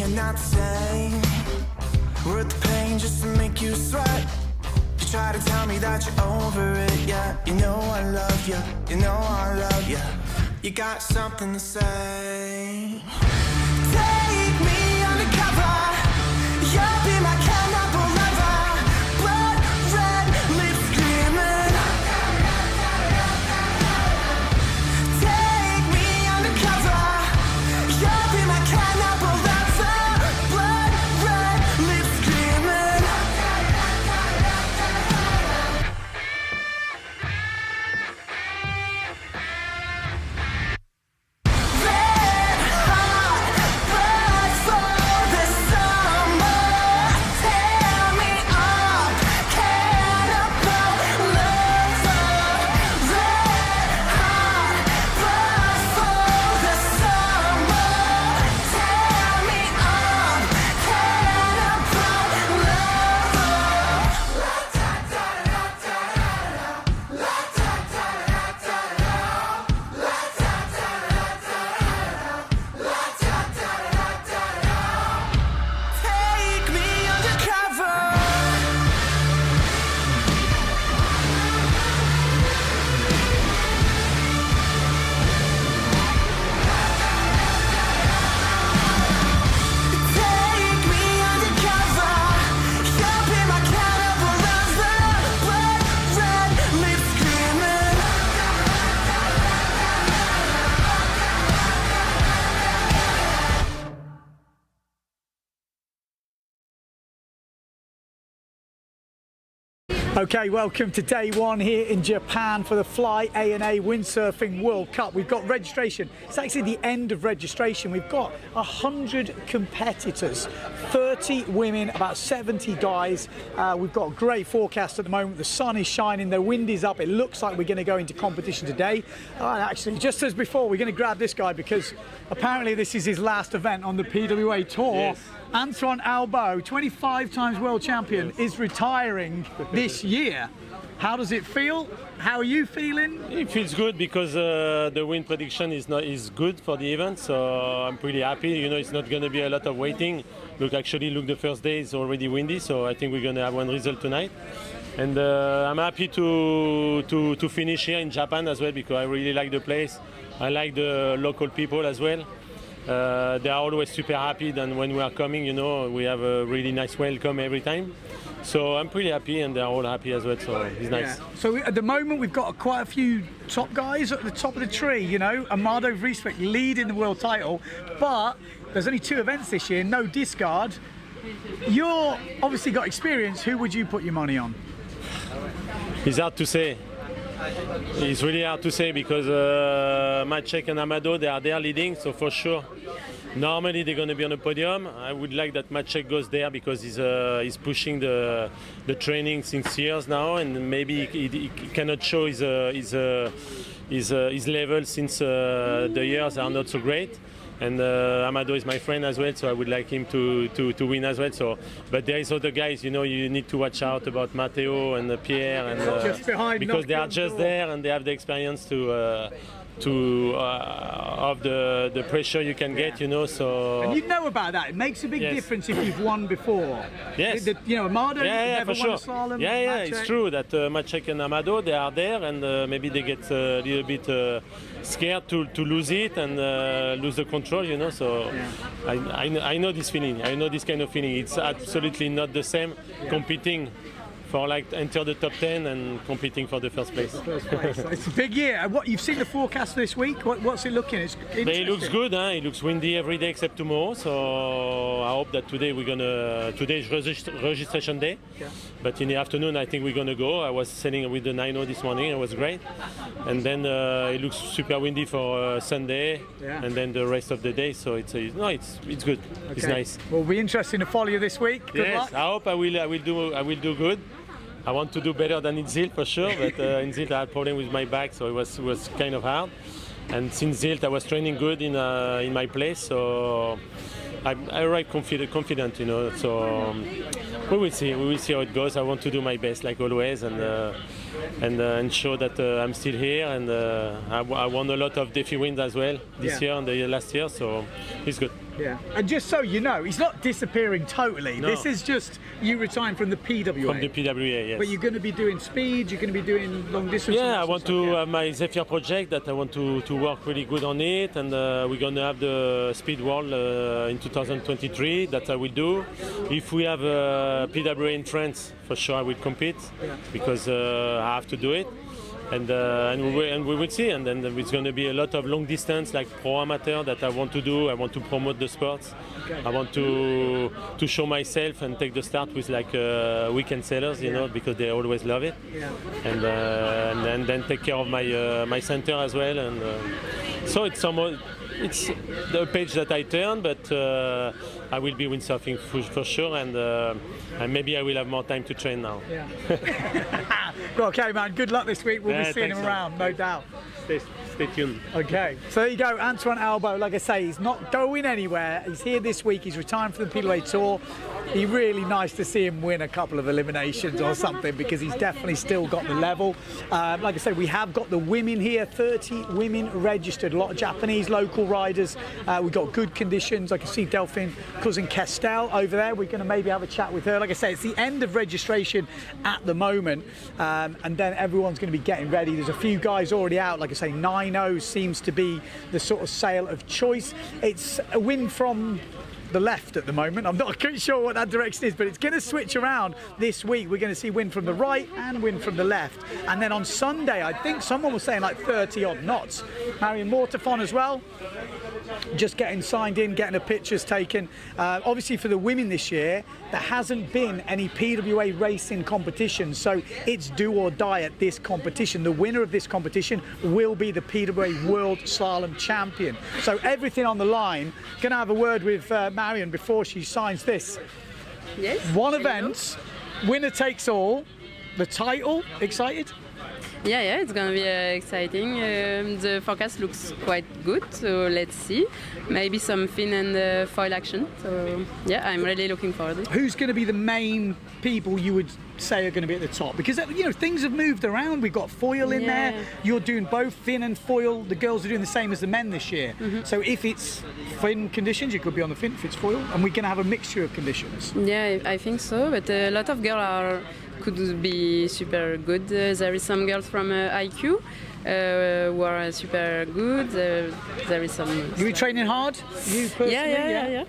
we're not the same. Worth the pain just to make you sweat. You try to tell me that you're over it, yeah. You know I love you, you know I love you. You got something to say. Take me undercover. You'll be my cannibal lover. Blood red lips screaming. Take me undercover. You'll be my cannibal lover. Blood red lips screaming. Red hot blood for the summer. Tear me up, cannibal lover. Red hot blood for the summer. Tear me up, cannibal Take me undercover. Take me undercover. You'll be my cannibal lover. Blood red lips screaming. Okay, welcome to day one here in Japan for the Fly A&A Windsurfing World Cup. We've got registration. It's actually the end of registration. We've got 100 competitors, 30 women, about 70 guys. We've got a great forecast at the moment. The sun is shining, the wind is up. It looks like we're going to go into competition today. Actually, just as before, we're going to grab this guy because apparently this is his last event on the PWA Tour. Yes. Antoine Albo, 25 times world champion, is retiring this year. How does it feel? How are you feeling? It feels good because the wind prediction is good for the event, so I'm pretty happy. You know, it's not going to be a lot of waiting. Look, the first day is already windy, so I think we're going to have one result tonight. And I'm happy to finish here in Japan as well because I really like the place. I like the local people as well. They are always super happy that when we are coming, you know, we have a really nice welcome every time. So I'm pretty happy and they're all happy as well, so it's nice. Yeah. So at the moment we've got quite a few top guys at the top of the tree, you know, Amado Vriesbeck leading the world title, but there's only 2 events this year, no discard. You're obviously got experience, who would you put your money on? It's hard to say. It's really hard to say because Maciek and Amado, they are there leading, so for sure. Normally they're going to be on the podium. I would like that Maciek goes there because he's pushing the training since years now, and maybe he cannot show his level since the years are not so great. And Amado is my friend as well, so I would like him to win as well. So, but there is other guys, you know, you need to watch out about Matteo and Pierre, and Just behind, because they are just there and they have the experience of the pressure you can get, you know. So And you know about that. It makes a big Yes. difference if you've won before. Yes. You know, Amado never for won sure. a slalom. Yeah, Maciek. it's true that Maciek and Amado, they are there, and maybe they get a little bit scared to lose it and lose the control, you know. So I know this feeling. I know this kind of feeling. It's absolutely not the same competing for like enter the top 10 and competing for the first place. It's a big year. What you've seen the forecast this week? What's it looking? It's But it looks good, huh? It looks windy every day except tomorrow. So I hope that today today is registration day. Yeah. But in the afternoon, I think we're gonna go. I was sailing with the 9.0 this morning. It was great. And then it looks super windy for Sunday, Yeah. and then the rest of the day. So it's good. It's Okay. nice. Well, it'll be interesting to follow you this week. Good Yes, luck. I hope I will do good. I want to do better than in Zilt for sure, but in Zilt I had problem with my back, so it was kind of hard. And since Zilt I was training good in my place, so I ride confident, you know. So we will see how it goes. I want to do my best like always, and show that I'm still here. And I won a lot of Defi wins as well this year and the last year, so it's good. Yeah. And just so you know, he's not disappearing totally. No. This is just you retiring from the PWA. From the PWA, yes. But you're going to be doing speed, you're going to be doing long distance. Yeah, I want to have my Zephyr project that I want to work really good on it, and we're going to have the Speed World in 2023 that I will do. If we have PWA in France, for sure I will compete because I have to do it. And we will see, and then it's going to be a lot of long distance, like pro amateur, that I want to do. I want to promote the sports. Okay. I want to show myself and take the start with like weekend sellers, you know, because they always love it. Yeah. And then take care of my center as well. And so it's the page that I turn, but I will be windsurfing for sure, and maybe I will have more time to train now. Yeah. Well, okay, man. Good luck this week. We'll be seeing him around, no doubt. Stay tuned. Okay, so there you go. Antoine Albo, like I say, he's not going anywhere. He's here this week. He's retiring from the PWA Tour. It'd be really nice to see him win a couple of eliminations or something because he's definitely still got the level. Like I said, we have got the women here, 30 women registered, a lot of Japanese local riders. We've got good conditions. I can see Delphine Cousin Kestel over there. We're going to maybe have a chat with her. Like I say, it's the end of registration at the moment, and then everyone's going to be getting ready. There's a few guys already out. Like I say, 9-0 seems to be the sort of sail of choice. It's a win from the left at the moment. I'm not quite sure what that direction is, but it's going to switch around this week. We're going to see win from the right and win from the left. And then on Sunday, I think someone was saying like 30 odd knots. Marion Mortefon as well. Just getting signed in, getting the pictures taken. Obviously for the women this year, there hasn't been any PWA racing competition, so it's do or die at this competition. The winner of this competition will be the PWA World Slalom Champion. So everything on the line. Gonna have a word with Marion before she signs this. Yes. One event, winner takes all. The title, excited? Yeah, it's gonna be exciting. The forecast looks quite good, so let's see. Maybe some fin and foil action. So yeah, I'm really looking forward. Who's going to be the main people you would say are going to be at the top? Because you know things have moved around. We've got foil in there. You're doing both fin and foil. The girls are doing the same as the men this year. So if it's fin conditions, you could be on the fin. If it's foil, and we're going to have a mixture of conditions. Yeah, I think so. But a lot of girls could be super good. There is some girls from IQ who are super good. There is some. You training hard? You personally? Yeah.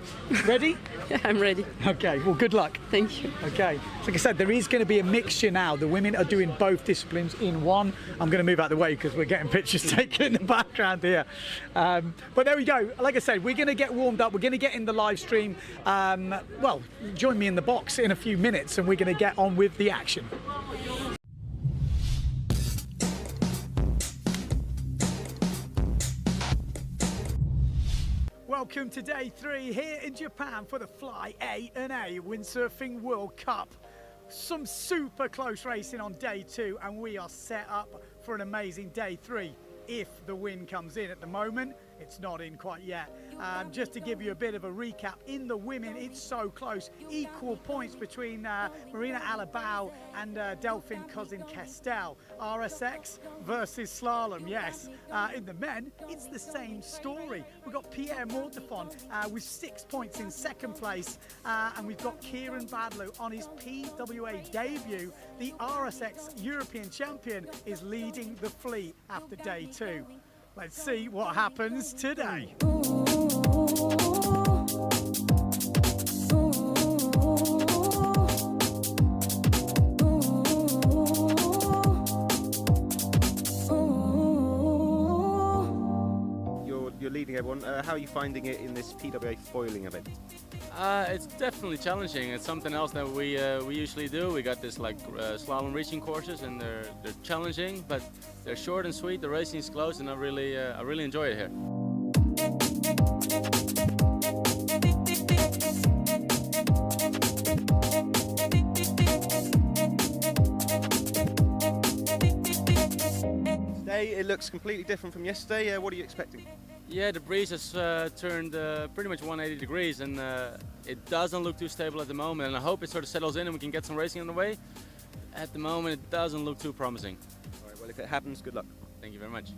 Ready? Yeah, I'm ready. Okay. Well, good luck. Thank you. Okay. So like I said, there is going to be a mixture now. The women are doing both disciplines in one. I'm going to move out of the way because we're getting pictures taken in the background here. But there we go. Like I said, we're going to get warmed up. We're going to get in the live stream. Well, join me in the box in a few minutes and we're going to get on with the action. Welcome to day 3 here in Japan for the Fly A&A Windsurfing World Cup. Some super close racing on day 2 and we are set up for an amazing day 3 if the wind comes in. At the moment it's not in quite yet. Just to give you a bit of a recap, in the women it's so close, equal points between Marina Alabau and Delphine Cousin Kestel. RSX versus slalom, yes. In the men it's the same story. We've got Pierre Mortefon with 6 points in second place, and we've got Kieran Badlow on his PWA debut. The RSX European champion is leading the fleet after day 2. Let's see what happens today. You're leading everyone. How are you finding it in this PWA foiling event? It's definitely challenging. It's something else that we usually do. We got this like slalom reaching courses, and they're challenging, but they're short and sweet. The racing is close, and I really enjoy it here. Today it looks completely different from yesterday. What are you expecting? Yeah, the breeze has turned pretty much 180 degrees, and it doesn't look too stable at the moment, and I hope it sort of settles in and we can get some racing on the way. At the moment it doesn't look too promising. All right, well, if it happens, good luck. Thank you very much.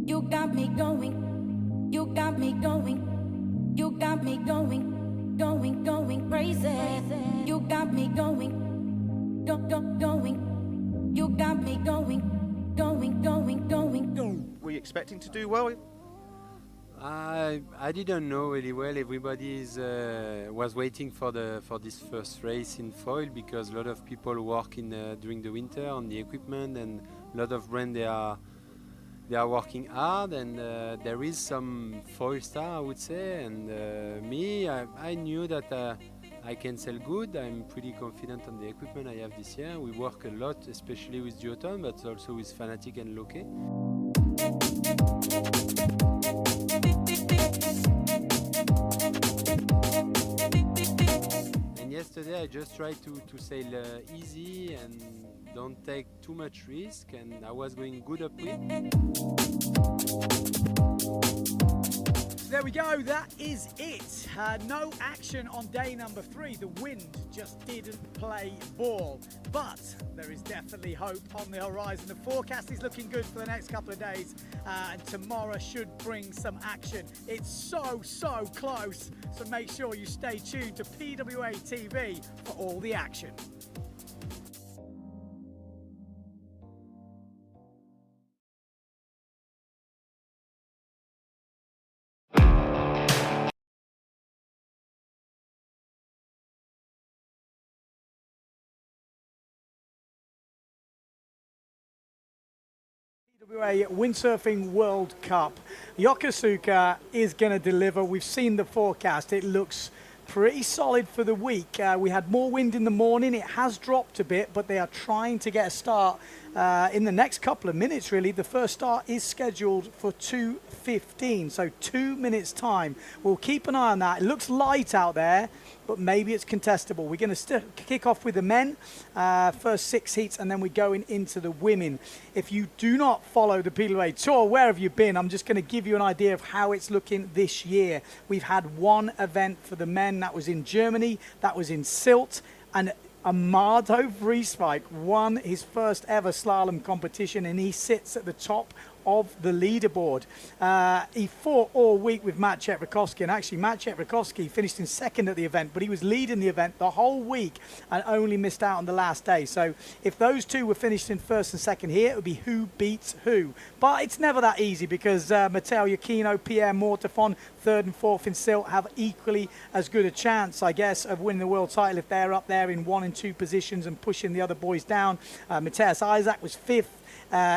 You got me going, you got me going, you got me going, going crazy. You got me going, going. You got me going. Were you expecting to do well? I didn't know really well. Everybody was waiting for this first race in foil because a lot of people work during the winter on the equipment, and a lot of brands they are working hard, and there is some foil star, I would say. And I knew that I can sell good. I'm pretty confident on the equipment I have this year. We work a lot, especially with Duotone, but also with Fanatic and Loke. Yesterday I just tried to sail easy and don't take too much risk, and I was going good upwind. There we go, that is it. No action on day number 3. The wind just didn't play ball. But there is definitely hope on the horizon. The forecast is looking good for the next couple of days, and tomorrow should bring some action. It's so close, so make sure you stay tuned to PWA TV for all the action. PWA Windsurfing World Cup. Yokosuka is going to deliver. We've seen the forecast. It looks pretty solid for the week. We had more wind in the morning. It has dropped a bit, but they are trying to get a start in the next couple of minutes, really. The first start is scheduled for 2:15, so 2 minutes time. We'll keep an eye on that. It looks light out there, but maybe it's contestable. We're going to kick off with the men, first 6 heats, and then we're going into the women. If you do not follow the PWA Tour, where have you been? I'm just going to give you an idea of how it's looking this year. We've had one event for the men. That was in Germany. That was in Silt. And Amado Vrieswijk won his first ever slalom competition, and he sits at the top of the leaderboard. He fought all week with Maciej Rakowski, and actually Maciej Rakowski finished in second at the event, but he was leading the event the whole week and only missed out on the last day. So if those two were finished in first and second here, it would be who beats who. But it's never that easy because Matteo Iachino, Pierre Mortefon, third and fourth in Silt, have equally as good a chance, I guess, of winning the world title if they're up there in 1 and 2 positions and pushing the other boys down. Matthias Isaac was fifth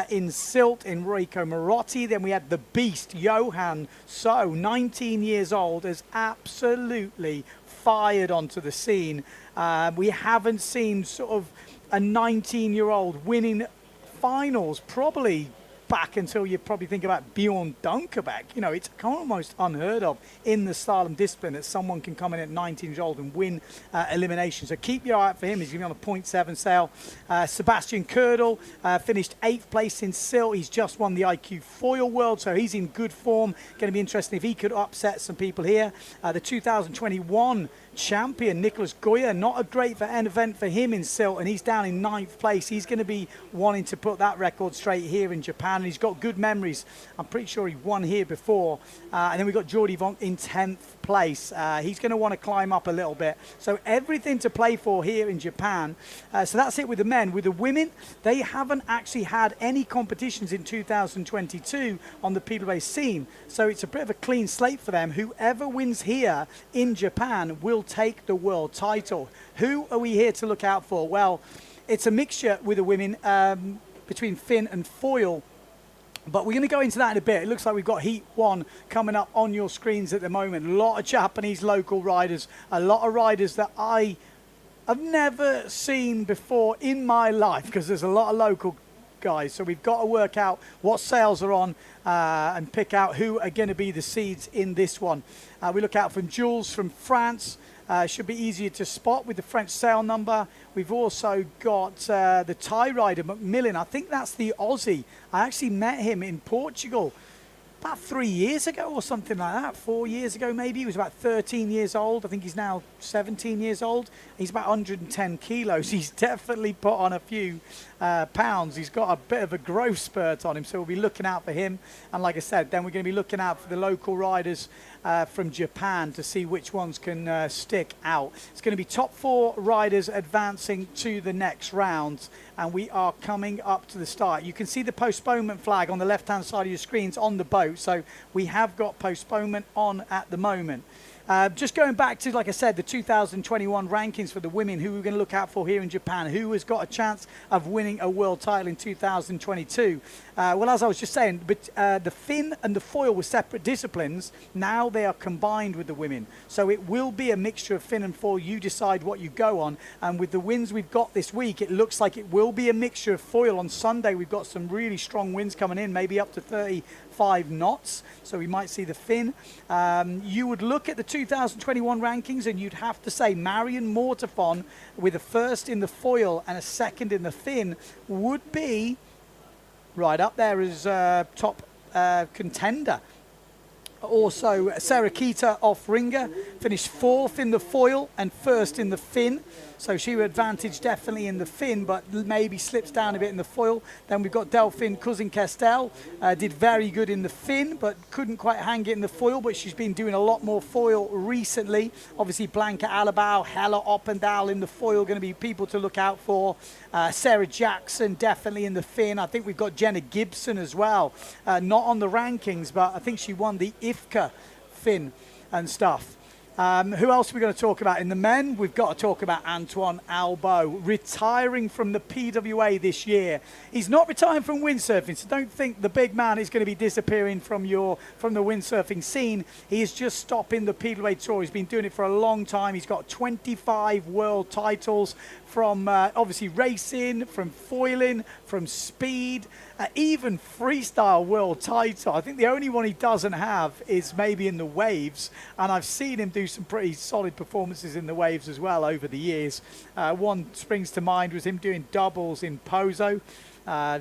in Silt in Rico Marotti. Then we had the beast Johan So, 19 years old, has absolutely fired onto the scene. We haven't seen sort of a 19-year-old winning finals probably back until you probably think about Bjorn Dunkerbeck. You know, it's almost unheard of in the slalom discipline that someone can come in at 19 years old and win elimination. So keep your eye out for him. He's going to be on a 0.7 sail. Sebastian Kördel finished 8th place in Silt. He's just won the IQ Foil World, so he's in good form. Going to be interesting if he could upset some people here. The 2021 champion Nicholas Goya, not a great event for him in Silt, and he's down in 9th place. He's going to be wanting to put that record straight here in Japan, and he's got good memories. I'm pretty sure he won here before. And then we've got Jordi Vonk in 10th place. He's going to want to climb up a little bit. So everything to play for here in Japan. So that's it with the men. With the women, they haven't actually had any competitions in 2022 on the PWA scene. So it's a bit of a clean slate for them. Whoever wins here in Japan will take the world title. Who are we here to look out for? Well, it's a mixture with the women between fin and foil. But we're going to go into that in a bit. It looks like we've got Heat 1 coming up on your screens at the moment. A lot of Japanese local riders, a lot of riders that I have never seen before in my life because there's a lot of local guys. So we've got to work out what sails are on and pick out who are going to be the seeds in this one. We look out from Jules from France. Should be easier to spot with the French sail number. We've also got the Thai rider, Macmillan. I think that's the Aussie. I actually met him in Portugal about 3 years ago or something like that, 4 years ago maybe. He was about 13 years old. I think he's now 17 years old. He's about 110 kilos. He's definitely put on a few pounds. He's got a bit of a growth spurt on him, so we'll be looking out for him. And like I said, then we're going to be looking out for the local riders from Japan to see which ones can stick out. It's going to be top 4 riders advancing to the next round, and we are coming up to the start. You can see the postponement flag on the left-hand side of your screens on the boat, so we have got postponement on at the moment. Just going back to, like I said, the 2021 rankings for the women, who we're going to look out for here in Japan, who has got a chance of winning a world title in 2022. Well, as I was just saying, but the fin and the foil were separate disciplines. Now they are combined with the women. So it will be a mixture of fin and foil. You decide what you go on. And with the winds we've got this week, it looks like it will be a mixture of foil. On Sunday, we've got some really strong winds coming in, maybe up to 35 knots. So we might see the fin. You would look at the 2021 rankings and you'd have to say Marion Mortafon with a first in the foil and a second in the fin would be right up there as top contender. Also, Sarah Kita off Ringer finished 4th in the foil and 1st in the fin. So she would advantage definitely in the fin, but maybe slips down a bit in the foil. Then we've got Delphine Cousin-Castel. Did very good in the fin, but couldn't quite hang it in the foil. But she's been doing a lot more foil recently. Obviously, Blanca Alabau, Hella Oppendahl in the foil, going to be people to look out for. Sarah Jackson definitely in the fin. I think we've got Jenna Gibson as well. Not on the rankings, but I think she won the IFCA fin and stuff. Who else are we going to talk about? In the men, we've got to talk about Antoine Albo, retiring from the PWA this year. He's not retiring from windsurfing, so don't think the big man is going to be disappearing from the windsurfing scene. He is just stopping the PWA Tour. He's been doing it for a long time. He's got 25 world titles from obviously racing, from foiling, from speed, even freestyle world title. I think the only one he doesn't have is maybe in the waves, and I've seen him do some pretty solid performances in the waves as well over the years. One springs to mind was him doing doubles in Pozo.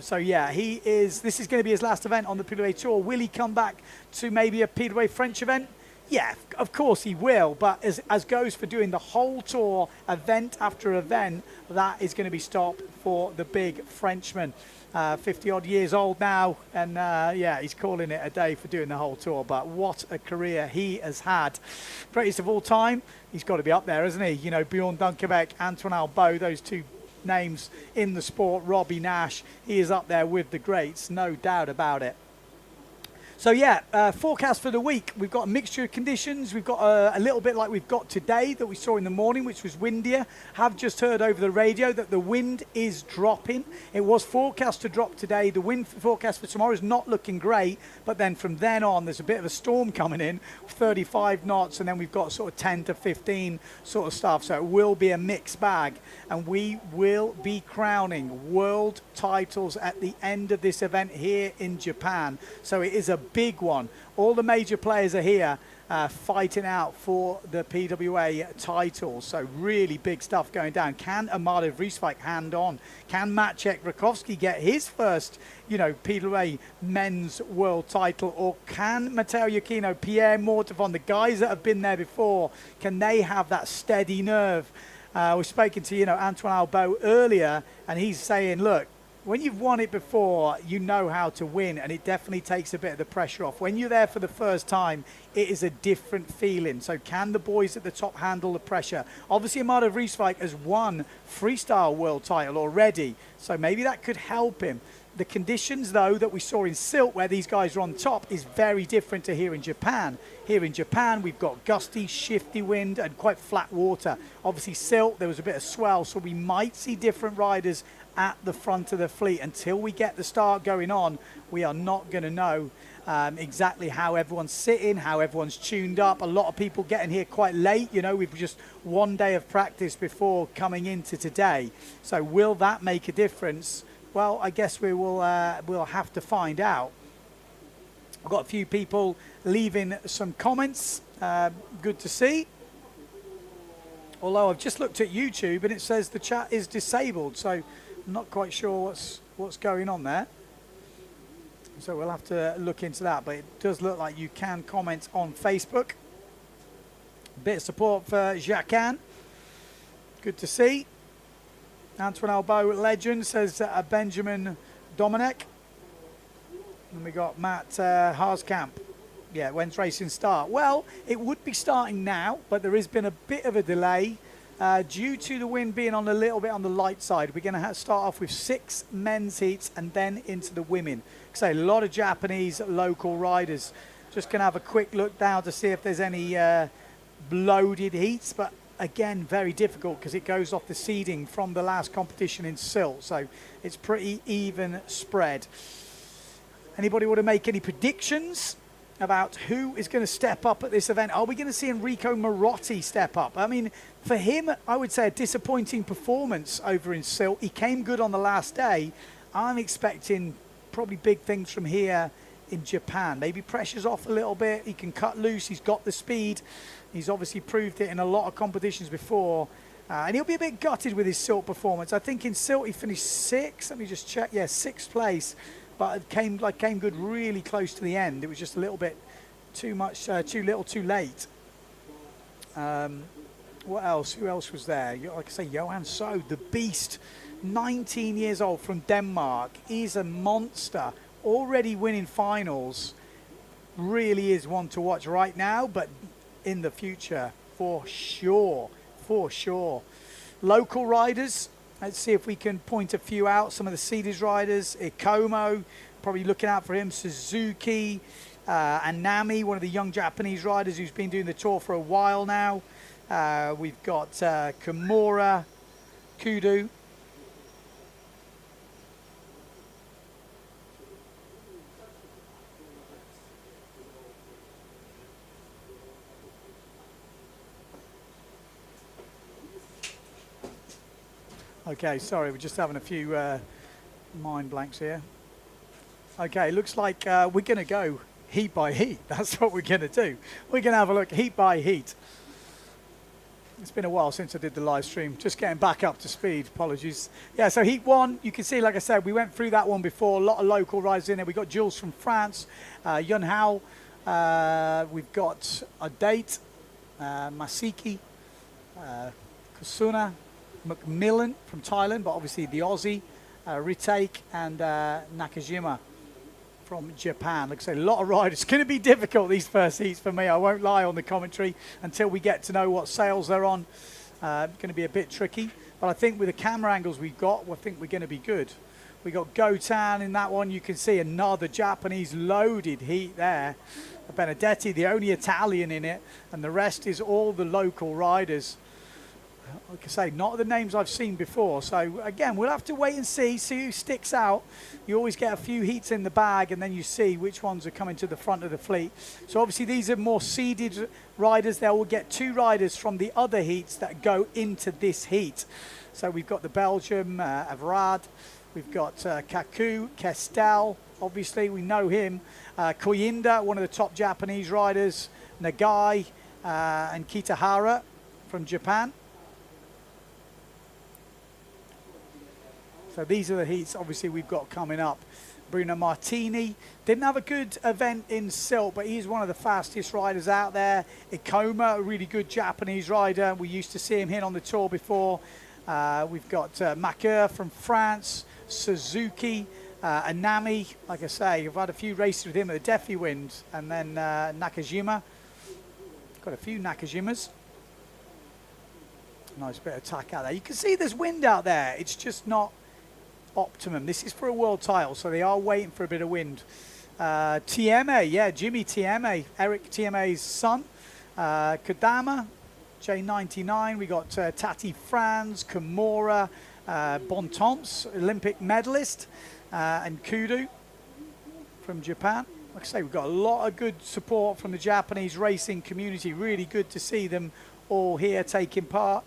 So yeah, this is going to be his last event on the PWA Tour. Will he come back to maybe a PWA French event? Yeah, of course he will, but as goes for doing the whole tour, event after event, that is going to be stopped for the big Frenchman. 50-odd years old now, and yeah, he's calling it a day for doing the whole tour, but what a career he has had. Greatest of all time, he's got to be up there, isn't he? You know, Bjorn Dunkerbeck, Antoine Albo, those two names in the sport, Robbie Nash, he is up there with the greats, no doubt about it. So yeah, forecast for the week. We've got a mixture of conditions. We've got a little bit like we've got today that we saw in the morning, which was windier. Have just heard over the radio that the wind is dropping. It was forecast to drop today. The wind forecast for tomorrow is not looking great, but then from then on, there's a bit of a storm coming in, 35 knots, and then we've got sort of 10 to 15 sort of stuff. So it will be a mixed bag, and we will be crowning world titles at the end of this event here in Japan. So it is a big one. All the major players are here fighting out for the PWA titles. So really big stuff going down. Can Amado Vrieswijk hand on? Can Maciek Rakowski get his first, PWA men's world title? Or can Matteo Iachino, Pierre Mortavon, the guys that have been there before, can they have that steady nerve? We've spoken to, Antoine Albo earlier, and he's saying, look, when you've won it before, you know how to win, and it definitely takes a bit of the pressure off. When you're there for the first time, it is a different feeling. So can the boys at the top handle the pressure? Obviously, Amado Vrieswijk has won freestyle world title already, so maybe that could help him. The conditions, though, that we saw in Silt, where these guys are on top, is very different to here in Japan. Here in Japan, we've got gusty, shifty wind and quite flat water. Obviously, Silt, there was a bit of swell, so we might see different riders at the front of the fleet. Until we get the start going on, we are not going to know exactly how everyone's sitting, how everyone's tuned up. A lot of people getting here quite late. We've just one day of practice before coming into today. So will that make a difference? Well, I guess we'll have to find out. I've got a few people leaving some comments. Good to see. Although I've just looked at YouTube and it says the chat is disabled, so I'm not quite sure what's going on there. So we'll have to look into that, but it does look like you can comment on Facebook. Bit of support for Jacquin. Good to see. Antoine Albo, legend, says Benjamin Dominic. And we got Matt Harskamp. Yeah, when's racing start? Well, it would be starting now, but there has been a bit of a delay due to the wind being on a little bit on the light side. We're going to start off with 6 men's heats and then into the women. So a lot of Japanese local riders. Just going to have a quick look now to see if there's any loaded heats, but again, very difficult because it goes off the seeding from the last competition in Silt. So it's pretty even spread. Anybody want to make any predictions about who is going to step up at this event? Are we going to see Enrico Marotti step up? I mean, for him, I would say a disappointing performance over in Silt. He came good on the last day. I'm expecting probably big things from here in Japan. Maybe pressure's off a little bit. He can cut loose. He's got the speed. He's obviously proved it in a lot of competitions before. And he'll be a bit gutted with his Silt performance. I think in Silt he finished 6th. Let me just check. Yeah, 6th place. But it came good really close to the end. It was just a little bit too much, too little, too late. What else? Who else was there? Like I say, Johan So, the beast, 19 years old from Denmark. He's a monster, already winning finals. Really is one to watch right now, but in the future, for sure, for sure. Local riders. Let's see if we can point a few out. Some of the seeded riders. Ikomo, probably looking out for him. Suzuki, Anami, one of the young Japanese riders who's been doing the tour for a while now. We've got Kimura, Kudu. Okay, sorry, we're just having a few mind blanks here. Okay, looks like we're going to go heat by heat. That's what we're going to do. We're going to have a look heat by heat. It's been a while since I did the live stream. Just getting back up to speed. Apologies. Yeah, so heat 1, you can see, like I said, we went through that one before. A lot of local riders in there. We got Jules from France, Yun Hao. We've got Adate, Masiki, Kusuna, Macmillan from Thailand, but obviously the Aussie, Ritake, and Nakajima from Japan. Like I say, a lot of riders. It's going to be difficult, these first heats for me. I won't lie on the commentary until we get to know what sails they're on. Going to be a bit tricky. But I think with the camera angles we've got, I think we're going to be good. We got Gotan in that one. You can see another Japanese loaded heat there. Benedetti, the only Italian in it, and the rest is all the local riders. Like I say, not the names I've seen before. So again, we'll have to wait and see who sticks out. You always get a few heats in the bag and then you see which ones are coming to the front of the fleet. So obviously these are more seeded riders. They will get 2 riders from the other heats that go into this heat. So we've got the Belgium, Avrad. We've got Kaku, Kestel. Obviously, we know him. Koyinda, one of the top Japanese riders. Nagai and Kitahara from Japan. So these are the heats, obviously, we've got coming up. Bruno Martini didn't have a good event in Silt, but he's one of the fastest riders out there. Ikoma, a really good Japanese rider. We used to see him here on the tour before. We've got Makur from France, Suzuki, Anami. Like I say, I've had a few races with him at the Defi Wind, and then Nakajima. Got a few Nakajimas. Nice bit of attack out there. You can see there's wind out there. It's just not optimum. This is for a world title, so they are waiting for a bit of wind. Tieme, yeah, Jimmy Tieme, Eric Tieme's son. Kodama, J99. We got Tati Franz, Kimura, Bontemps, Olympic medalist, and Kudu from Japan. Like I say, we've got a lot of good support from the Japanese racing community. Really good to see them all here taking part,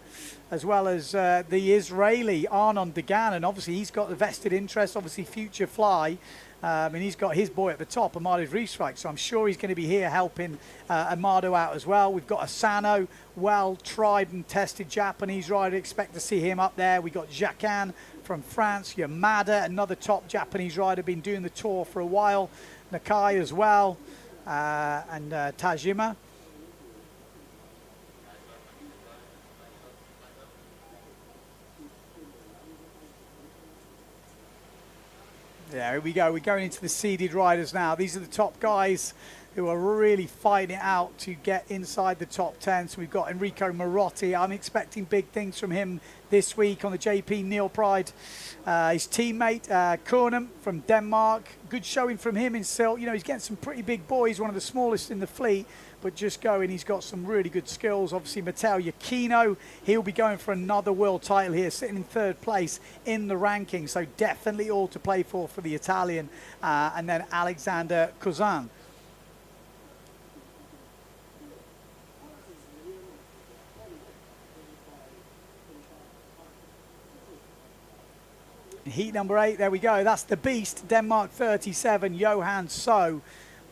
as well as the Israeli Arnon Dagan, and obviously he's got the vested interest, obviously Future Fly, and he's got his boy at the top, Amado Restrike, so I'm sure he's going to be here helping Amado out as well. We've got Asano, well tried and tested Japanese rider, expect to see him up there. We got Jacquin from France. Yamada, another top Japanese rider, been doing the tour for a while. Nakai as well, and Tajima. Yeah, here we go. We're going into the seeded riders now. These are the top guys who are really fighting it out to get inside the top 10. So we've got Enrico Marotti. I'm expecting big things from him this week on the JP Neil Pride. His teammate, Kornum from Denmark. Good showing from him in Silt. You know, he's getting some pretty big boys, one of the smallest in the fleet, but just going, he's got some really good skills. Obviously, Matteo Iachino, he'll be going for another world title here, sitting in 3rd place in the ranking. So definitely all to play for the Italian. And then Alexander Kozan. Heat number 8, there we go. That's the beast, Denmark 37, Johan So.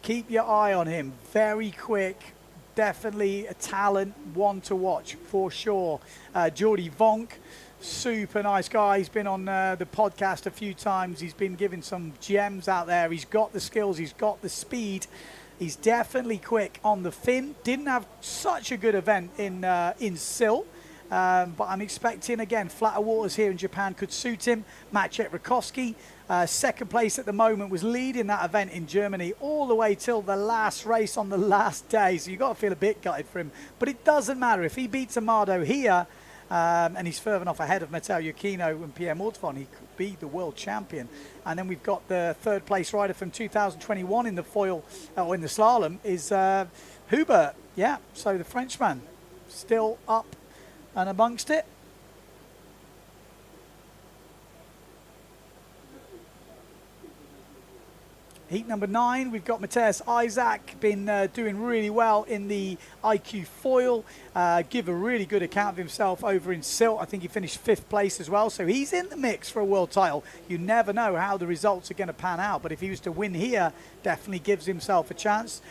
Keep your eye on him. Very quick, definitely a talent, one to watch for sure. Jordi Vonk, super nice guy. He's been on the podcast a few times. He's been giving some gems out there. He's got the skills, he's got the speed. He's definitely quick on the fin. Didn't have such a good event in Silt. But I'm expecting, again, flatter waters here in Japan could suit him. Maciej Rakowski, 2nd place at the moment, was leading that event in Germany all the way till the last race on the last day. So you've got to feel a bit gutted for him. But it doesn't matter. If he beats Amado here, and he's further enough ahead of Matteo Iachino and Pierre Mortefon, he could be the world champion. And then we've got the 3rd place rider from 2021 in the foil, or in the slalom, is Hubert. Yeah, so the Frenchman still up and amongst it. Heat number 9, we've got Matthias Isaac, been doing really well in the IQ foil. Give a really good account of himself over in Silt. I think he finished 5th place as well, so he's in the mix for a world title. You never know how the results are going to pan out, but if he was to win here, definitely gives himself a chance.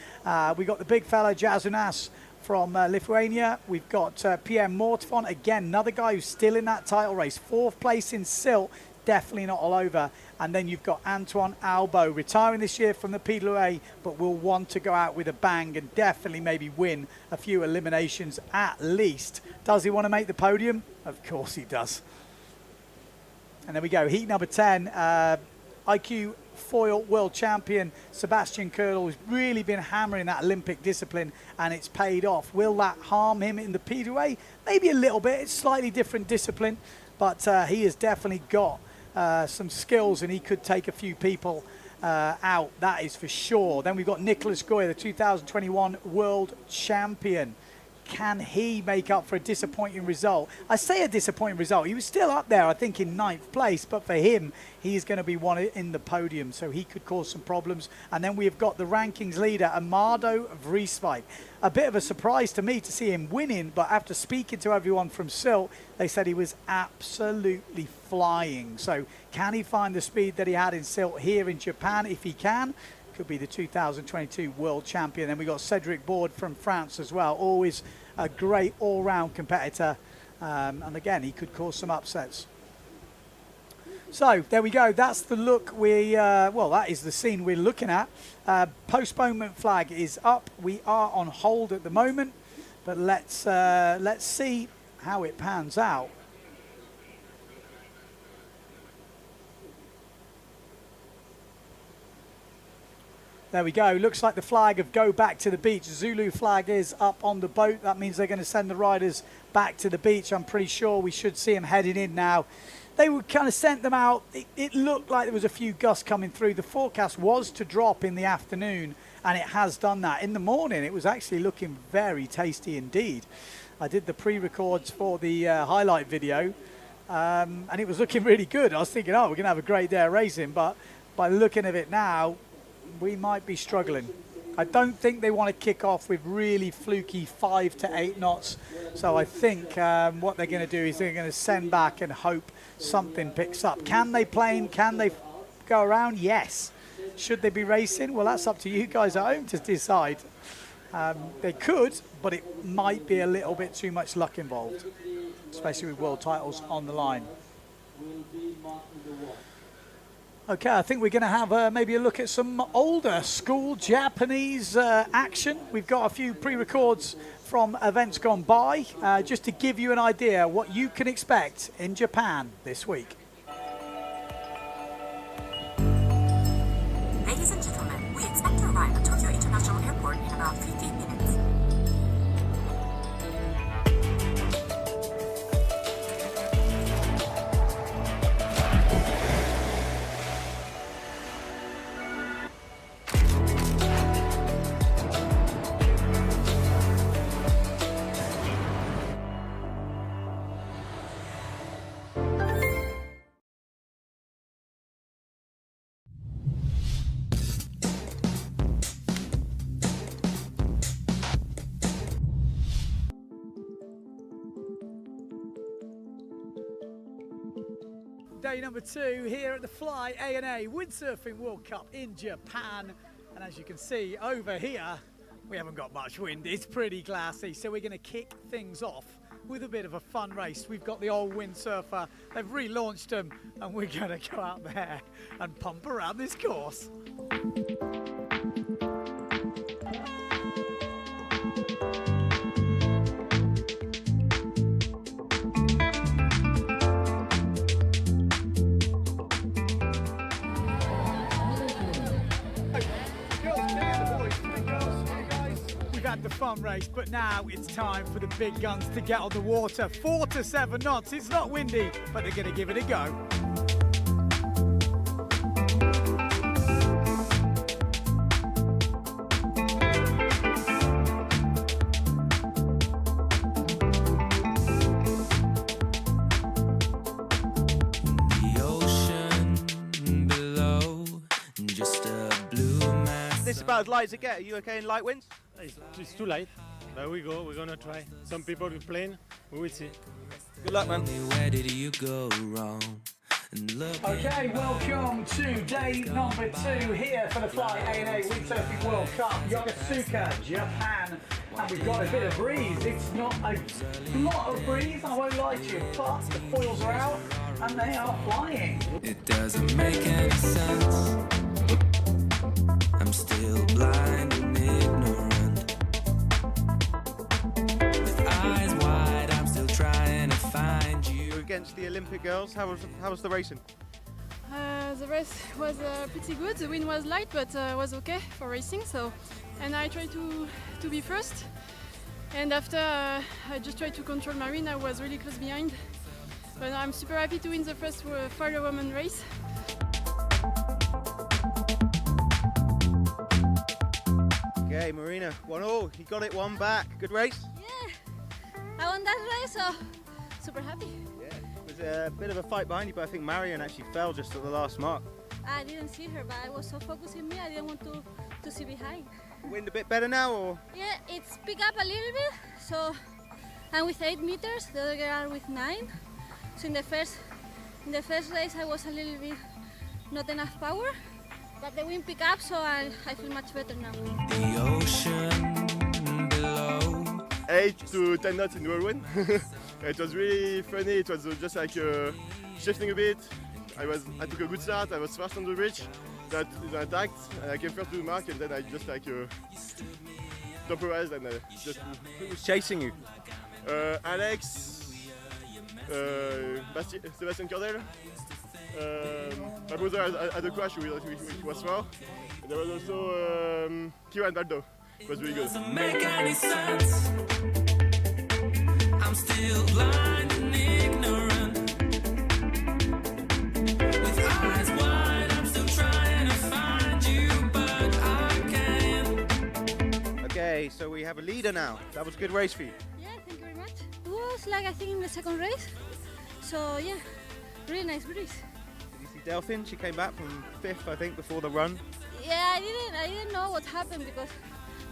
We got the big fella, Jazunas, from Lithuania. We've got Pierre Mortefon, again, another guy who's still in that title race. 4th place in Silt, definitely not all over. And then you've got Antoine Albo, retiring this year from the PWA, but will want to go out with a bang and definitely maybe win a few eliminations at least. Does he want to make the podium? Of course he does. And there we go, heat number 10, IQ foil world champion Sebastian Ködel has really been hammering that Olympic discipline, and it's paid off. Will that harm him in the PWA? Maybe a little bit. It's slightly different discipline, but he has definitely got some skills, and he could take a few people out, that is for sure. Then we've got Nicholas Goya, the 2021 world champion. Can he make up for a disappointing result? I say a disappointing result. He was still up there, I think, in 9th place, but for him, he is going to be one in the podium, so he could cause some problems. And then we've got the rankings leader, Amado Vrieswijk. A bit of a surprise to me to see him winning, but after speaking to everyone from Silt, they said he was absolutely flying. So can he find the speed that he had in Silt here in Japan? If he can, could be the 2022 world champion. Then we got Cedric Board from France as well, always a great all-round competitor, and again, he could cause some upsets. So there we go, that's the look well, that is the scene we're looking at. Postponement flag is up. We are on hold at the moment, but let's see how it pans out. There we go. Looks like the flag of go back to the beach. Zulu flag is up on the boat. That means they're going to send the riders back to the beach. I'm pretty sure we should see them heading in now. They would kind of sent them out. It looked like there was a few gusts coming through. The forecast was to drop in the afternoon, and it has done that. In the morning, it was actually looking very tasty indeed. I did the pre-records for the highlight video, and it was looking really good. I was thinking, oh, we're going to have a great day of racing, but by looking at it now, we might be struggling. I don't think they want to kick off with really fluky 5 to 8 knots. So I think what they're going to do is they're going to send back and hope something picks up. Can they plane? Can they go around? Yes. Should they be racing? Well, that's up to you guys at home to decide. They could, but it might be a little bit too much luck involved, especially with world titles on the line. Okay, I think we're going to have maybe a look at some older school Japanese action. We've got a few pre-records from events gone by, just to give you an idea what you can expect in Japan this week. Ladies and gentlemen, we expect to arrive at Tokyo International Airport in about 15 minutes. Day number 2 here at the Fly A&A Windsurfing World Cup in Japan. And as you can see over here, we haven't got much wind. It's pretty glassy, so we're going to kick things off with a bit of a fun race. We've got the old windsurfer. They've relaunched them, and we're going to go out there and pump around this course. The fun race, but now it's time for the big guns to get on the water. 4 to 7 knots. It's not windy, but they're going to give it a go. The ocean below, just a blue mass. This is about as light as it gets. Are you okay in light winds? It's too light. But we go. We're gonna try. Some people will plane. We will see. Good luck, man. Where did you go wrong? Okay, welcome to day number 2 here for the Fly A&A Windsurfing World Cup, Yokosuka, Japan. And we've got a bit of breeze. It's not a lot of breeze, I won't lie to you, but the foils are out and they are flying. It doesn't make any sense. I'm still blind and ignorant. With eyes wide, I'm still trying to find you. You're against the Olympic girls. How was the racing? The race was pretty good. The wind was light, but was okay for racing. So, and I tried to be first. And after I just tried to control my wind, I was really close behind. But I'm super happy to win the first foil woman race. Okay, Marina, 1-1. You got it, one back. Good race? Yeah, I won that race, so super happy. Yeah. It was a bit of a fight behind you, but I think Marion actually fell just at the last mark. I didn't see her, but I was so focused on me, I didn't want to see behind. Wind a bit better now, or? Yeah, it's picked up a little bit, so I'm with 8 meters, the other girl are with 9. So in the first race I was a little bit not enough power, but the wind picked up, so I feel much better now. The ocean below. 8 to 10 knots in whirlwind. It was really funny. It was just like shifting a bit. I took a good start. I was fast on the bridge. That I attacked, and I came first to the mark, and then I just like temporized and just. Who was chasing you? Alex, Sebastian Cordel. My brother had a crash with was far. And there was also Kieran Baldo. It was really good. Doesn't make any sense. I'm still blind and ignorant. With eyes wide, I'm still trying to find you, but I can't. Okay, so we have a leader now. That was a good race for you. Yeah, thank you very much. It was like I think in the second race, so yeah, really nice race. Did you see Delphine? She came back from 5th, I think, before the run. Yeah, I didn't know what happened because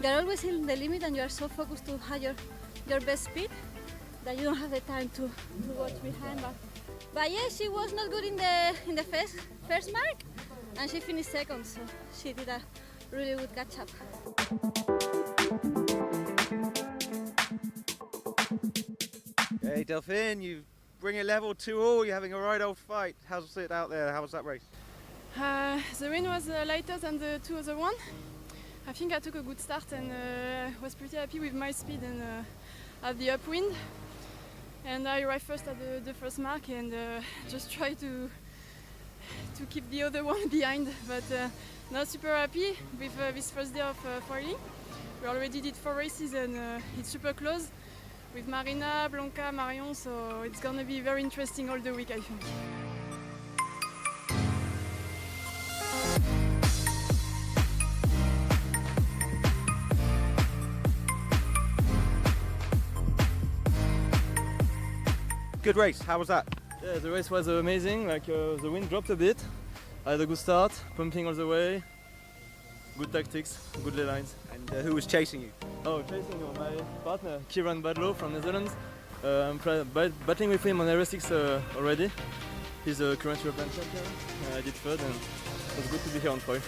you're always in the limit and you are so focused to have your best speed that you don't have the time to watch behind. But yeah, she was not good in the first mark, and she finished second, so she did a really good catch up. Hey Delphine, you've bring it level 2-all. You're having a right old fight. How's it out there? How was that race? The wind was lighter than the two other one. I think I took a good start and was pretty happy with my speed and at the upwind. And I arrived first at the first mark and just try to keep the other one behind. But not super happy with this first day of foiling. We already did 4 races and it's super close with Marina, Blanca, Marion, so it's gonna be very interesting all the week, I think. Good race. How was that? Yeah, the race was amazing. Like the wind dropped a bit. I had a good start, pumping all the way. Good tactics, good ley lines. And who was chasing you? Oh, chasing my partner, Kieran Badlow from Netherlands. I'm battling with him on RS6 already. He's a current European champion. I did third and it was good to be here on foil.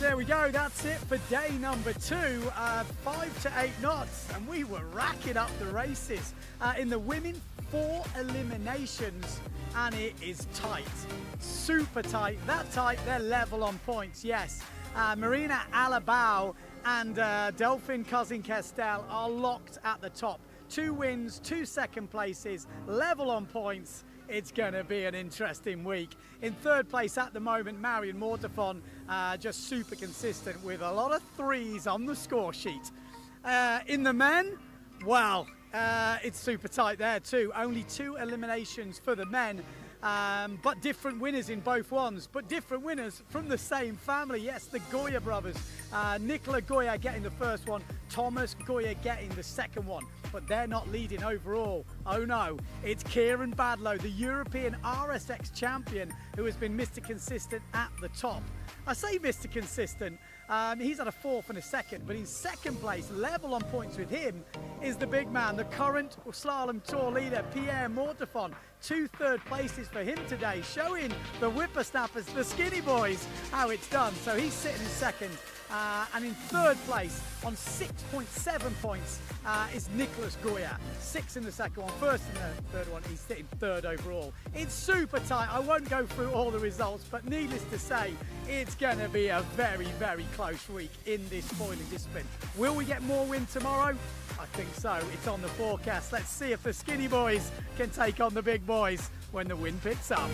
There we go, that's it for day number 2, 5 to 8 knots, and we were racking up the races. In the women, 4 eliminations, and it is tight, super tight, that tight, they're level on points, yes. Marina Alabao and Delphine Cousin-Kestel are locked at the top. 2 wins, 2 second places, level on points. It's going to be an interesting week. In third place at the moment, Marion Mortefon, just super consistent with a lot of 3s on the score sheet. In the men, well, it's super tight there too. Only 2 eliminations for the men, but different winners in both ones, but different winners from the same family. Yes, the Goya brothers. Nicola Goya getting the first one, Thomas Goya getting the second one, but they're not leading overall. Oh no, it's Kieran Badlow, the European RSX champion, who has been Mr. Consistent at the top. I say Mr. Consistent, he's had a 4th and a 2nd, but in 2nd place, level on points with him, is the big man, the current slalom tour leader, Pierre Mortefon. 2 third places for him today, showing the whippersnappers, the skinny boys, how it's done. So he's sitting in 2nd, and in 3rd place on 6.7 points is Nicolas Goya. 6th in the 2nd one, 1st in the 3rd one, he's sitting 3rd overall. It's super tight. I won't go through all the results, but needless to say, it's going to be a very, very close week in this foiling discipline. Will we get more wind tomorrow? I think so. It's on the forecast. Let's see if the skinny boys can take on the big boys when the wind picks up.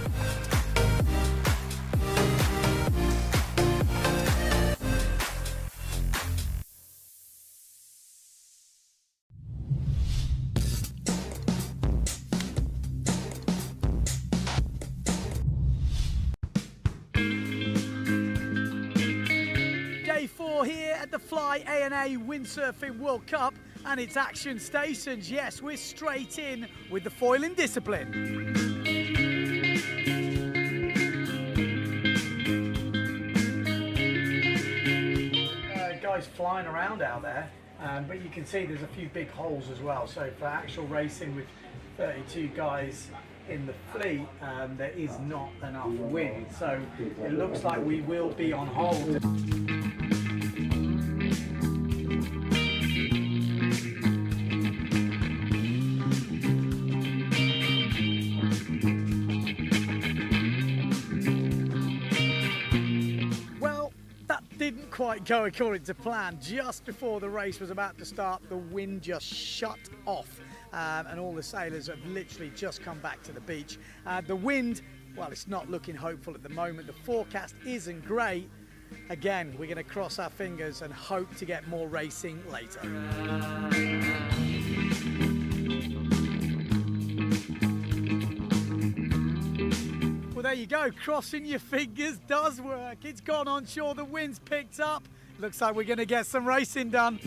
Day 4 here at the Fly A&A Windsurfing World Cup, and it's action stations. Yes, we're straight in with the foiling discipline. Guys flying around out there, but you can see there's a few big holes as well. So for actual racing with 32 guys in the fleet, there is not enough wind. So it looks like we will be on hold. Didn't quite go according to plan. Just before the race was about to start, the wind just shut off, and all the sailors have literally just come back to the beach. The wind, well, it's not looking hopeful at the moment. The forecast isn't great. Again, we're going to cross our fingers and hope to get more racing later. Well, there you go, crossing your fingers does work. It's gone on shore, the wind's picked up. Looks like we're going to get some racing done.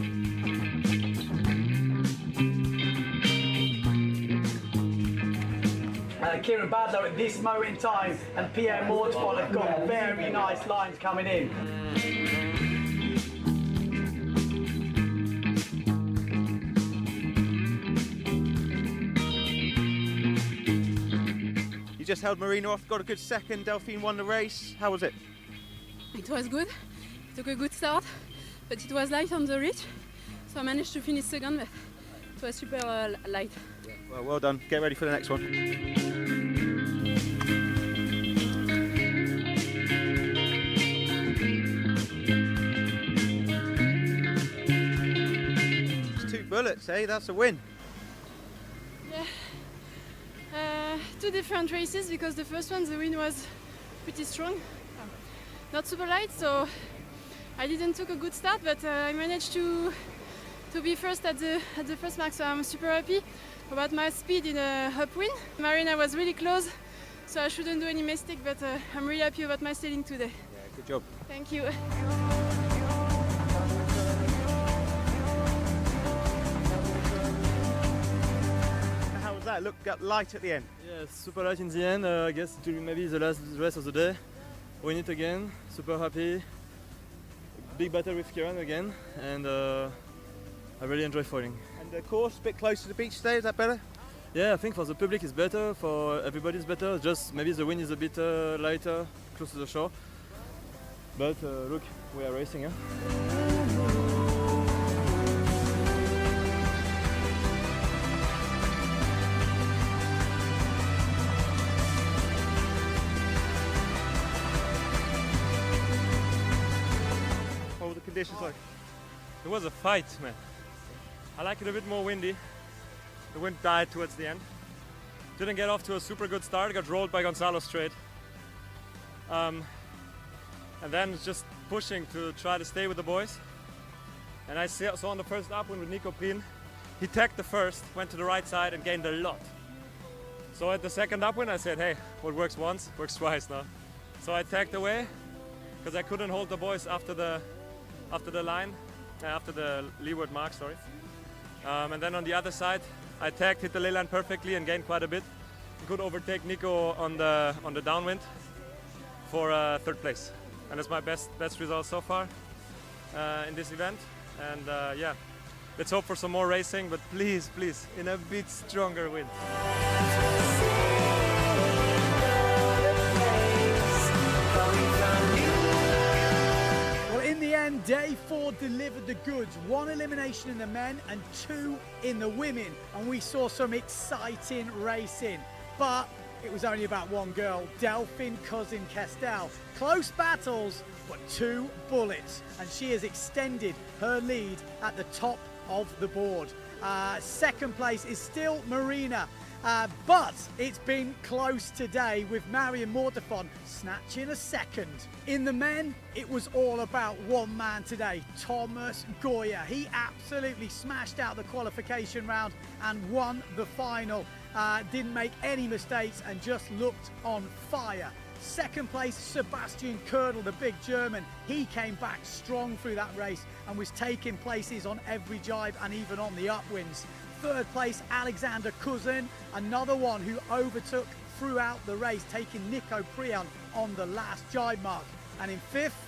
Kieran Badlow at this moment in time and Pierre Mortefon have got very nice lines coming in. just held Marina off, got a good second. Delphine won the race. How was it? It was good. Took a good start, but it was light on the reach, so I managed to finish second, but it was super light. Well done. Get ready for the next one. It's 2 bullets, eh? That's a win. Yeah. 2 different races, because the first one, the wind was pretty strong. Not super light, so I didn't took a good start, but I managed to be first at the first mark, so I'm super happy about my speed in a upwind. Marina was really close, so I shouldn't do any mistake, but I'm really happy about my sailing today. Yeah, good job. Thank you. How was that? Looked got light at the end. Yeah, super light in the end. I guess it will be maybe the last race of the day. Win it again. Super happy. Big battle with Kieran again, and I really enjoy foiling. And the course a bit closer to the beach today. Is that better? Yeah, I think for the public it's better, for everybody it's better. Just maybe the wind is a bit lighter, close to the shore. But look, we are racing, yeah. What were the conditions like? It was a fight, man. I like it a bit more windy. The wind died towards the end. Didn't get off to a super good start, got rolled by Gonzalo straight. And then just pushing to try to stay with the boys. And I saw on the first upwind with Nico Pin, he tacked the first, went to the right side and gained a lot. So at the second upwind I said, hey, what works once, works twice now. So I tacked away, because I couldn't hold the boys after the line, after the leeward mark, sorry. And then on the other side, I tagged, hit the ley line perfectly and gained quite a bit. Could overtake Nico on the downwind for third place. And that's my best result so far in this event. And yeah, let's hope for some more racing, but please, please, in a bit stronger wind. In the end, day 4 delivered the goods. 1 elimination in the men and 2 in the women. And we saw some exciting racing. But it was only about 1 girl, Delphine Cousin Kestel. Close battles, but 2 bullets. And she has extended her lead at the top of the board. Second place is still Marina. But it's been close today with Marion Mortefon snatching a second. In the men, it was all about one man today, Thomas Goya. He absolutely smashed out the qualification round and won the final. Didn't make any mistakes and just looked on fire. Second place, Sebastian Kördl, the big German. He came back strong through that race and was taking places on every jibe and even on the upwinds. Third place, Alexander Cousin, another one who overtook throughout the race, taking Nico Prion on the last jibe mark. And in fifth,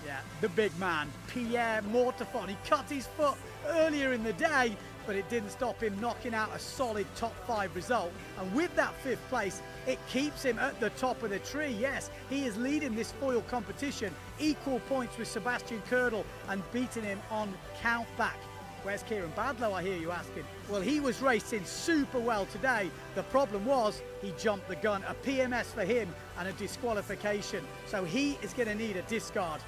yeah, the big man, Pierre Mortefon. He cut his foot earlier in the day, but it didn't stop him knocking out a solid top 5 result. And with that 5th place, it keeps him at the top of the tree. Yes, he is leading this foil competition, equal points with Sebastian Kördl and beating him on countback. Where's Kieran Badlow, I hear you asking? Well, he was racing super well today. The problem was he jumped the gun. A PMS for him and a disqualification. So he is going to need a discard.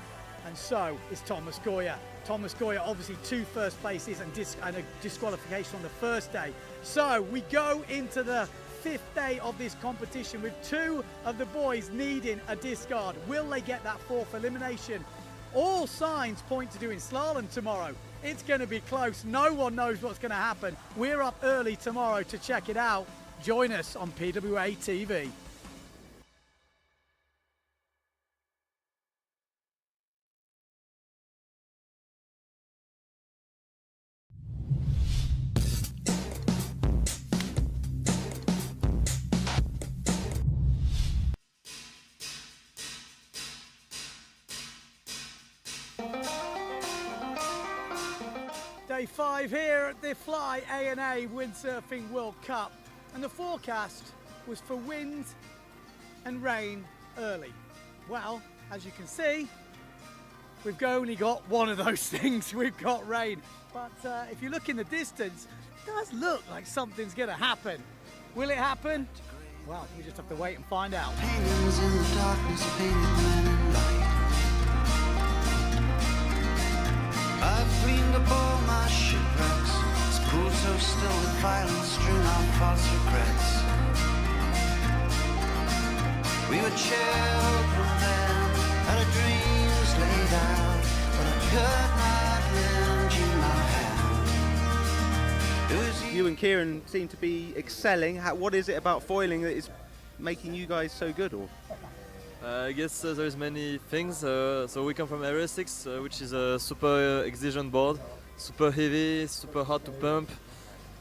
And so is Thomas Goya. Thomas Goya, obviously 2 first places and a disqualification on the first day. So we go into the 5th day of this competition with 2 of the boys needing a discard. Will they get that 4th elimination? All signs point to doing slalom tomorrow. It's going to be close. No one knows what's going to happen. We're up early tomorrow to check it out. Join us on PWA TV. Day 5 here at the Fly A&A Windsurfing World Cup, and the forecast was for wind and rain early. Well, as you can see, we've only got one of those things. We've got rain. But if you look in the distance, it does look like something's going to happen. Will it happen? Well, we just have to wait and find out. Paintings in the darkness, painted men in light. I've cleaned up all my shipwrecks. It's cool so still with violence strewn out false regrets. We were children then, had our dreams laid out, but I could not lend you my hand. It was You and Kieran seem to be excelling. What is it about foiling that is making you guys so good? Or I guess there's many things. So we come from Area 6, which is a super exigent board, super heavy, super hard to pump.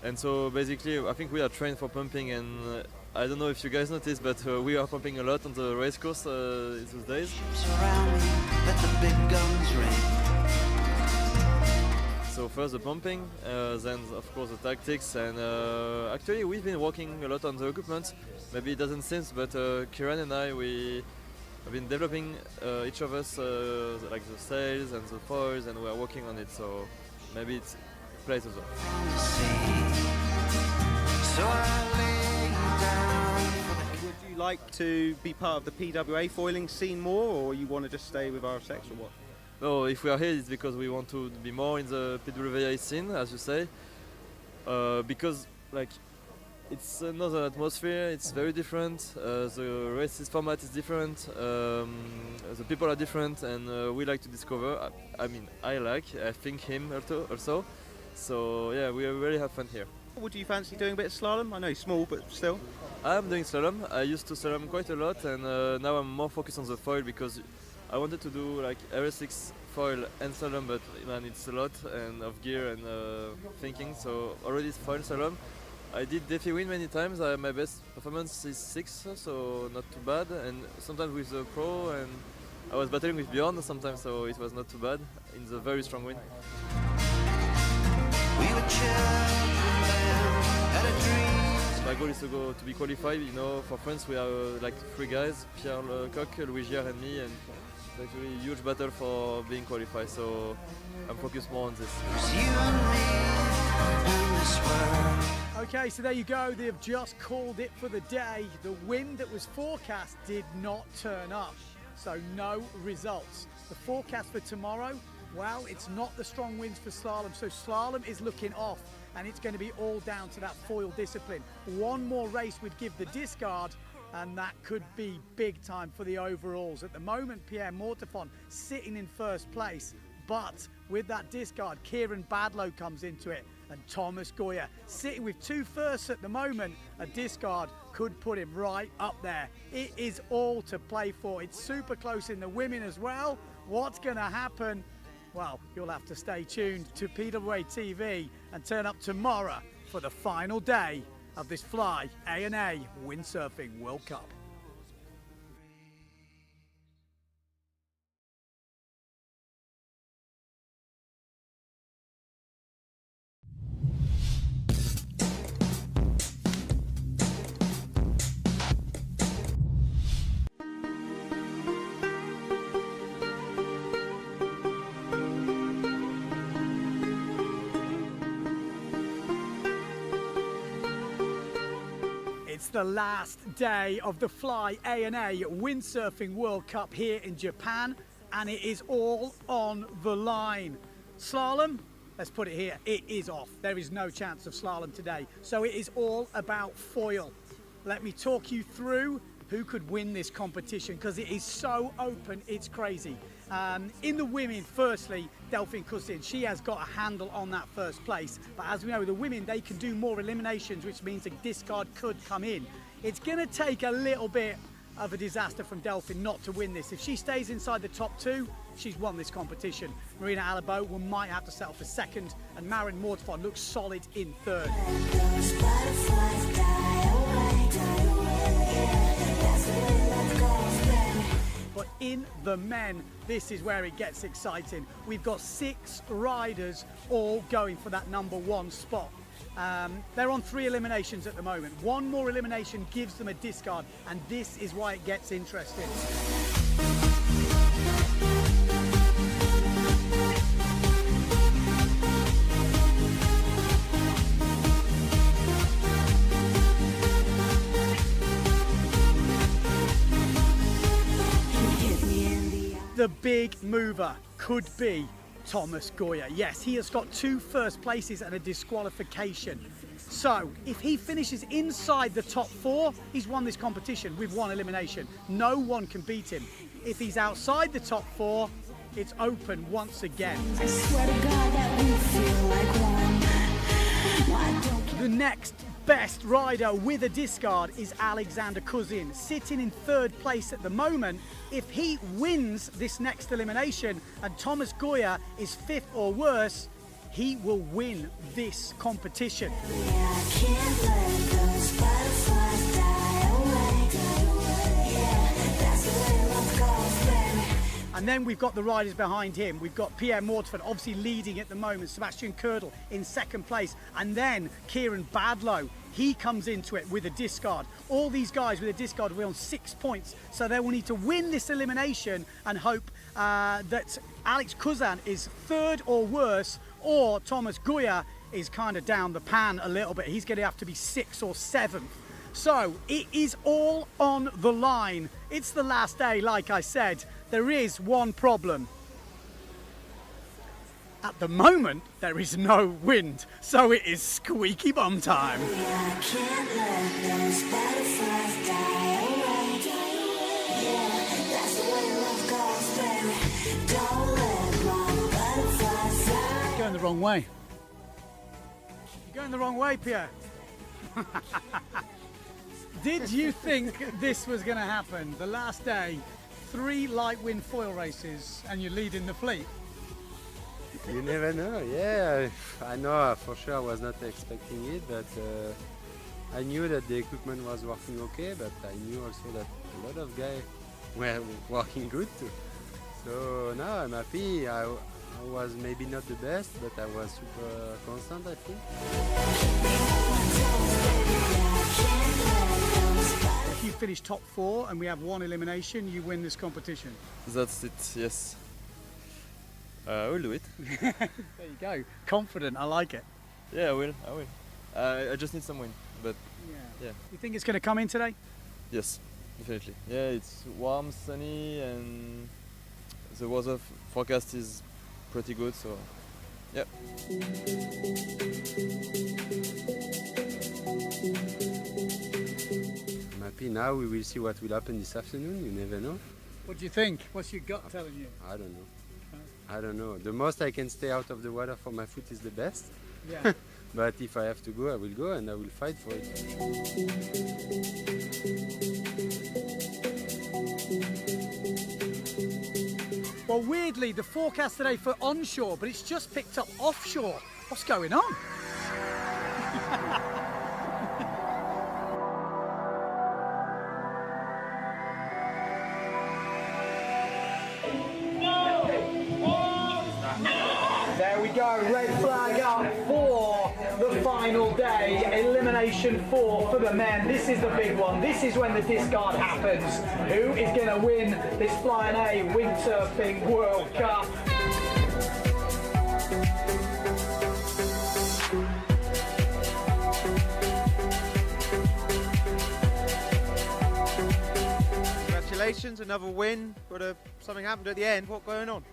And so basically I think we are trained for pumping, and I don't know if you guys noticed, but we are pumping a lot on the race course these days. around me, let the big guns ring. So first the pumping, then of course the tactics, and actually we've been working a lot on the equipment. Maybe it doesn't seem, but Kieran and I, we have been developing each of us like the sails and the foils, and we are working on it, so maybe it plays as well. So I lay down. would you like to be part of the PWA foiling scene more, or you want to just stay with RSX, or what? No, if we are here, it's because we want to be more in the PWA scene, as you say, because like it's another atmosphere. It's very different. The races format is different. The people are different, and we like to discover. I mean, I think him also. So yeah, we really have fun here. Would you fancy doing a bit of slalom? I know it's small, but still. I'm doing slalom. I used to slalom quite a lot, and now I'm more focused on the foil because I wanted to do like RS6 foil and slalom, but man, it's a lot and of gear and thinking. So already foil slalom. I did Defi win many times. My best performance is 6, so not too bad. And sometimes with the pro, and I was battling with Bjorn sometimes, so it was not too bad in the very strong win. We were children then, had a dream. My goal is to be qualified. You know, for France we are like 3 guys: Pierre Lecoq, Louis Giard, and me, and it's actually a huge battle for being qualified. So I'm focused more on this. You and me and this world. Okay, so there you go. They have just called it for the day. The wind that was forecast did not turn up, so no results. The forecast for tomorrow, well, it's not the strong winds for slalom, so slalom is looking off, and it's going to be all down to that foil discipline. One more race would give the discard, and that could be big time for the overalls. At the moment, Pierre Mortefon sitting in first place, but with that discard, Kieran Badlow comes into it, and Thomas Goya sitting with 2 firsts at the moment. A discard could put him right up there. It is all to play for. It's super close in the women as well. What's going to happen? Well, you'll have to stay tuned to PWA TV and turn up tomorrow for the final day of this Fly A&A Windsurfing World Cup. It's the last day of the Fly A&A Windsurfing World Cup here in Japan, and it is all on the line. Slalom, let's put it here, it is off. There is no chance of slalom today, so it is all about foil. Let me talk you through who could win this competition, because it is so open, it's crazy. In the women, firstly, Delphine Cousin, she has got a handle on that first place. But as we know, the women, they can do more eliminations, which means a discard could come in. It's going to take a little bit of a disaster from Delphine not to win this. If she stays inside the top 2, she's won this competition. Marina Alabo might have to settle for second, and Marin Mortefon looks solid in third. But in the men, this is where it gets exciting. We've got 6 riders all going for that #1 spot. They're on 3 eliminations at the moment. One more elimination gives them a discard, and this is why it gets interesting. The big mover could be Thomas Goya. Yes, he has got 2 first places and a disqualification. So if he finishes inside the top 4, he's won this competition with 1 elimination. No one can beat him. If he's outside the top 4, it's open once again. I swear to God that we feel like one. Why don't The next best rider with a discard is Alexander Kuzin, sitting in 3rd place at the moment. If he wins this next elimination and Thomas Goya is 5th or worse, he will win this competition. I can't let those butterflies die away. Yeah, that's the way love goes, baby. And then we've got the riders behind him. We've got Pierre Morteford obviously leading at the moment, Sebastian Kördel in 2nd place, and then Kieran Badlow. He comes into it with a discard. All these guys with a discard will be on 6 points, so they will need to win this elimination and hope that Alex Kuzan is 3rd or worse, or Thomas Goya is kind of down the pan a little bit. He's going to have to be 6th or 7th. So it is all on the line. It's the last day, like I said. There is one problem. At the moment, there is no wind, so it is squeaky bum time. I can't let those butterflies die away. Yeah, that's the way love goes, baby. Don't let my butterflies fly. You're going the wrong way. You're going the wrong way, Pierre. Did you think this was going to happen? The last day, 3 light wind foil races, and you're leading the fleet. You never know. Yeah, I know for sure I was not expecting it, but I knew that the equipment was working okay, but I knew also that a lot of guys were working good too. So now I'm happy. I was maybe not the best, but I was super constant, I think. If you finish top 4 and we have 1 elimination, you win this competition. That's it, yes. I will do it. There you go. Confident, I like it. Yeah, I will. I just need some wind, but yeah. You think it's going to come in today? Yes, definitely. Yeah, it's warm, sunny, and the weather forecast is pretty good, so yeah. I'm happy now. We will see what will happen this afternoon. You never know. What do you think? What's your gut telling you? I don't know. I don't know. The most I can stay out of the water for my foot is the best. Yeah. But if I have to go, I will go and I will fight for it. Well, weirdly, the forecast today for onshore, but it's just picked up offshore. What's going on? There we go, red flag up for the final day. Elimination 4 for the men. This is the big one. This is when the discard happens. Who is going to win this Flying A Windsurfing World Cup? Congratulations, another win, but something happened at the end. What's going on?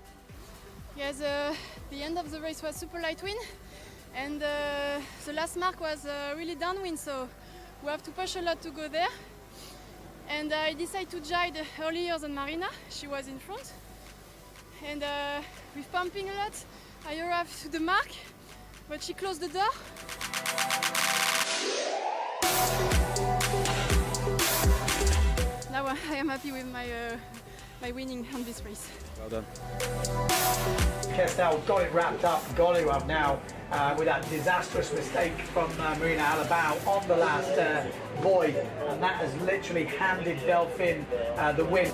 Yes, the end of the race was super light wind, and the last mark was really downwind, so we have to push a lot to go there. And I decided to guide earlier than Marina. She was in front, and with pumping a lot, I arrived to the mark, but she closed the door. Now I am happy with my winning on this race. Well done. Kestel got it wrapped up, got to have now with that disastrous mistake from Marina Alabao on the last buoy, and that has literally handed Delphine the win.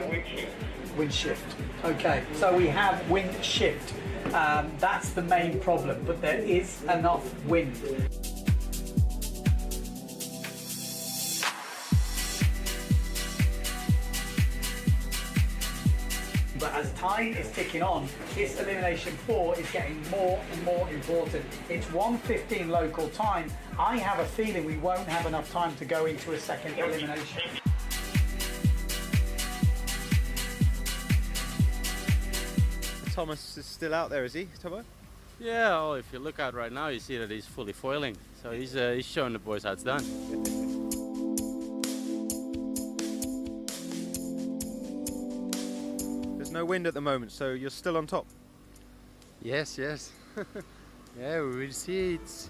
wind shift. Wind shift. Okay, so we have wind shift. That's the main problem, but there is enough wind. But as time is ticking on, this elimination 4 is getting more and more important. It's 1:15 local time. I have a feeling we won't have enough time to go into a second elimination. Thomas is still out there, is he, Tomo? Yeah, well, if you look out right now, you see that he's fully foiling. So he's showing the boys how it's done. There's no wind at the moment, so you're still on top. Yes, yes. Yeah, we will see. It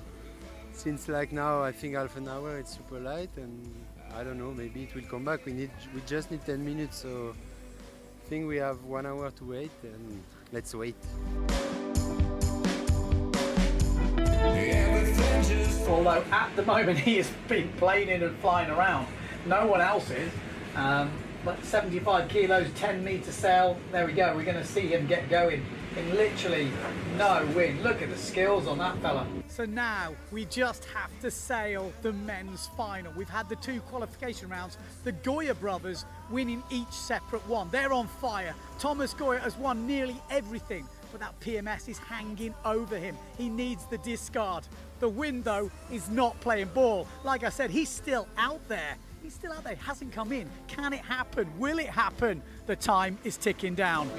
since like now, I think half an hour it's super light, and I don't know, maybe it will come back. We just need 10 minutes, so I think we have 1 hour to wait, and let's wait. Although at the moment he has been planing and flying around, no one else is. But 75 kilos, 10 metre sail, there we go, we're going to see him get going in literally no wind. Look at the skills on that fella. So now we just have to sail the men's final. We've had the 2 qualification rounds, the Goya brothers winning each separate one. They're on fire. Thomas Goya has won nearly everything, but that PMS is hanging over him. He needs the discard. The wind though is not playing ball. Like I said, he's still out there. He's still out there, he hasn't come in. Can it happen? Will it happen? The time is ticking down.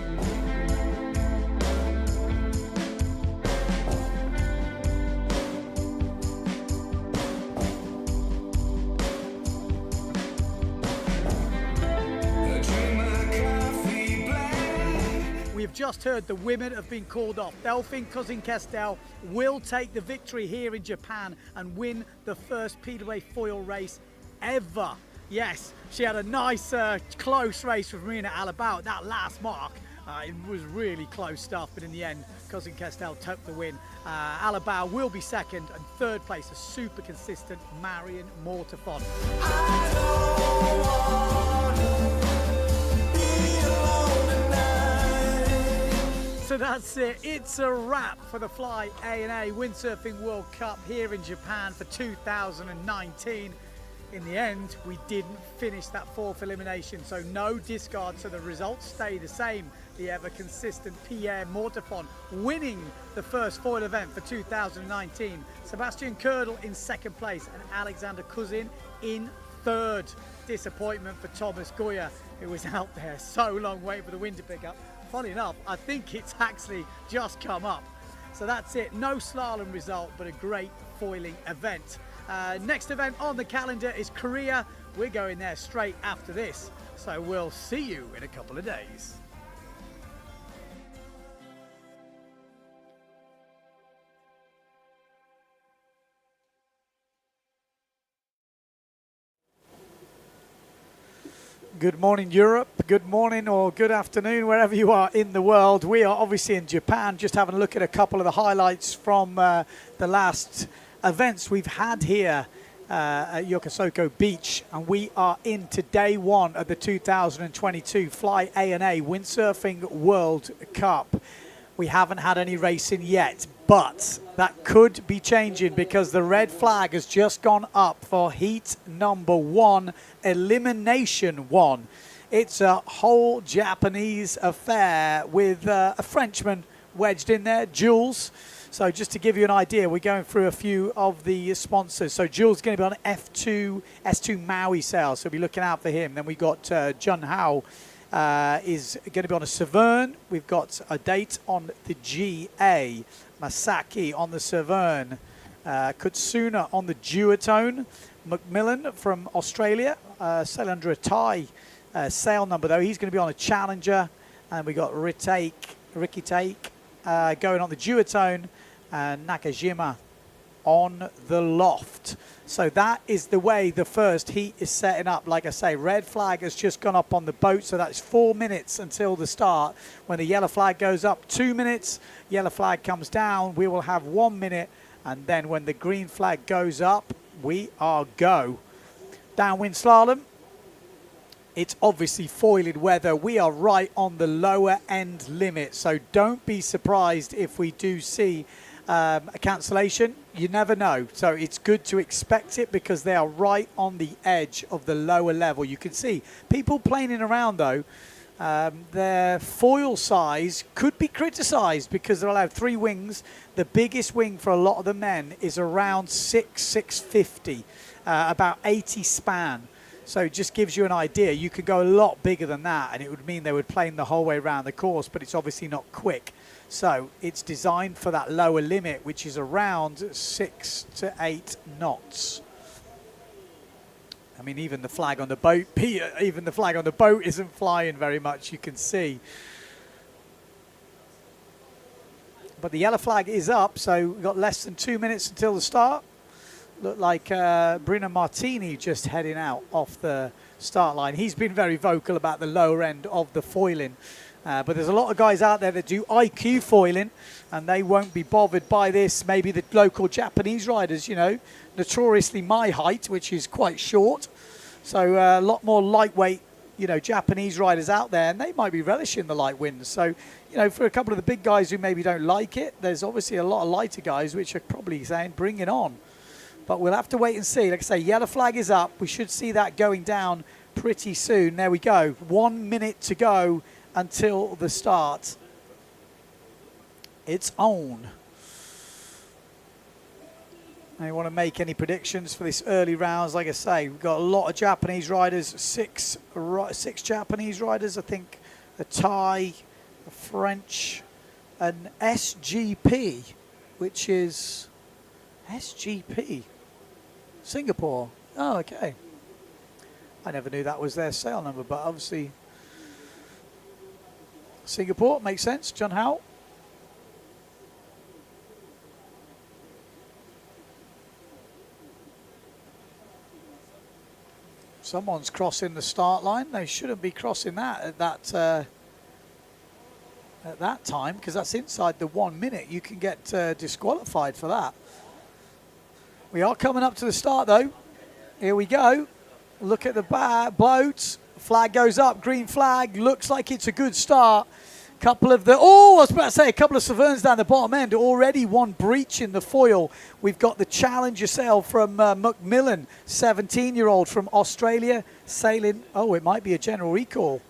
We've just heard the women have been called off. Delphine Cousin-Kestel will take the victory here in Japan and win the first PWA foil race ever. Yes, she had a nice close race with Marina Alabau at that last mark. It was really close stuff, but in the end, Cousin-Kestel took the win. Alabau will be second, and third place, a super consistent Marion Mortefon. So that's it. It's a wrap for the Fly A&A Windsurfing World Cup here in Japan for 2019. In the end, we didn't finish that 4th elimination, so no discard, so the results stay the same. The ever-consistent Pierre Mortefon winning the first foil event for 2019. Sebastian Kördel in 2nd place and Alexander Cousin in 3rd. Disappointment for Thomas Goya, who was out there so long waiting for the wind to pick up. Funny enough, I think it's actually just come up. So that's it. No slalom result, but a great foiling event. Next event on the calendar is Korea. We're going there straight after this. So we'll see you in a couple of days. Good morning, Europe. Good morning or good afternoon, wherever you are in the world. We are obviously in Japan, just having a look at a couple of the highlights from the last events we've had here at Yokosuka Beach. And we are into day 1 of the 2022 Fly A&A Windsurfing World Cup. We haven't had any racing yet, but that could be changing because the red flag has just gone up for heat number 1, elimination 1. It's a whole Japanese affair with a Frenchman wedged in there, Jules. So just to give you an idea, we're going through a few of the sponsors. So Jules is going to be on S2 Maui sail, so we'll be looking out for him. Then we got Jun Hao. Is going to be on a Severn. We've got a date on the GA, Masaki on the Severn, Kutsuna on the Duotone, Macmillan from Australia, sail under a Thai sail number though. He's going to be on a Challenger, and we got Ricky Take going on the Duotone, and Nakajima on the Loft. So that is the way the first heat is setting up. Like I say, red flag has just gone up on the boat, so that's 4 minutes until the start. When the yellow flag goes up, 2 minutes. Yellow flag comes down, we will have 1 minute, and then when the green flag goes up, we are go. Downwind slalom, it's obviously foiled weather. We are right on the lower end limit, so don't be surprised if we do see a cancellation. You never know, so it's good to expect it because they are right on the edge of the lower level. You can see people planing around though. Their foil size could be criticised because they'll have 3 wings. The biggest wing for a lot of the men is around 650, about 80 span. So it just gives you an idea. You could go a lot bigger than that, and it would mean they would plane the whole way around the course, but it's obviously not quick. So it's designed for that lower limit, which is around 6 to 8 knots. I mean, even the flag on the boat, even the flag on the boat isn't flying very much, you can see. But the yellow flag is up, so we've got less than 2 minutes until the start. Look like Bruno Martini just heading out off the start line. He's been very vocal about the lower end of the foiling. But there's a lot of guys out there that do IQ foiling, and they won't be bothered by this. Maybe the local Japanese riders, you know, notoriously my height, which is quite short. So a lot more lightweight, you know, Japanese riders out there, and they might be relishing the light winds. So, you know, for a couple of the big guys who maybe don't like it, there's obviously a lot of lighter guys which are probably saying, bring it on. But we'll have to wait and see. Like I say, yellow flag is up. We should see that going down pretty soon. There we go. 1 minute to go until the start. It's on. I want to make any predictions for this early rounds. Like I say, we've got a lot of Japanese riders, six Japanese riders, I think, a Thai, a French, an SGP, which is SGP, Singapore. Oh, okay. I never knew that was their sale number, but obviously Singapore makes sense. John Howell. Someone's crossing the start line. They shouldn't be crossing that at that time, because that's inside the 1 minute. You can get disqualified for that. We are coming up to the start though. Here we go. Look at the boat. Flag goes up, green flag. Looks like it's a good start. Couple of the, I was about to say, a couple of Saverns down the bottom end. Already one breach in the foil. We've got the challenger sail from Macmillan, 17-year-old from Australia, sailing. Oh, it might be a general recall.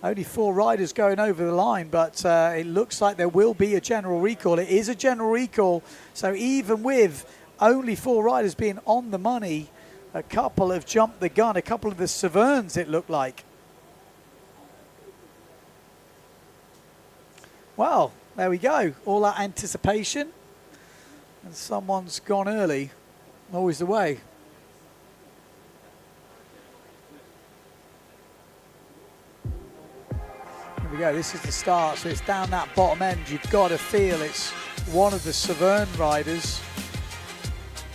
Only 4 riders going over the line, but it looks like there will be a general recall. It is a general recall, so even with only 4 riders being on the money, a couple have jumped the gun. A couple of the Saverns, it looked like. Well, there we go. All that anticipation. And someone's gone early. Always the way. Here we go. This is the start. So it's down that bottom end. You've got to feel it's one of the Savern riders.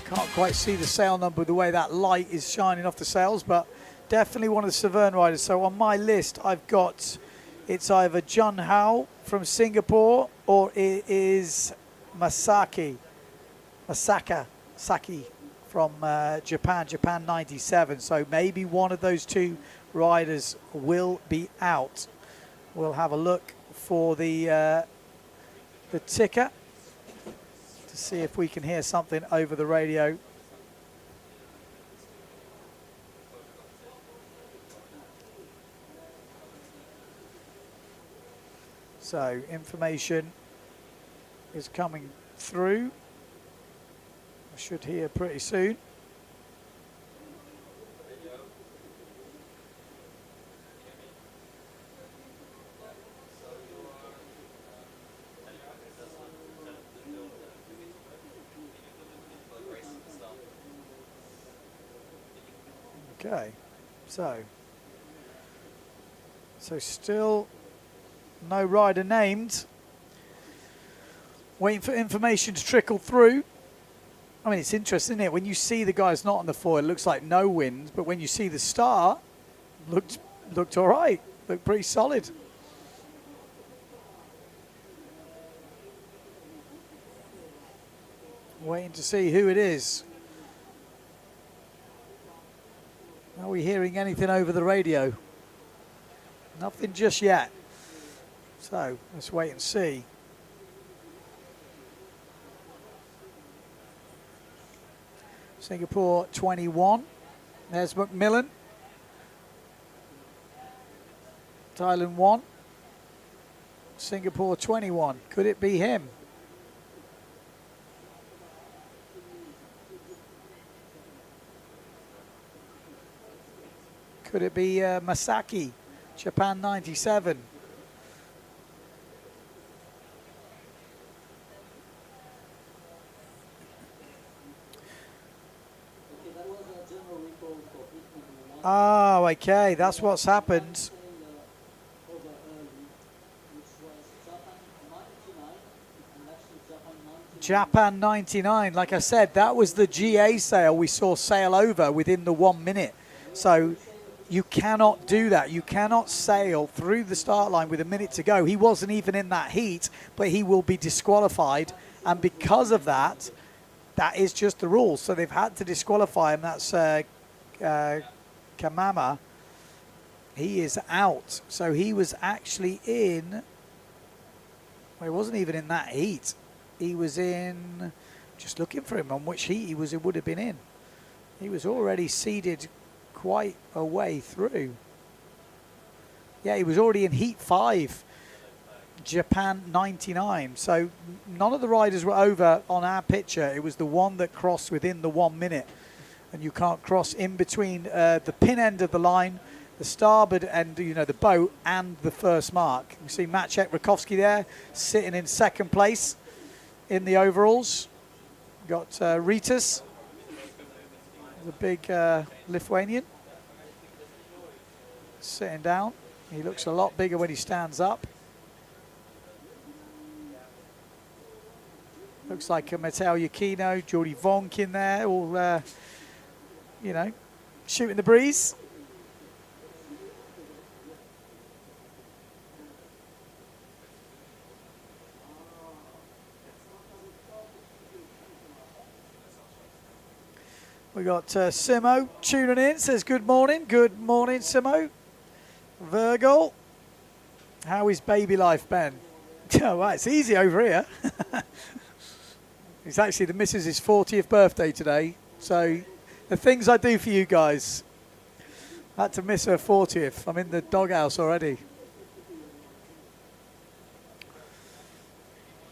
Can't quite see the sail number the way that light is shining off the sails, but definitely one of the Savern riders. So on my list, I've got, it's either Jun Hao from Singapore, or it is Masaka Saki from Japan 97. So maybe one of those 2 riders will be out. We'll have a look for the ticker to see if we can hear something over the radio. So information is coming through. I should hear pretty soon. Okay, so still no rider named. Waiting for information to trickle through. I mean, it's interesting, isn't it? When you see the guys not on the foil, it looks like no wind, but when you see the start, looked all right. Looked pretty solid. Waiting to see who it is. Now we hearing anything over the radio? Nothing just yet. So let's wait and see. Singapore 21. There's Macmillan. Thailand 1. Singapore 21. Could it be him? Could it be Masaki, Japan 97? Oh, okay, that's what's happened. Japan 99, like I said, that was the GA sail we saw sail over within the 1 minute. So you cannot do that. You cannot sail through the start line with a minute to go. He wasn't even in that heat, but he will be disqualified. And because of that, that is just the rule. So they've had to disqualify him. That's Kamama. He is out. So he was actually in, well, he wasn't even in that heat. He was in, just looking for him on which heat he would have been in. He was already seeded quite a way through. Yeah, he was already in heat 5, Japan 99. So none of the riders were over on our picture. It was the one that crossed within the 1 minute. And you can't cross in between the pin end of the line, the starboard end, you know, the boat, and the first mark. You see Maciek Rakowski there, sitting in second place in the overalls. Got Ritas, the big Lithuanian, sitting down. He looks a lot bigger when he stands up. Looks like a Matteo Yukino, Jordi Vonk in there, all, you know, shooting the breeze. We got Simo tuning in, says good morning. Good morning, Simo. Virgil, how is baby life, Ben? Oh, right, it's easy over here. It's actually the missus' 40th birthday today. So the things I do for you guys. I had to miss her 40th. I'm in the doghouse already.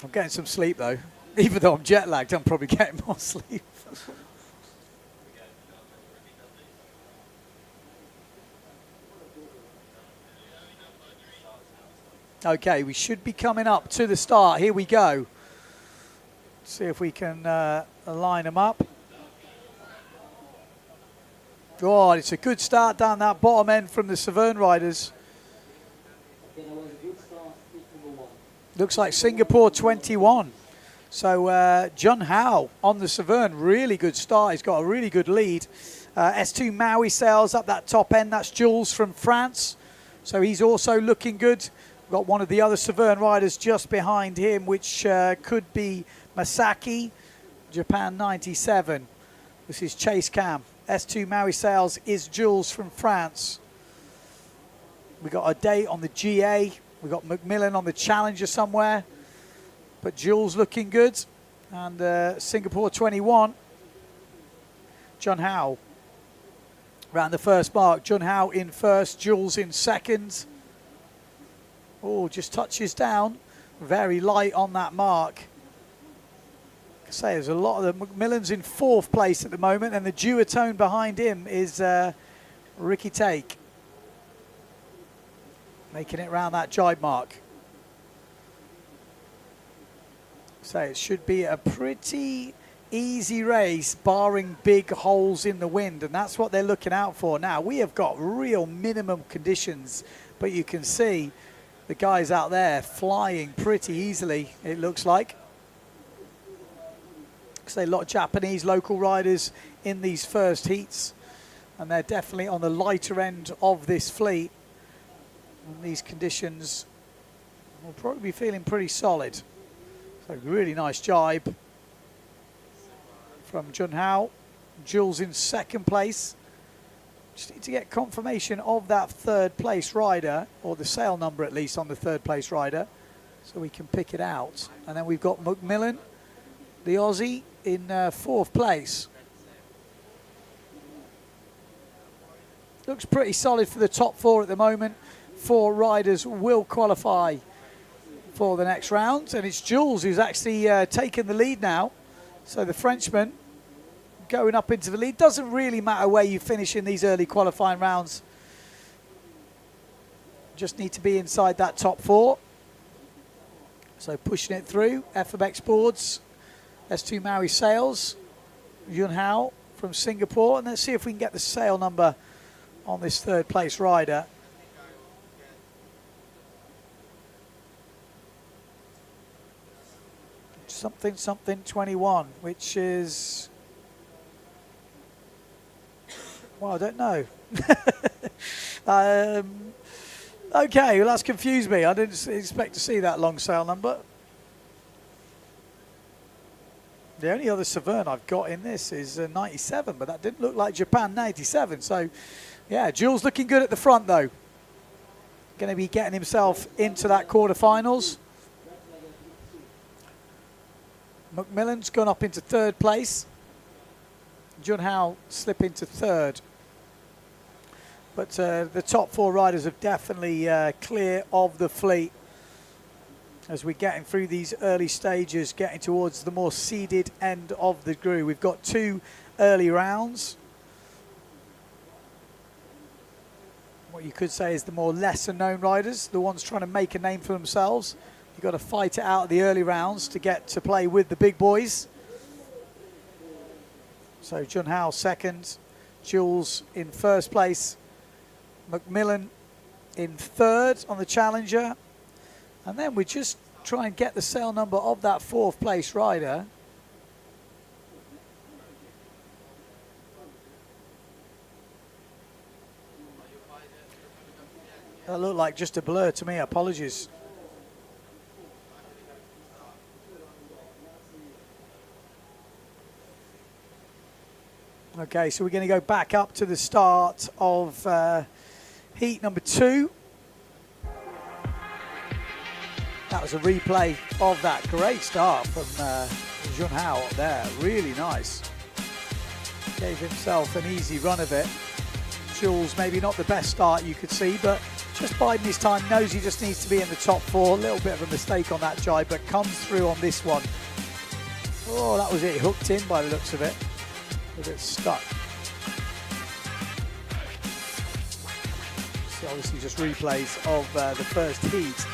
I'm getting some sleep though. Even though I'm jet lagged, I'm probably getting more sleep. Okay, we should be coming up to the start. Here we go. See if we can line them up. God, it's a good start down that bottom end from the Severn riders. Looks like Singapore 21. So Jun Hao on the Severn, really good start. He's got a really good lead. S2 Maui sails up that top end. That's Jules from France. So he's also looking good. Got one of the other Severn riders just behind him, which could be Masaki, Japan 97. This is Chase Cam. S2 Maui sails is Jules from France. We got a date on the GA. We got Macmillan on the Challenger somewhere. But Jules looking good. And Singapore 21. Jun Hao around the first mark. Jun Hao in first, Jules in second. Oh, just touches down. Very light on that mark. Like I say, there's a lot of the Macmillan's in fourth place at the moment, and the duotone behind him is Ricky Take. Making it round that jibe mark. So it should be a pretty easy race, barring big holes in the wind, and that's what they're looking out for. Now, we have got real minimum conditions, but you can see the guys out there flying pretty easily, it looks like. So a lot of Japanese local riders in these first heats, and they're definitely on the lighter end of this fleet. And these conditions will probably be feeling pretty solid. So really nice jibe from Jun Hao. Jules in second place. Just need to get confirmation of that third place rider, or the sail number at least on the third place rider, so we can pick it out. And then we've got Macmillan, the Aussie, in fourth place. Looks pretty solid for the top four at the moment. 4 riders will qualify for the next round, and it's Jules who's actually taken the lead now. So the Frenchman going up into the lead. Doesn't really matter where you finish in these early qualifying rounds. Just need to be inside that top 4. So pushing it through. FMX boards, S2 Maui sails, Yun Hao from Singapore, and let's see if we can get the sail number on this third place rider. Something 21, which is, well, I don't know. Okay, well, that's confused me. I didn't expect to see that long sail number. The only other Severn I've got in this is 97, but that didn't look like Japan 97. So, yeah, Jules looking good at the front, though. Going to be getting himself into that quarterfinals. Macmillan's gone up into third place. Jun Hao slip into third. But the top 4 riders are definitely clear of the fleet as we're getting through these early stages, getting towards the more seeded end of the group. We've got 2 early rounds. What you could say is the more lesser known riders, the ones trying to make a name for themselves. You've got to fight it out of the early rounds to get to play with the big boys. So Jun Hao second, Jules in first place, Macmillan in third on the Challenger. And then we just try and get the sail number of that fourth place rider. That looked like just a blur to me, apologies. Okay, so we're going to go back up to the start of heat number 2. That was a replay of that great start from Jun Hao up there. Really nice. Gave himself an easy run of it. Jules, maybe not the best start you could see, but just biding his time, knows he just needs to be in the top 4. A little bit of a mistake on that jibe, but comes through on this one. Oh, that was it. Hooked in by the looks of it. A bit stuck. So obviously just replays of the first heat.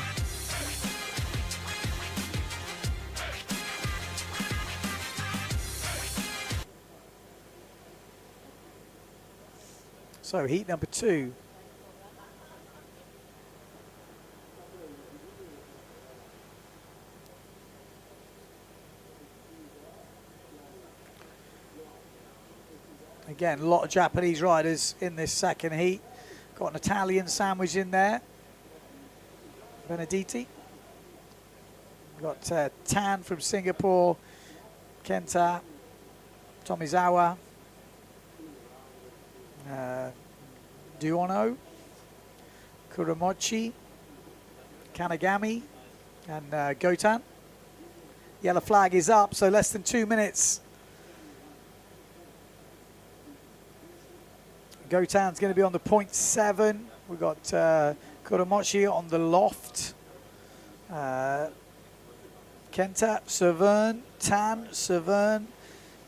So heat number 2. Again, a lot of Japanese riders in this second heat. Got an Italian sandwich in there. Benedetti. Got Tan from Singapore. Kenta. Tomizawa. Duono. Kuramochi. Kanagami. And Gotan. Yellow flag is up, so less than 2 minutes. Gotan's going to be on the 0.7. We've got Kuramochi on the loft. Kenta, Severn, Tan, Severn,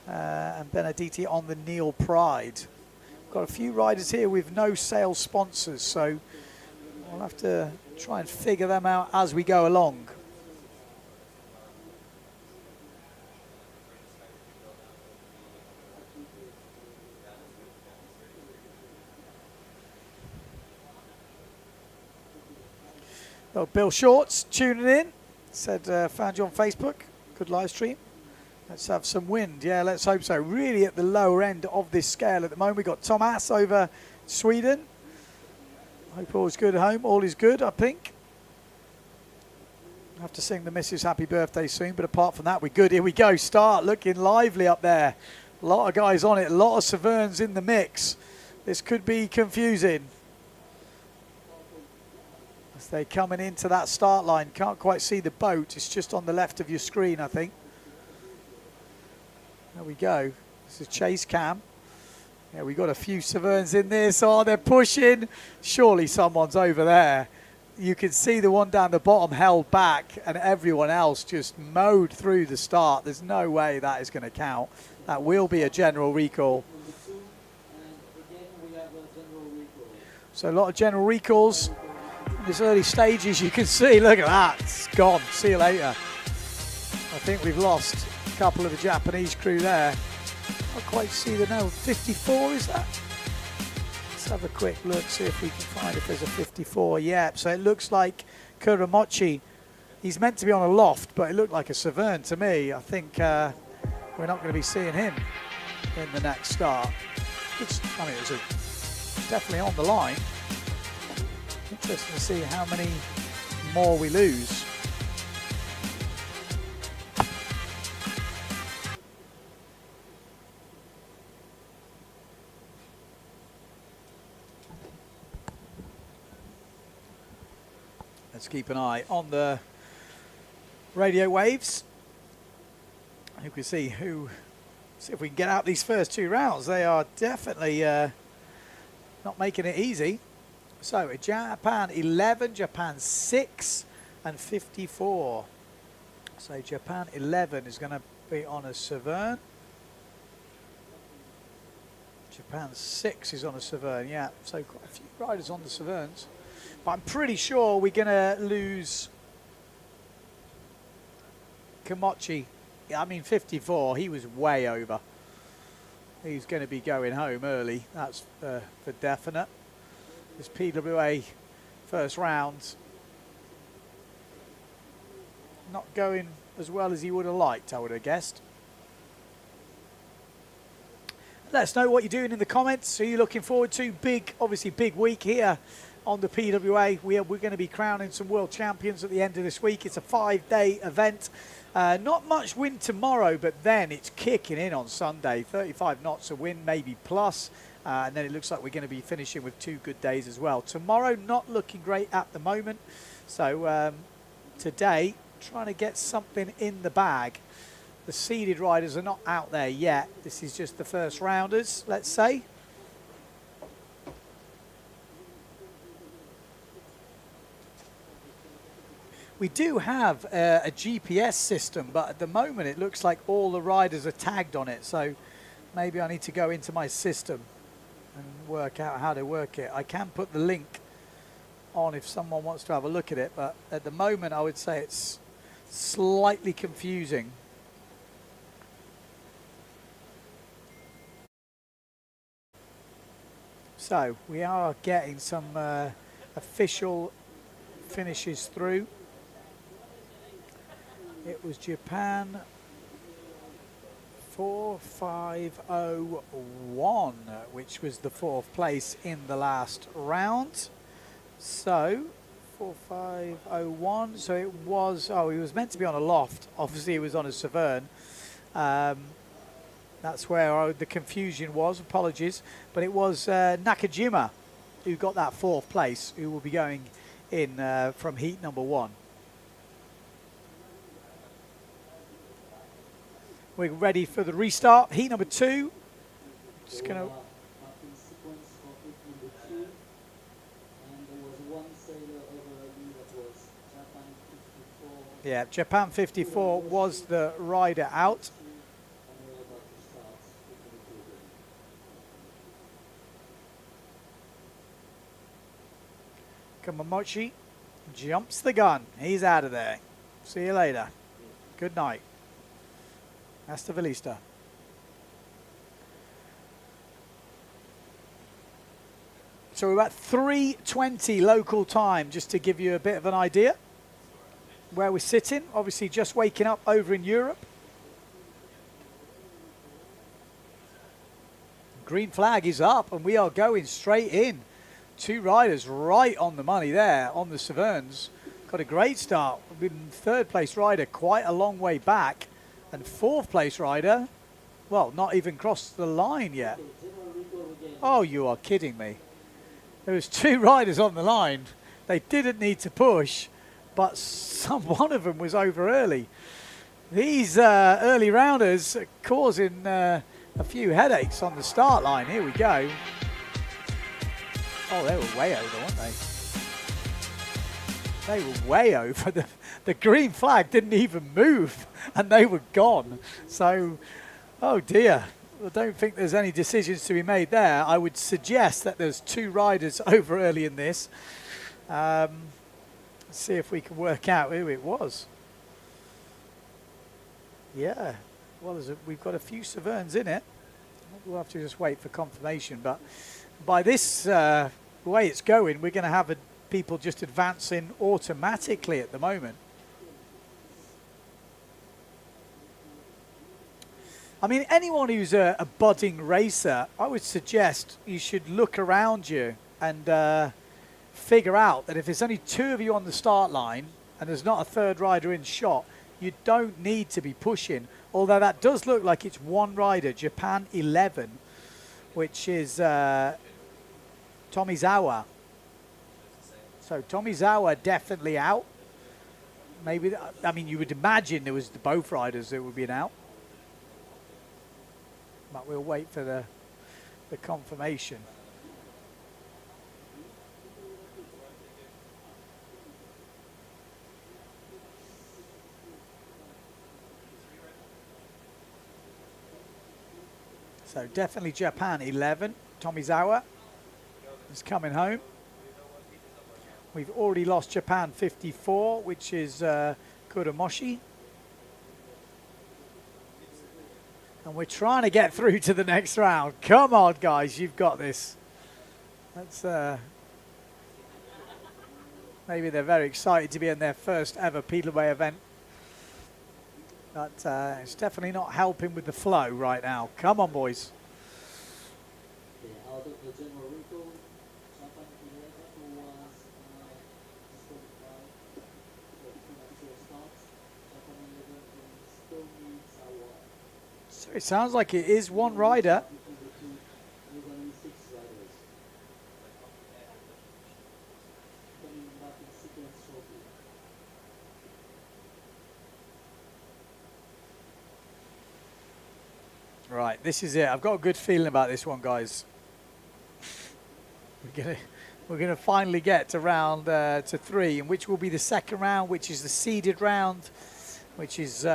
and Benedetti on the Neil Pride. Got a few riders here with no sales sponsors, so we'll have to try and figure them out as we go along. Well, Bill Shorts tuning in, said found you on Facebook, good live stream. Let's have some wind, yeah, let's hope so. Really at the lower end of this scale at the moment. We've got Thomas over Sweden. Hope all is good at home, all is good, I think. I'll have to sing the missus happy birthday soon, but apart from that, we're good. Here we go, start looking lively up there. A lot of guys on it, a lot of Severns in the mix. This could be confusing. As they're coming into that start line, can't quite see the boat. It's just on the left of your screen, I think. There we go. This is chase cam. Yeah, we got a few Severns in this. Oh, they're pushing. Surely someone's over there. You can see the one down the bottom held back and everyone else just mowed through the start. There's no way that is going to count. That will be a general recall. So a lot of general recalls in these early stages. You can see, look at that, it's gone. See you later. I think we've lost a couple of the Japanese crew there. Not quite see the no. 54 is that? Let's have a quick look, see if we can find if there's a 54. Yeah, so it looks like Kuramochi. He's meant to be on a loft, but it looked like a Severn to me. I think we're not going to be seeing him in the next start. I mean, it was definitely on the line. Interesting to see how many more we lose. Let's keep an eye on the radio waves. You can see if we can get out these first two rounds. They are definitely not making it easy. So Japan 11, Japan 6 and 54. So Japan 11 is going to be on a Severn. Japan 6 is on a Severn, yeah. So quite a few riders on the Severns. But I'm pretty sure we're going to lose Komachi. I mean, 54, he was way over. He's going to be going home early. That's for definite. This PWA first round not going as well as he would have liked, I would have guessed. Let us know what you're doing in the comments. Who are you looking forward to? Obviously big week here on the PWA. We're going to be crowning some world champions at the end of this week. It's a 5-day event. Not much wind tomorrow, but then it's kicking in on Sunday. 35 knots of wind, maybe plus. And then it looks like we're going to be finishing with 2 good days as well. Tomorrow, not looking great at the moment. So today, trying to get something in the bag. The seeded riders are not out there yet. This is just the first rounders, let's say. We do have a GPS system, but at the moment it looks like all the riders are tagged on it. So maybe I need to go into my system and work out how to work it. I can put the link on if someone wants to have a look at it, but at the moment I would say it's slightly confusing. So we are getting some official finishes through. It was Japan 4501, which was the 4th place in the last round. So 4501. So it was. Oh, he was meant to be on a loft. Obviously, he was on a Severn. That's where the confusion was. Apologies, but it was Nakajima who got that 4th place, who will be going in from heat number 1. We're ready for the restart. Heat number 2. Just going to. Yeah, Japan 54 was the rider out. Kamamochi jumps the gun. He's out of there. See you later. Good night. Hasta Velista. So we're at 3:20 local time, just to give you a bit of an idea where we're sitting. Obviously just waking up over in Europe. Green flag is up and we are going straight in. 2 riders right on the money there on the Severns. Got a great start. We've been 3rd place rider quite a long way back. And 4th place rider, well, not even crossed the line yet. Oh, you are kidding me. There was 2 riders on the line. They didn't need to push, but one of them was over early. These early rounders are causing a few headaches on the start line. Here we go. Oh, they were way over, weren't they? They were way over. The green flag didn't even move, and they were gone. So, oh dear. I don't think there's any decisions to be made there. I would suggest that there's 2 riders over early in this. Let's see if we can work out who it was. Yeah, well, we've got a few Severns in it. We'll have to just wait for confirmation. But by this way it's going, we're going to have people just advancing automatically at the moment. I mean, anyone who's a budding racer, I would suggest you should look around you and figure out that if there's only 2 of you on the start line and there's not a 3rd rider in shot, you don't need to be pushing. Although that does look like it's 1 rider, Japan 11, which is Tomizawa. So Tomizawa definitely out. Maybe, I mean, you would imagine there was both riders that would be out. But we'll wait for the confirmation. So definitely Japan 11. Tomizawa is coming home. We've already lost Japan 54, which is Kuromoshi. And we're trying to get through to the next round. Come on, guys, you've got this. That's maybe they're very excited to be in their first ever Pedalway event. But it's definitely not helping with the flow right now. Come on, boys. So it sounds like it is 1 rider. Right, this is it. I've got a good feeling about this one, guys. We're gonna finally get to round to 3, and which will be the second round, which is the seeded round, which is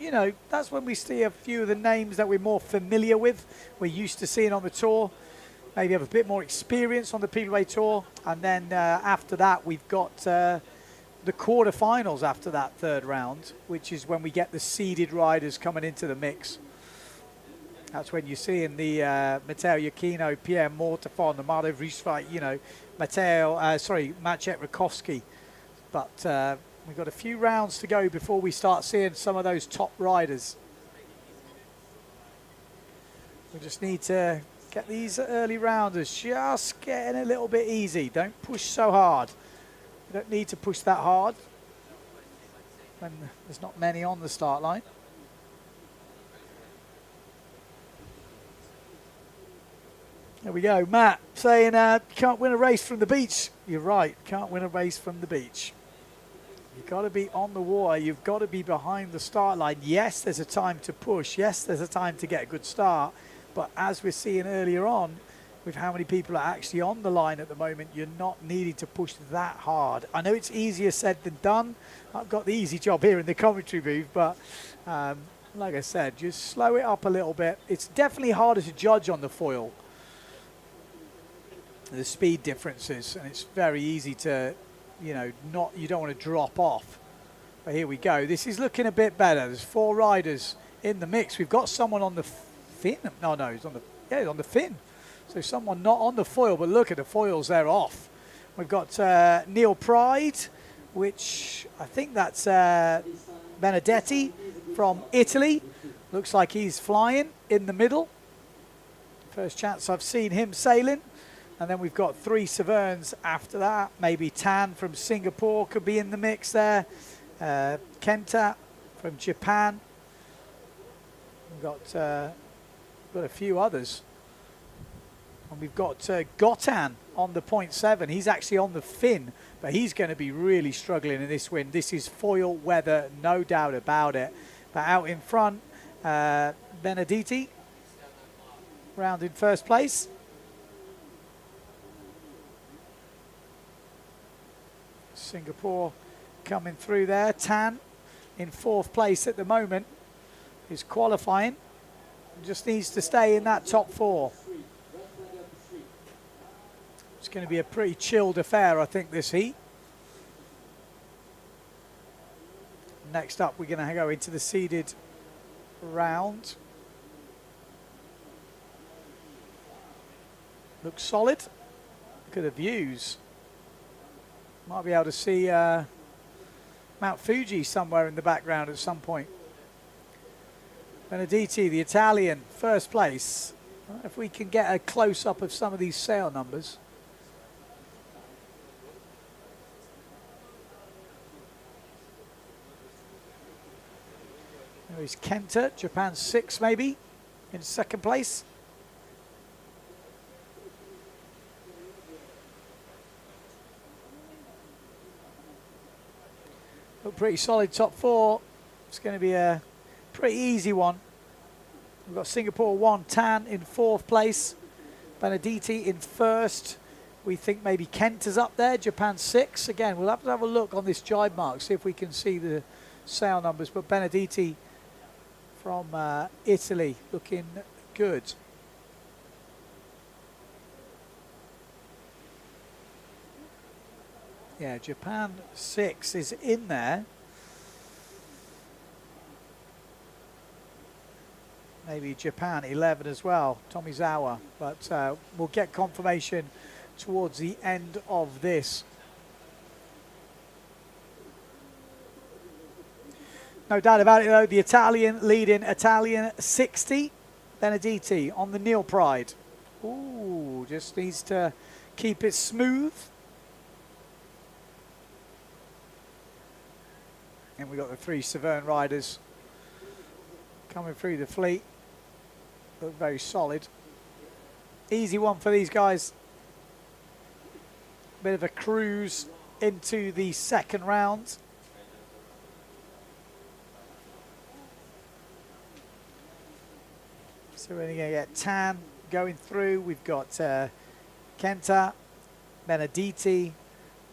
you know, that's when we see a few of the names that we're more familiar with. We're used to seeing on the tour. Maybe have a bit more experience on the Pedalway Tour, and then after that we've got the quarterfinals after that 3rd round, which is when we get the seeded riders coming into the mix. That's when you're seeing the Matteo Iachino, Pierre Mortefon, the Mardo Vrieswijk, you know, Maciej Rakowski. But we've got a few rounds to go before we start seeing some of those top riders. We just need to get these early rounders just getting a little bit easy. Don't push so hard. You don't need to push that hard when there's not many on the start line. There we go. Matt saying can't win a race from the beach. You're right, can't win a race from the beach. You've got to be on the water. You've got to be behind the start line. Yes, there's a time to push. Yes, there's a time to get a good start. But as we're seeing earlier on, with how many people are actually on the line at the moment, you're not needing to push that hard. I know it's easier said than done. I've got the easy job here in the commentary booth, but like I said, just slow it up a little bit. It's definitely harder to judge on the foil, the speed differences, and it's very easy to, you know, you don't want to drop off. But here we go. This is looking a bit better. There's 4 riders in the mix. We've got someone on the fin. No, he's on he's on the fin. So someone not on the foil, but look at the foils, they're off. We've got Neil Pride, which I think that's Benedetti from Italy. Looks like he's flying in the middle. First chance I've seen him sailing. And then we've got 3 Severns after that. Maybe Tan from Singapore could be in the mix there. Kenta from Japan. We've got a few others. And we've got Gotan on the 0.7. He's actually on the fin, but he's going to be really struggling in this wind. This is foil weather, no doubt about it. But out in front, Benedetti, round in first place. Singapore coming through there. Tan in fourth place at the moment is qualifying. Just needs to stay in that top four. It's going to be a pretty chilled affair, I think, this heat. Next up, we're going to go into the seeded round. Looks solid. Look at the views. Might be able to see Mount Fuji somewhere in the background at some point. Benedetti, the Italian, first place. If we can get a close-up of some of these sail numbers. There's Kenta, Japan 6 maybe, in second place. Look pretty solid top four. It's going to be a pretty easy one. We've got Singapore 1, Tan in fourth place, Benedetti in first. We think maybe Kenta's up there, Japan 6. Again, we'll have to have a look on this jibe mark, see if we can see the sail numbers, but Benedetti from Italy looking good. Yeah, Japan 6 is in there. Maybe Japan 11 as well, Tomizawa. But we'll get confirmation towards the end of this. No doubt about it, though, the Italian leading, Italian 60, Benedetti on the Neil Pride. Ooh, just needs to keep it smooth. And we've got the three Severn riders coming through the fleet. Look very solid. Easy one for these guys. Bit of a cruise into the second round. So we're going to get Tan going through. We've got Kenta, Benedetti,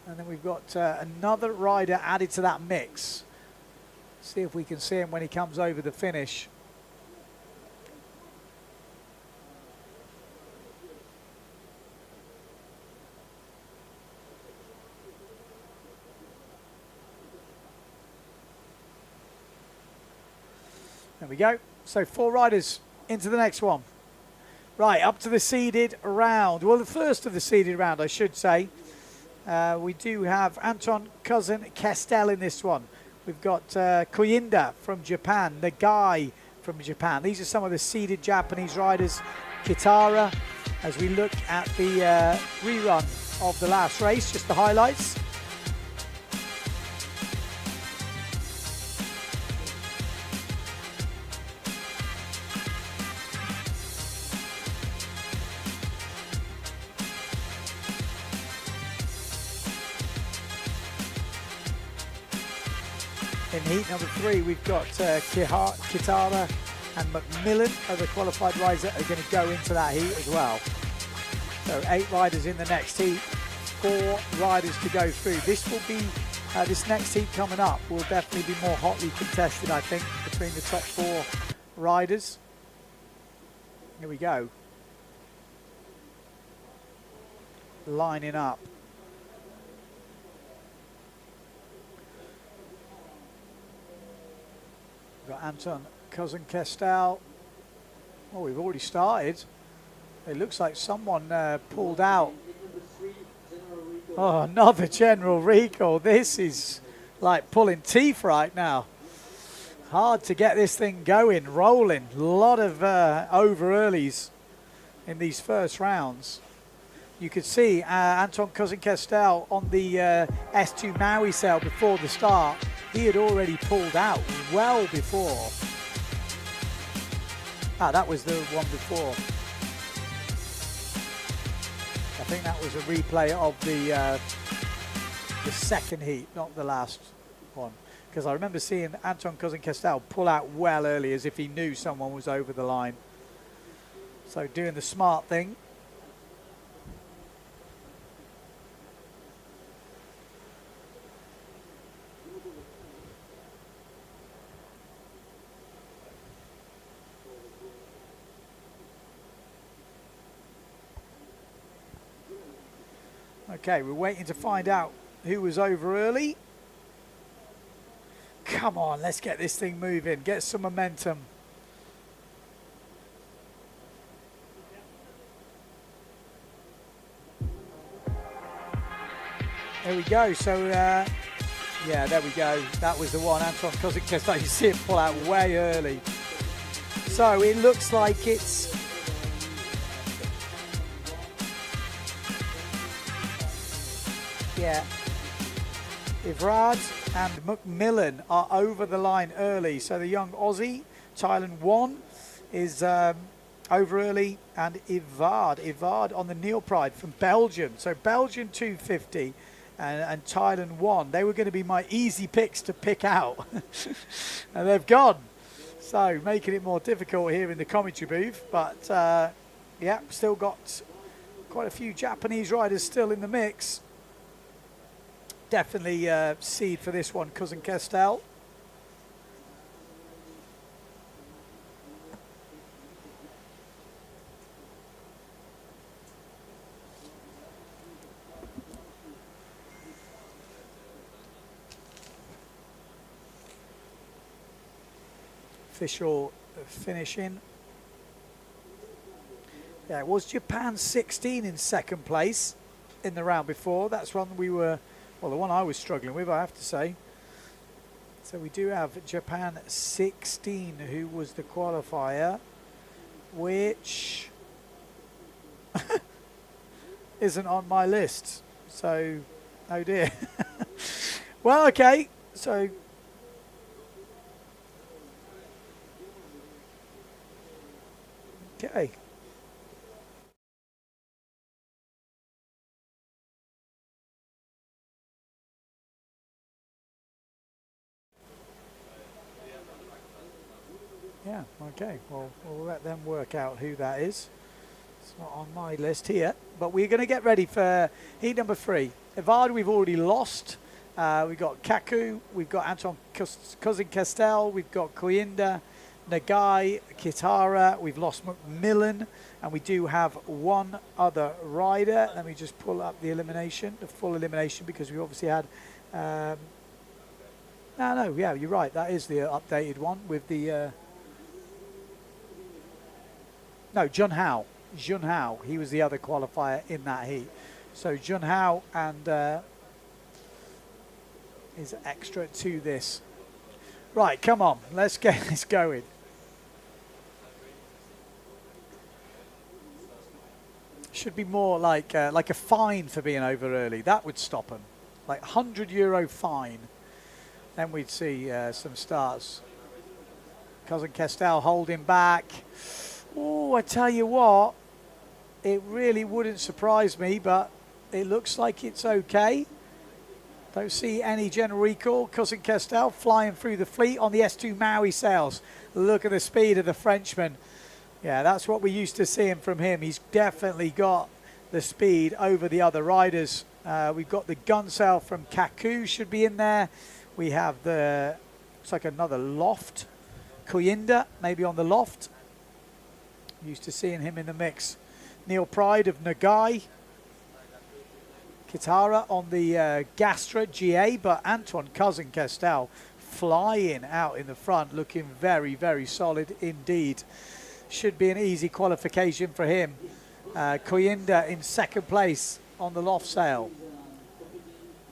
and then we've got another rider added to that mix. See if we can see him when he comes over the finish. There we go. So 4 riders into the next one. Right, up to the seeded round. Well, the first of the seeded round, I should say. We do have Anton Cousin Kestel in this one. We've got Koyinda from Japan, the guy from Japan. These are some of the seeded Japanese riders. Kitara, as we look at the rerun of the last race, just the highlights. In heat number 3, we've got Kitara and Macmillan, other qualified riders that are going to go into that heat as well. So 8 riders in the next heat, 4 riders to go through. This will be, this next heat coming up will definitely be more hotly contested, I think, between the top 4 riders. Here we go. Lining up. We've got Anton Cousin Kestel. Oh, we've already started. It looks like someone pulled out. Oh, another general recall. This is like pulling teeth right now. Hard to get this thing going, rolling. A lot of over earlies in these first rounds. You could see Anton Cousin Kestel on the S2 Maui sail before the start. He had already pulled out well before. Ah, that was the one before. think that was a replay of the second heat, not the last one. Because I remember seeing Anton Cousin-Castell pull out well early as if he knew someone was over the line. So doing the smart thing. Okay, we're waiting to find out who was over early. Come on, let's get this thing moving, get some momentum. There we go, so yeah, there we go. That was the one, Anton Cousin-Castell. You see him pull out way early. So it looks like it's Ivrad and McMillan are over the line early. So the young Aussie, Thailand 1, is over early, and Ivrad on the Neil Pride from Belgium. So Belgium 250 and Thailand 1. They were going to be my easy picks to pick out. And they've gone. So making it more difficult here in the commentary booth. But yeah, still got quite a few Japanese riders still in the mix. Definitely seed for this one, Cousin-Castell. Official finishing. Yeah, it was Japan 16 in second place in the round before. That's one we were, well, the one I was struggling with, I have to say. So we do have Japan 16, who was the qualifier, which isn't on my list. So, oh dear. Well, okay. So, okay. Yeah, okay, well, we'll let them work out who that is. It's not on my list here, but we're going to get ready for heat number 3. Ivrad, we've already lost. We've got Kaku, we've got Anton Cousin-Castell, we've got Koinda, Nagai, Kitara, we've lost McMillan, and we do have one other rider. Let me just pull up the elimination, the full elimination, because we obviously had... no, yeah, you're right, that is the updated one with the... No, Jun Hao, he was the other qualifier in that heat. So Jun Hao and is extra to this. Right, come on, let's get this going. Should be more like a fine for being over early. That would stop them. Like €100 fine. Then we'd see some starts. Cousin-Castell holding back. Oh, I tell you what, it really wouldn't surprise me, but it looks like it's okay. Don't see any general recall. Cousin-Castell flying through the fleet on the S2 Maui sails. Look at the speed of the Frenchman. Yeah, that's what we're used to seeing from him. He's definitely got the speed over the other riders. We've got the gun sail from Kaku should be in there. We have the, it's like another loft. Koinda maybe on the loft. Used to seeing him in the mix. Neil Pride of Nagai. Kitara on the Gastra GA, but Anton Cousin-Castell flying out in the front, looking very, very solid indeed. Should be an easy qualification for him. Koinda in second place on the loft sail.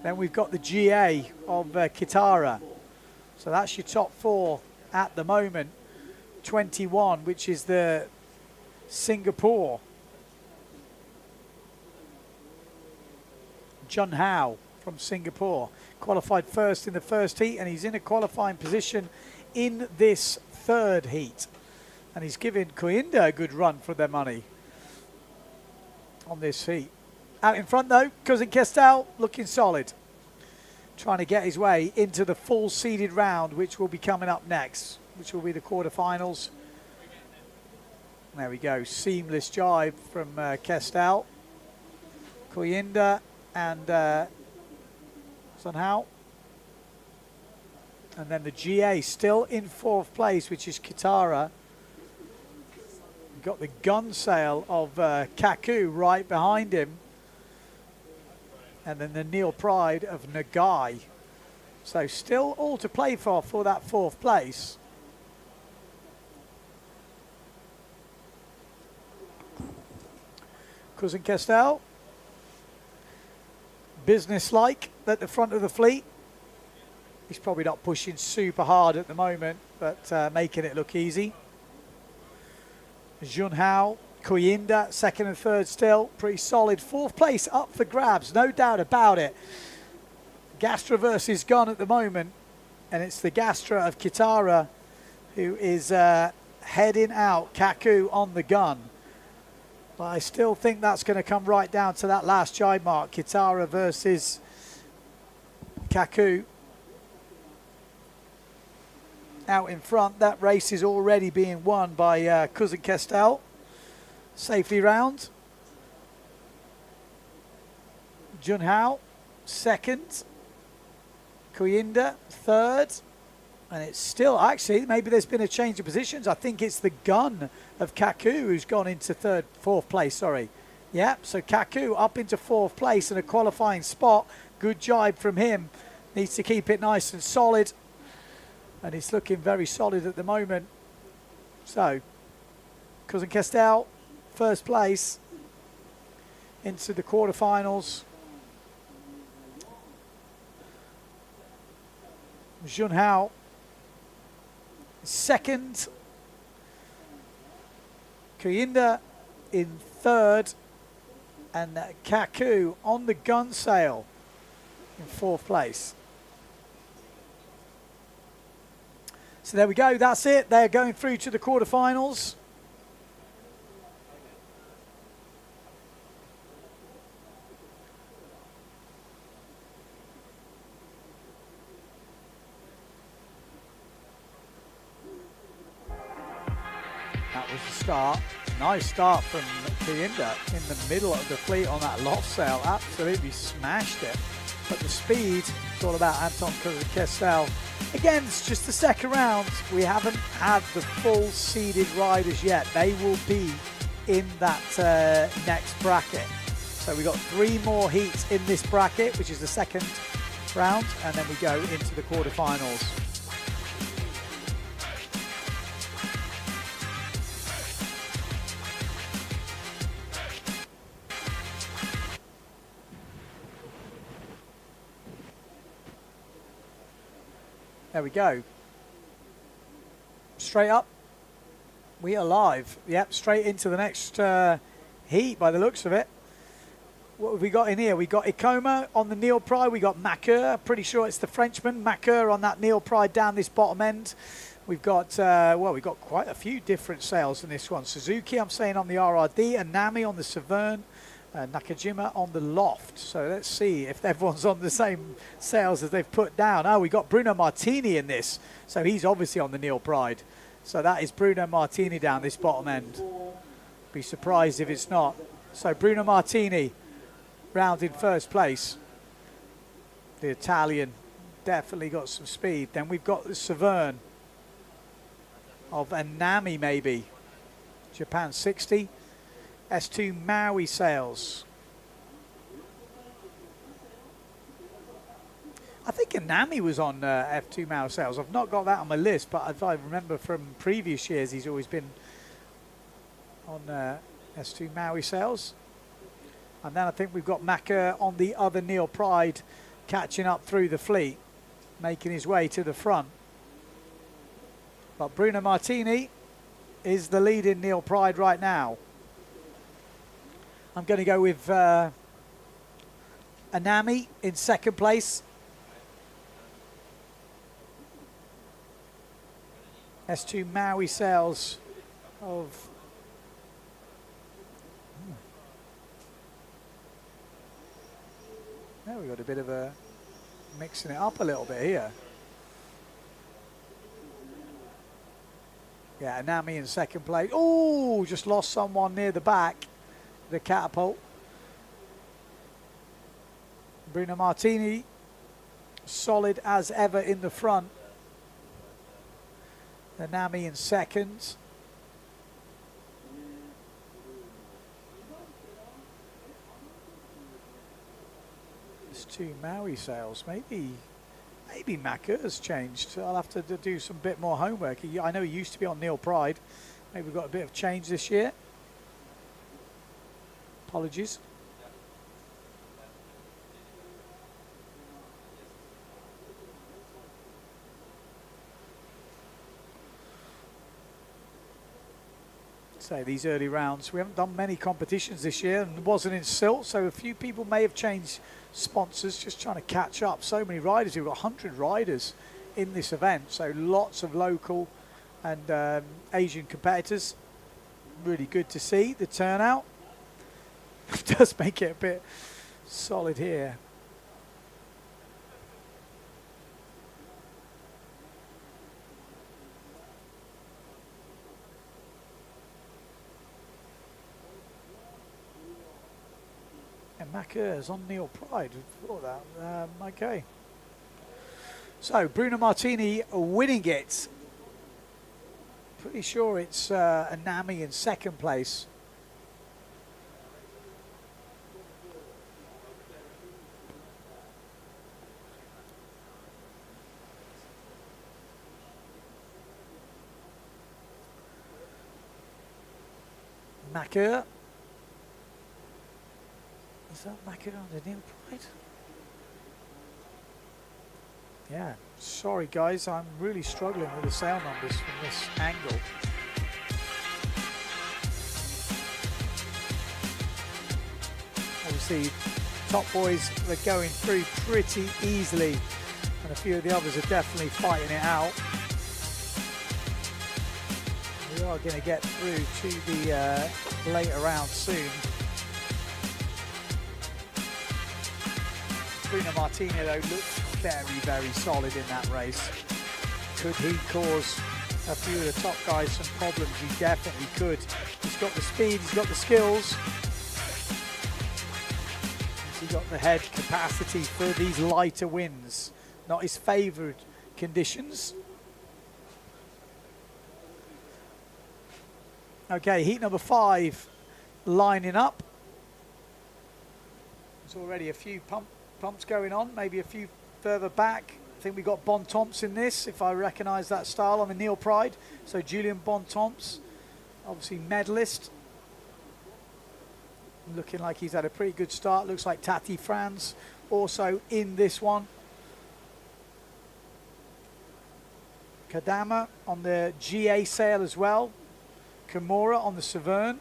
Then we've got the GA of Kitara. So that's your top 4 at the moment. 21, which is the Singapore. Jun Hao from Singapore qualified first in the first heat, and he's in a qualifying position in this third heat. And he's giving Koinda a good run for their money on this heat. Out in front though, Cousin Kestel looking solid. Trying to get his way into the full seeded round, which will be coming up next, which will be the quarterfinals. There we go, seamless jibe from Kestel. Koyinda and Sunhao. And then the GA still in 4th place, which is Kitara. We've got the gun sail of Kaku right behind him. And then the Neil Pride of Nagai. So still all to play for that 4th place. Cousin Kestel. Business-like at the front of the fleet. He's probably not pushing super hard at the moment, but making it look easy. Junhao, Koyinda, 2nd and 3rd still. Pretty solid. 4th place up for grabs, no doubt about it. Gastra versus Gun at the moment, and it's the Gastra of Kitara who is heading out. Kaku on the Gun. But I still think that's going to come right down to that last jibe mark. Kitara versus Kaku. Out in front, that race is already being won by Cousin Kestel. Safely round. Junhao, 2nd. Koyinda, 3rd. And it's still, actually, maybe there's been a change of positions. I think it's the Gun of Kaku who's gone into 4th place, sorry. Yeah, so Kaku up into 4th place in a qualifying spot. Good jibe from him. Needs to keep it nice and solid. And it's looking very solid at the moment. So, Cousin Kestel, 1st place into the quarterfinals. Junhao, 2nd. Koyinda in 3rd. And Kaku on the gun sail in 4th place. So there we go, that's it. They're going through to the quarterfinals. That was the start. Nice start from Koyinda in the middle of the fleet on that loft sail. Absolutely smashed it. But the speed, it's all about Anton Kestel. Again, it's just the 2nd round. We haven't had the full seeded riders yet. They will be in that next bracket. So we've got 3 more heats in this bracket, which is the 2nd round, and then we go into the quarterfinals. There we go. Straight up. We are live. Yep, straight into the next heat by the looks of it. What have we got in here? We got Ikoma on the Neil Pride. We got Makur. Pretty sure it's the Frenchman. Makur on that Neil Pride down this bottom end. We've got, well, we've got quite a few different sails in this one. Suzuki, I'm saying, on the RRD. And Nami on the Severn. Nakajima on the loft. So let's see if everyone's on the same sails as they've put down. Oh, we got Bruno Martini in this. So he's obviously on the Neil Pride. So that is Bruno Martini down this bottom end. Be surprised if it's not. So Bruno Martini round in 1st place. The Italian definitely got some speed. Then we've got the Severn of Anami maybe. Japan 60. S2 Maui sails. I think Anami was on F2 Maui sails. I've not got that on my list, but if I remember from previous years, he's always been on S2 Maui sails. And then I think we've got Maka on the other Neil Pride catching up through the fleet, making his way to the front. But Bruno Martini is the leading Neil Pride right now. I'm going to go with Anami in 2nd place. S2 Maui sails of Now we've got a bit of a mixing it up a little bit here. Yeah, Nami in second place. Oh, just lost someone near the back. The catapult. Bruno Martini, solid as ever in the front. The Nami in second. There's 2 Maui sails. Maybe Maka has changed. I'll have to do some bit more homework. I know he used to be on Neil Pride. Maybe we've got a bit of change this year. Apologies. So these early rounds, we haven't done many competitions this year and it wasn't in silt, so a few people may have changed sponsors, just trying to catch up. So many riders, we've got 100 riders in this event, so lots of local and Asian competitors. Really good to see the turnout. It does make it a bit solid here. And Macers on Neil Pride for that. Okay. So Bruno Martini winning it. Pretty sure it's Anami in second place. Macker. Is that Macker on the Neil Pride? Yeah, sorry guys, I'm really struggling with the sail numbers from this angle. Obviously, top boys are going through pretty easily, and a few of the others are definitely fighting it out. We are going to get through to the later round soon. Bruno Martini though looks very, very solid in that race. Could he cause a few of the top guys some problems? He definitely could. He's got the speed, he's got the skills. He's got the head capacity for these lighter winds. Not his favoured conditions. Okay, heat number 5 lining up. There's already a few pumps going on, maybe a few further back. I think we got Bontemps in this, if I recognise that style on the Neil Pride. So Julian Bontemps, obviously medalist. Looking like he's had a pretty good start. Looks like Tati Franz also in this one. Kadama on the GA sail as well. Kimura on the Severn.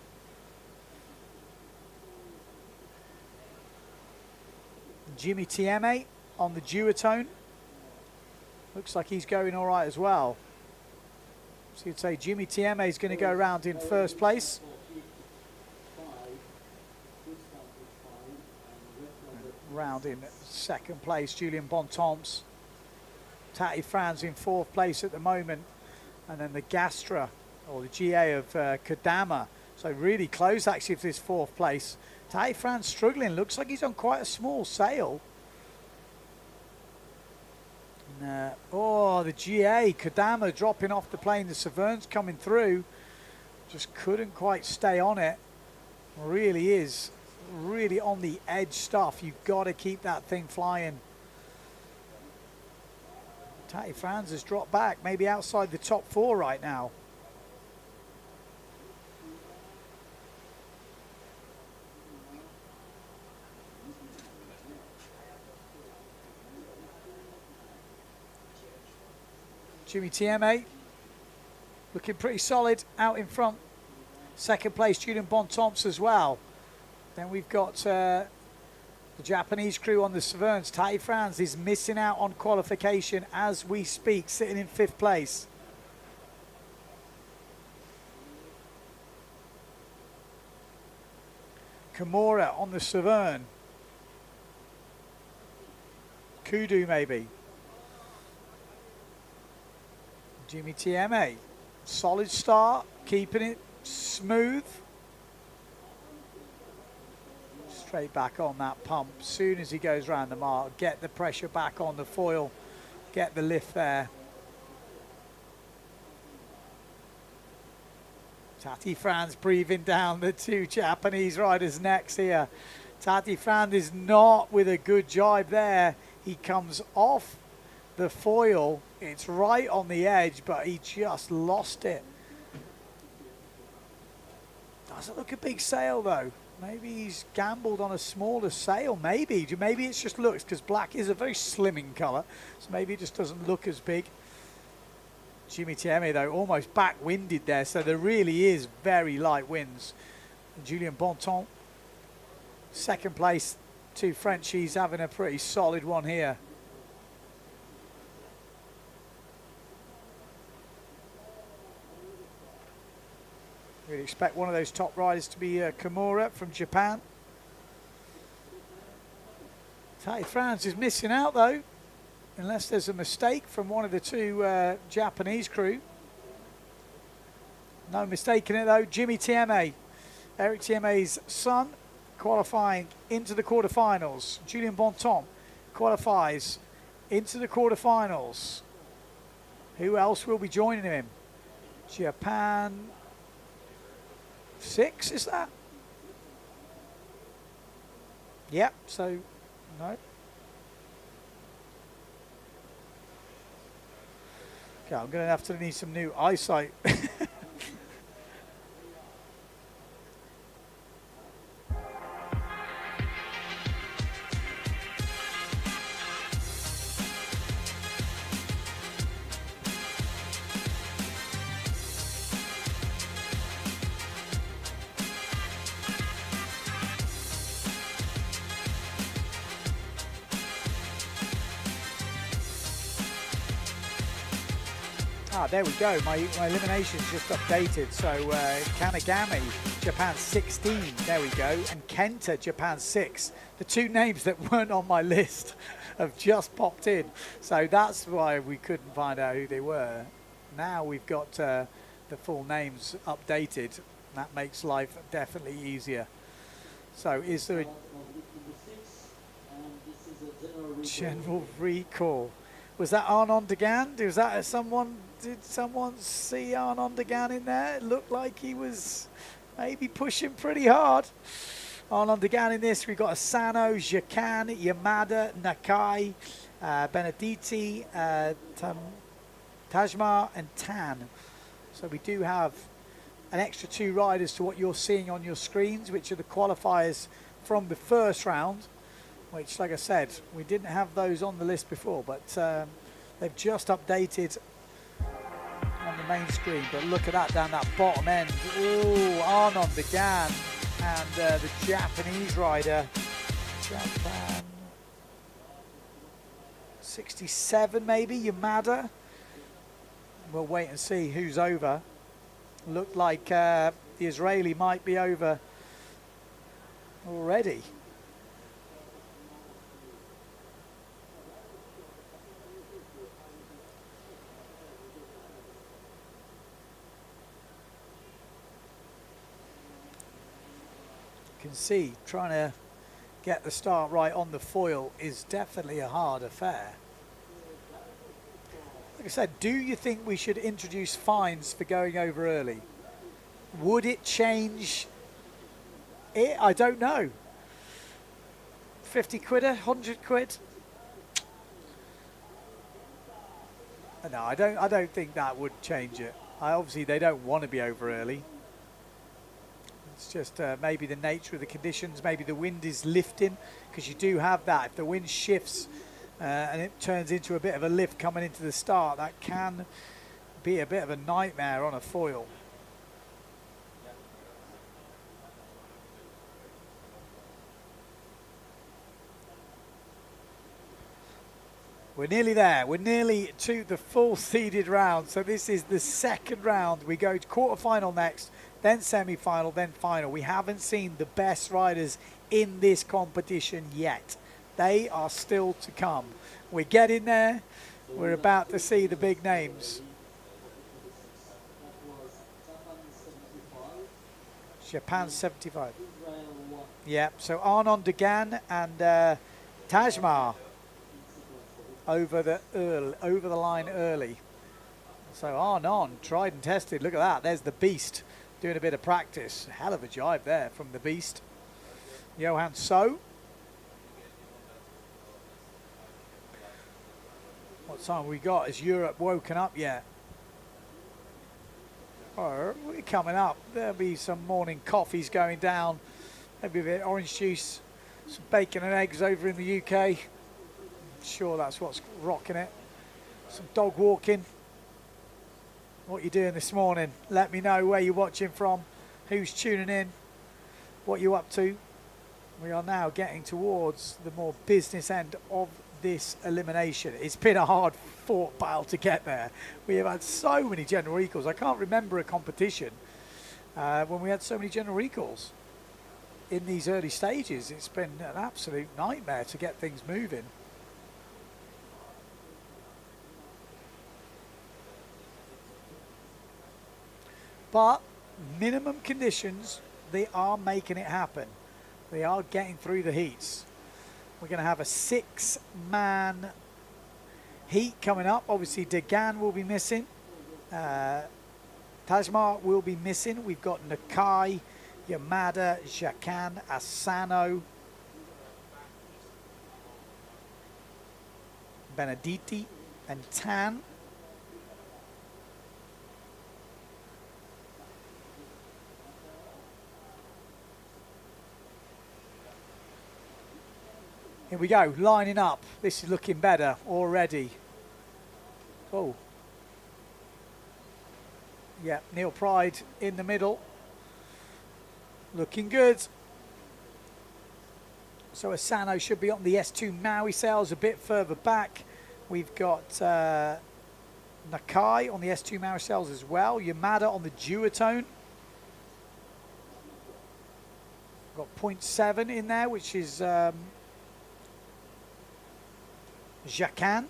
Jimmy Tieme on the duotone. Looks like he's going all right as well. So you'd say Jimmy Tieme is going to go around in first place. Round in second place, Julian Bontemps. Tati Franz in fourth place at the moment. And then the Gastra, or the GA of Kadama. So really close actually for this fourth place. Tati Franz struggling, looks like he's on quite a small sail. And, oh, the GA, Kadama dropping off the plane, the Severn's coming through. Just couldn't quite stay on it. Really is really on the edge stuff. You've got to keep that thing flying. Tati Franz has dropped back, maybe outside the top 4 right now. Jimmy Tieme looking pretty solid out in front. Second place, Julian Bontemps as well. Then we've got the Japanese crew on the Severns. Tati Franz is missing out on qualification as we speak, sitting in 5th place. Kimura on the Severn. Kudu maybe. Jimmy TMA. Solid start, keeping it smooth. Straight back on that pump. Soon as he goes round the mark, get the pressure back on the foil, get the lift there. Tati Franz breathing down the two Japanese riders' necks here. Tati Franz is not with a good jibe there. He comes off the foil. It's right on the edge, but he just lost it. Doesn't look a big sail though. Maybe he's gambled on a smaller sail. Maybe it's just looks, because black is a very slimming colour, so maybe it just doesn't look as big. Jimmy Tieme though almost back-winded there, so there really is very light winds. Julien Bonton, second place. Two Frenchies having a pretty solid one here. We'd expect one of those top riders to be Kimura from Japan. Tati Franz is missing out though, unless there's a mistake from one of the two Japanese crew. No mistake in it though. Jimmy Tieme, Eric Tieme's son, qualifying into the quarterfinals. Julien Bonton qualifies into the quarterfinals. Who else will be joining him? Japan 6, is that? Yep, so no. Okay, I'm going to have to need some new eyesight. There we go, my elimination's just updated. So Kanagami, Japan 16, there we go, and Kenta, Japan 6. The two names that weren't on my list have just popped in. So that's why we couldn't find out who they were. Now we've got the full names updated. That makes life definitely easier. So is there a general recall? Was that Arnon Degan? Was that someone? Did someone see Arnon Degan in there? It looked like he was maybe pushing pretty hard. Arnon Degan in this. We've got Asano, Jakan, Yamada, Nakai, Benedetti, Tajma, and Tan. So we do have an extra two riders to what you're seeing on your screens, which are the qualifiers from the first round. Which, like I said, we didn't have those on the list before, but they've just updated on the main screen. But look at that down that bottom end. Ooh, Arnon Degan and the Japanese rider. Japan 67 maybe, Yamada. We'll wait and see who's over. Looked like the Israeli might be over already. Can see trying to get the start right on the foil is definitely a hard affair. Like I said, do you think we should introduce fines for going over early? Would it change it? I don't know. 50 quid, 100 quid? No, I don't think that would change it. Obviously they don't want to be over early. It's just maybe the nature of the conditions, maybe the wind is lifting, because you do have that. If the wind shifts and it turns into a bit of a lift coming into the start, that can be a bit of a nightmare on a foil. We're nearly there. We're nearly to the full seeded round. So this is the second round. We go to quarterfinal next, then semi-final, then final. We haven't seen the best riders in this competition yet. They are still to come. We're getting there. We're about to see the big names. Japan 75. Yeah, so Arnon Degan and Tajmar over the line early. So Arnon, tried and tested. Look at that. There's the beast doing a bit of practice. Hell of a jibe there from the beast. Johan So. What time have we got? Has Europe woken up yet? Oh, we're coming up. There'll be some morning coffees going down. Maybe a bit of orange juice. Some bacon and eggs over in the UK. I'm sure that's what's rocking it. Some dog walking. What you doing this morning? Let me know where you're watching from, who's tuning in, what you're up to. We are now getting towards the more business end of this elimination. It's been a hard fought battle to get there. We have had so many general recalls. I can't remember a competition when we had so many general recalls in these early stages. It's been an absolute nightmare to get things moving. But minimum conditions, they are making it happen. They are getting through the heats. We're going to have a 6-man heat coming up. Obviously, Degan will be missing. Tajmar will be missing. We've got Nakai, Yamada, Jakan, Asano, Benedetti, and Tan. Here we go, lining up. This is looking better already. Oh. Yeah, Neil Pride in the middle. Looking good. So Asano should be on the S2 Maui sails a bit further back. We've got Nakai on the S2 Maui sails as well. Yamada on the duotone. Got 0.7 in there, which is Jacan.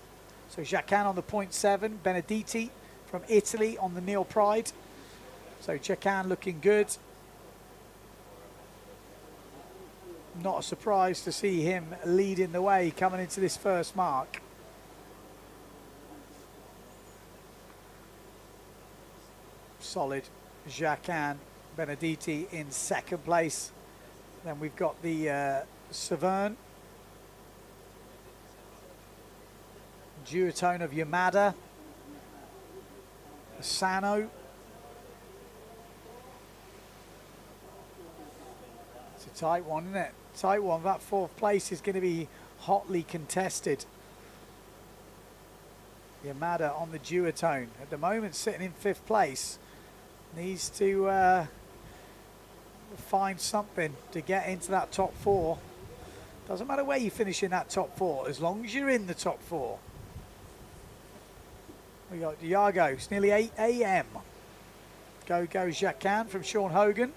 So Jacan on the 0.7. Benedetti from Italy on the Neil Pride. So Jacan looking good. Not a surprise to see him leading the way coming into this first mark. Solid. Jacan, Benedetti in second place. Then we've got the Severn. Duotone of Yamada. Asano. It's a tight one, isn't it? Tight one. That fourth place is going to be hotly contested. Yamada on the duotone. At the moment sitting in fifth place. Needs to find something to get into that top four. Doesn't matter where you finish in that top four, as long as you're in the top four. We got Iago, it's nearly 8 a.m. Go Jacan from Sean Hogan.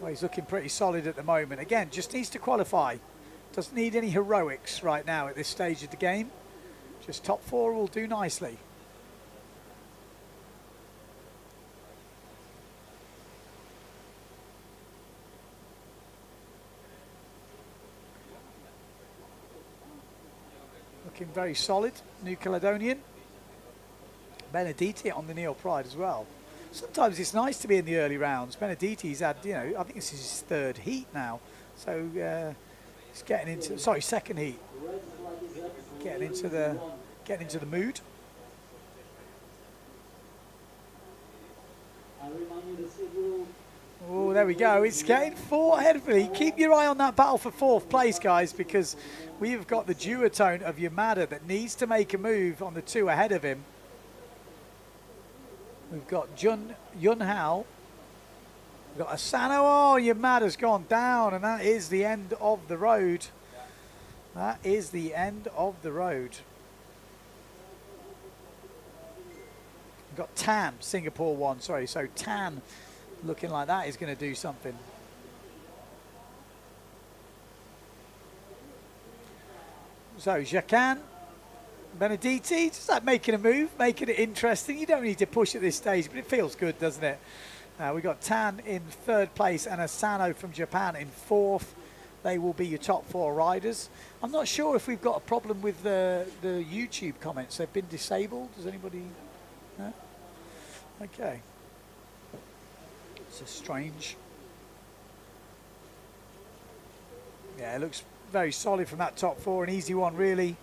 Well, he's looking pretty solid at the moment. Again, just needs to qualify. Doesn't need any heroics right now at this stage of the game. Just top four will do nicely. Looking very solid, New Caledonian. Benedetti on the Neil Pride as well. Sometimes it's nice to be in the early rounds. Benedetti's had, you know, I think this is his third heat now. So he's getting into, sorry, second heat. Getting into the mood. Oh, there we go. It's getting 4 ahead of me. Keep your eye on that battle for fourth place, guys, because we've got the duotone of Yamada that needs to make a move on the 2 ahead of him. We've got Yun Hao. We've got Asano. Oh, Yamada's gone down, and that is the end of the road. That is the end of the road. We've got Tan, Singapore 1, sorry. So Tan looking like that is going to do something. So Jacquin, Benedetti, just like making a move, making it interesting. You don't need to push at this stage, but it feels good, doesn't it? We got Tan in 3rd place and Asano from Japan in 4th. They will be your top 4 riders. I'm not sure if we've got a problem with the YouTube comments. They've been disabled. Does anybody know? Okay. It's a strange. Yeah, it looks very solid from that top 4. An easy one, really.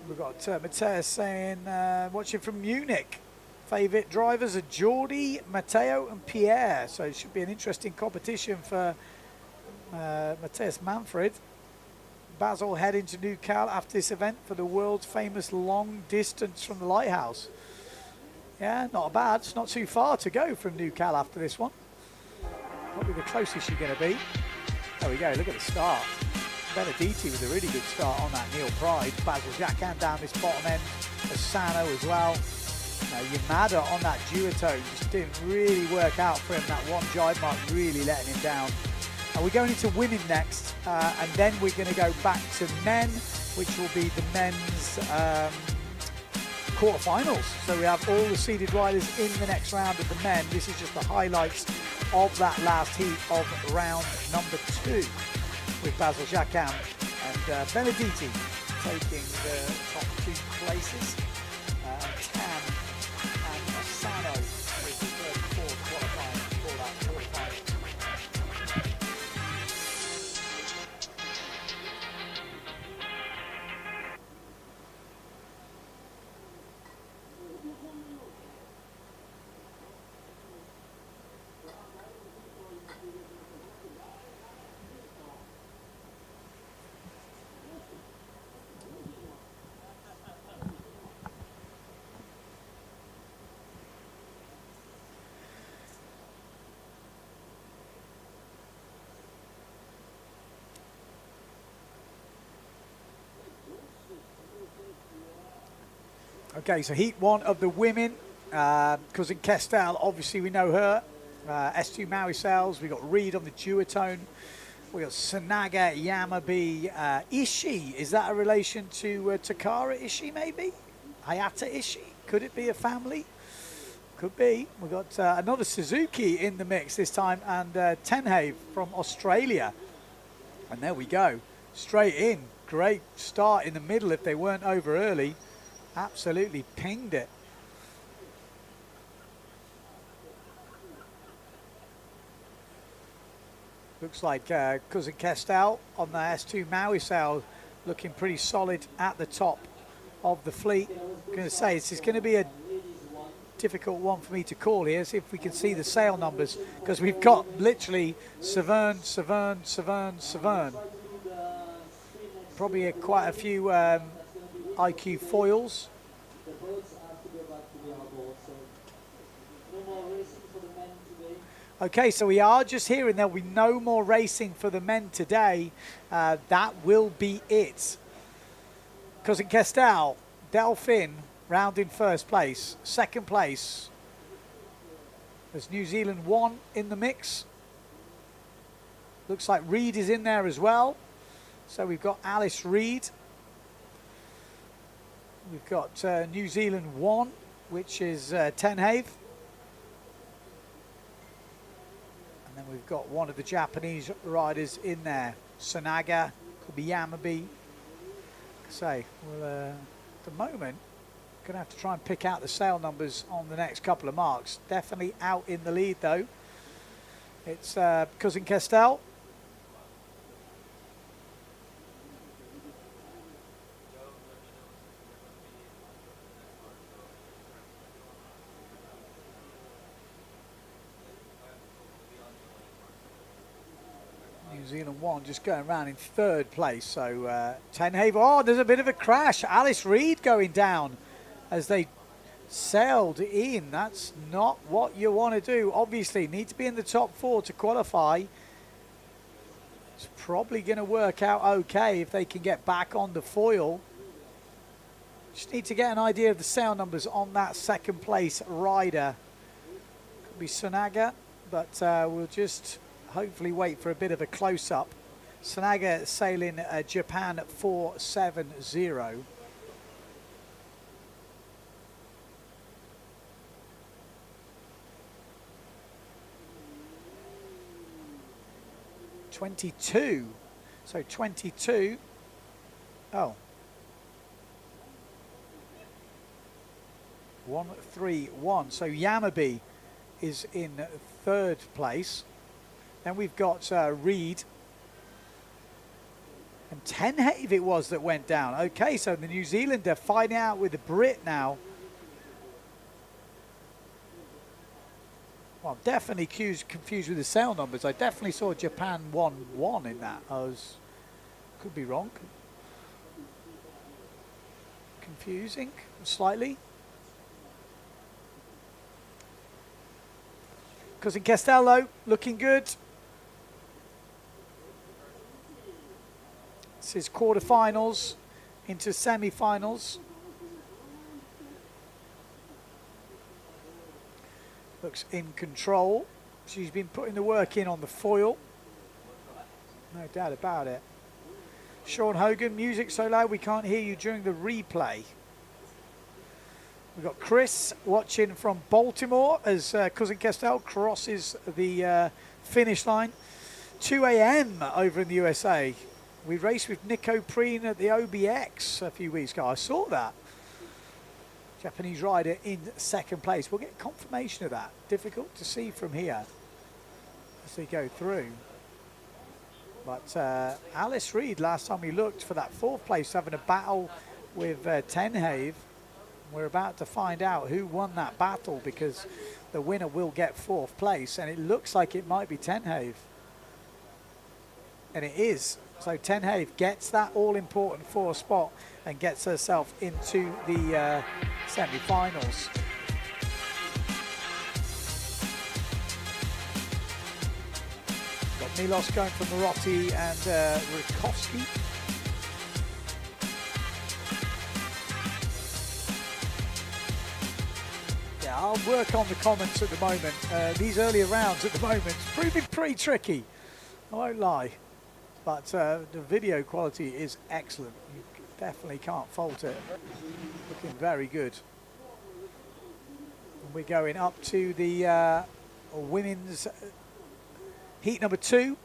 We've got Matthias saying, watching from Munich. Favourite drivers are Jordi, Matteo and Pierre. So it should be an interesting competition for Matthias Manfred. Basil heading to New Cal after this event for the world's famous long distance from the lighthouse. Yeah, not bad. It's not too far to go from New Cal after this one. Probably the closest you're going to be. There we go, look at the start. Benedetti with a really good start on that Neil Pride. Basil Jacquin down this bottom end. Asano as well. Yamada on that duotone just didn't really work out for him. That one jibe mark really letting him down. We're going into women next, and then we're going to go back to men, which will be the men's quarterfinals. So we have all the seeded riders in the next round of the men. This is just the highlights of that last heat of round number 2, with Basil Jacquin and Benedetti taking the top 2 places. Tan and Asano with the 3rd and 4th qualifying for that quarterfinal. Okay, so heat 1 of the women. Cousin Kestel, obviously we know her. S2 Maui Sales. We got Reed on the duotone. We got Sanaga, Yamabe, Ishii. Is that a relation to Takara Ishii, maybe? Hayata Ishii? Could it be a family? Could be. We got another Suzuki in the mix this time, and Tenhave from Australia. And there we go, straight in. Great start in the middle if they weren't over early. Absolutely pinged it. Looks like Cousin Kestel on the S2 Maui sail looking pretty solid at the top of the fleet. I'm going to say this is going to be a difficult one for me to call here. See if we can see the sail numbers, because we've got literally Severn. Probably quite a few IQ foils. Okay, so we are just hearing there'll be no more racing for the men today. That will be it. Cousin Kestel, Delphin, round in 1st place. 2nd place, there's New Zealand 1 in the mix. Looks like Reed is in there as well. So we've got Alice Reed. We've got New Zealand 1, which is Tenhave. And then we've got one of the Japanese riders in there. Sanaga, could be Yamabe. Say, well, at the moment, going to have to try and pick out the sail numbers on the next couple of marks. Definitely out in the lead, though. It's Cousin Kestel. New Zealand 1 just going around in 3rd place. So Tenhave, oh, there's a bit of a crash. Alice Reed going down as they sailed in. That's not what you want to do. Obviously, need to be in the top 4 to qualify. It's probably going to work out okay if they can get back on the foil. Just need to get an idea of the sail numbers on that 2nd place rider. Could be Sanaga, but we'll just hopefully wait for a bit of a close-up. Sanaga sailing Japan 470. .22. So 22. Oh. 131. So Yamabe is in third place. Then we've got Reed. And Tenhave it was that went down. Okay, so the New Zealander fighting out with the Brit now. Well, I'm definitely confused with the sail numbers. I definitely saw Japan 1-1 in that. Could be wrong. Confusing, slightly. Cousin Castello looking good. This is quarterfinals into semi-finals. Looks in control. She's been putting the work in on the foil. No doubt about it. Sean Hogan, music so loud we can't hear you during the replay. We've got Chris watching from Baltimore as Cousin Kestel crosses the finish line. 2 a.m. over in the USA. We raced with Nico Preen at the OBX a few weeks ago. I saw that. Japanese rider in second place. We'll get confirmation of that. Difficult to see from here as they go through. But Alice Reed, last time we looked for that fourth place, having a battle with Tenhave. We're about to find out who won that battle because the winner will get fourth place. And it looks like it might be Tenhave. And it is. So Tenhave gets that all-important fourth spot and gets herself into the semi-finals. Got Milos going for Marotti and Rikowski. Yeah, I'll work on the comments at the moment. These earlier rounds at the moment proving pretty tricky. I won't lie. But the video quality is excellent. You definitely can't fault it. Looking very good. And we're going up to the women's heat number 2.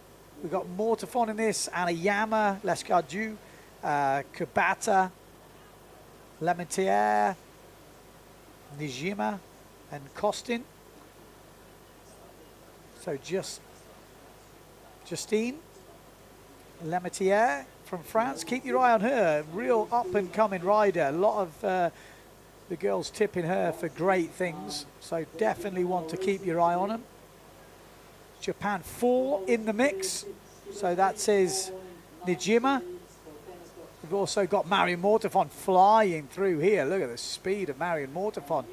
We've got Mortafon in this, Anayama, Lescardou, Kubata, Lementier, Nijima, and Costin. So Justine Lemetier from France. Keep your eye on her. Real up-and-coming rider. A lot of the girls tipping her for great things. So definitely want to keep your eye on them. Japan 4 in the mix. So that says Nijima. We've also got Marion Mortafon flying through here. Look at the speed of Marion Mortafon.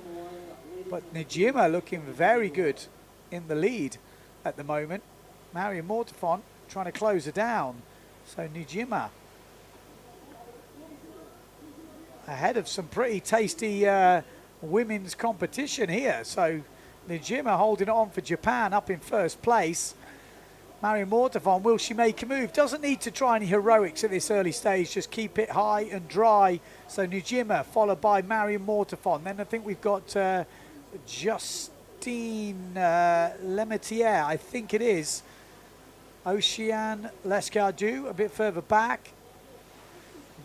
But Nijima looking very good in the lead at the moment. Marion Mortafon trying to close her down. So Nijima ahead of some pretty tasty women's competition here. So Nijima holding it on for Japan up in first place. Marion Mortafon, will she make a move? Doesn't need to try any heroics at this early stage. Just keep it high and dry. So Nijima followed by Marion Mortafon. Then I think we've got Justine Lemetier, I think it is. Ocean Lescardou a bit further back.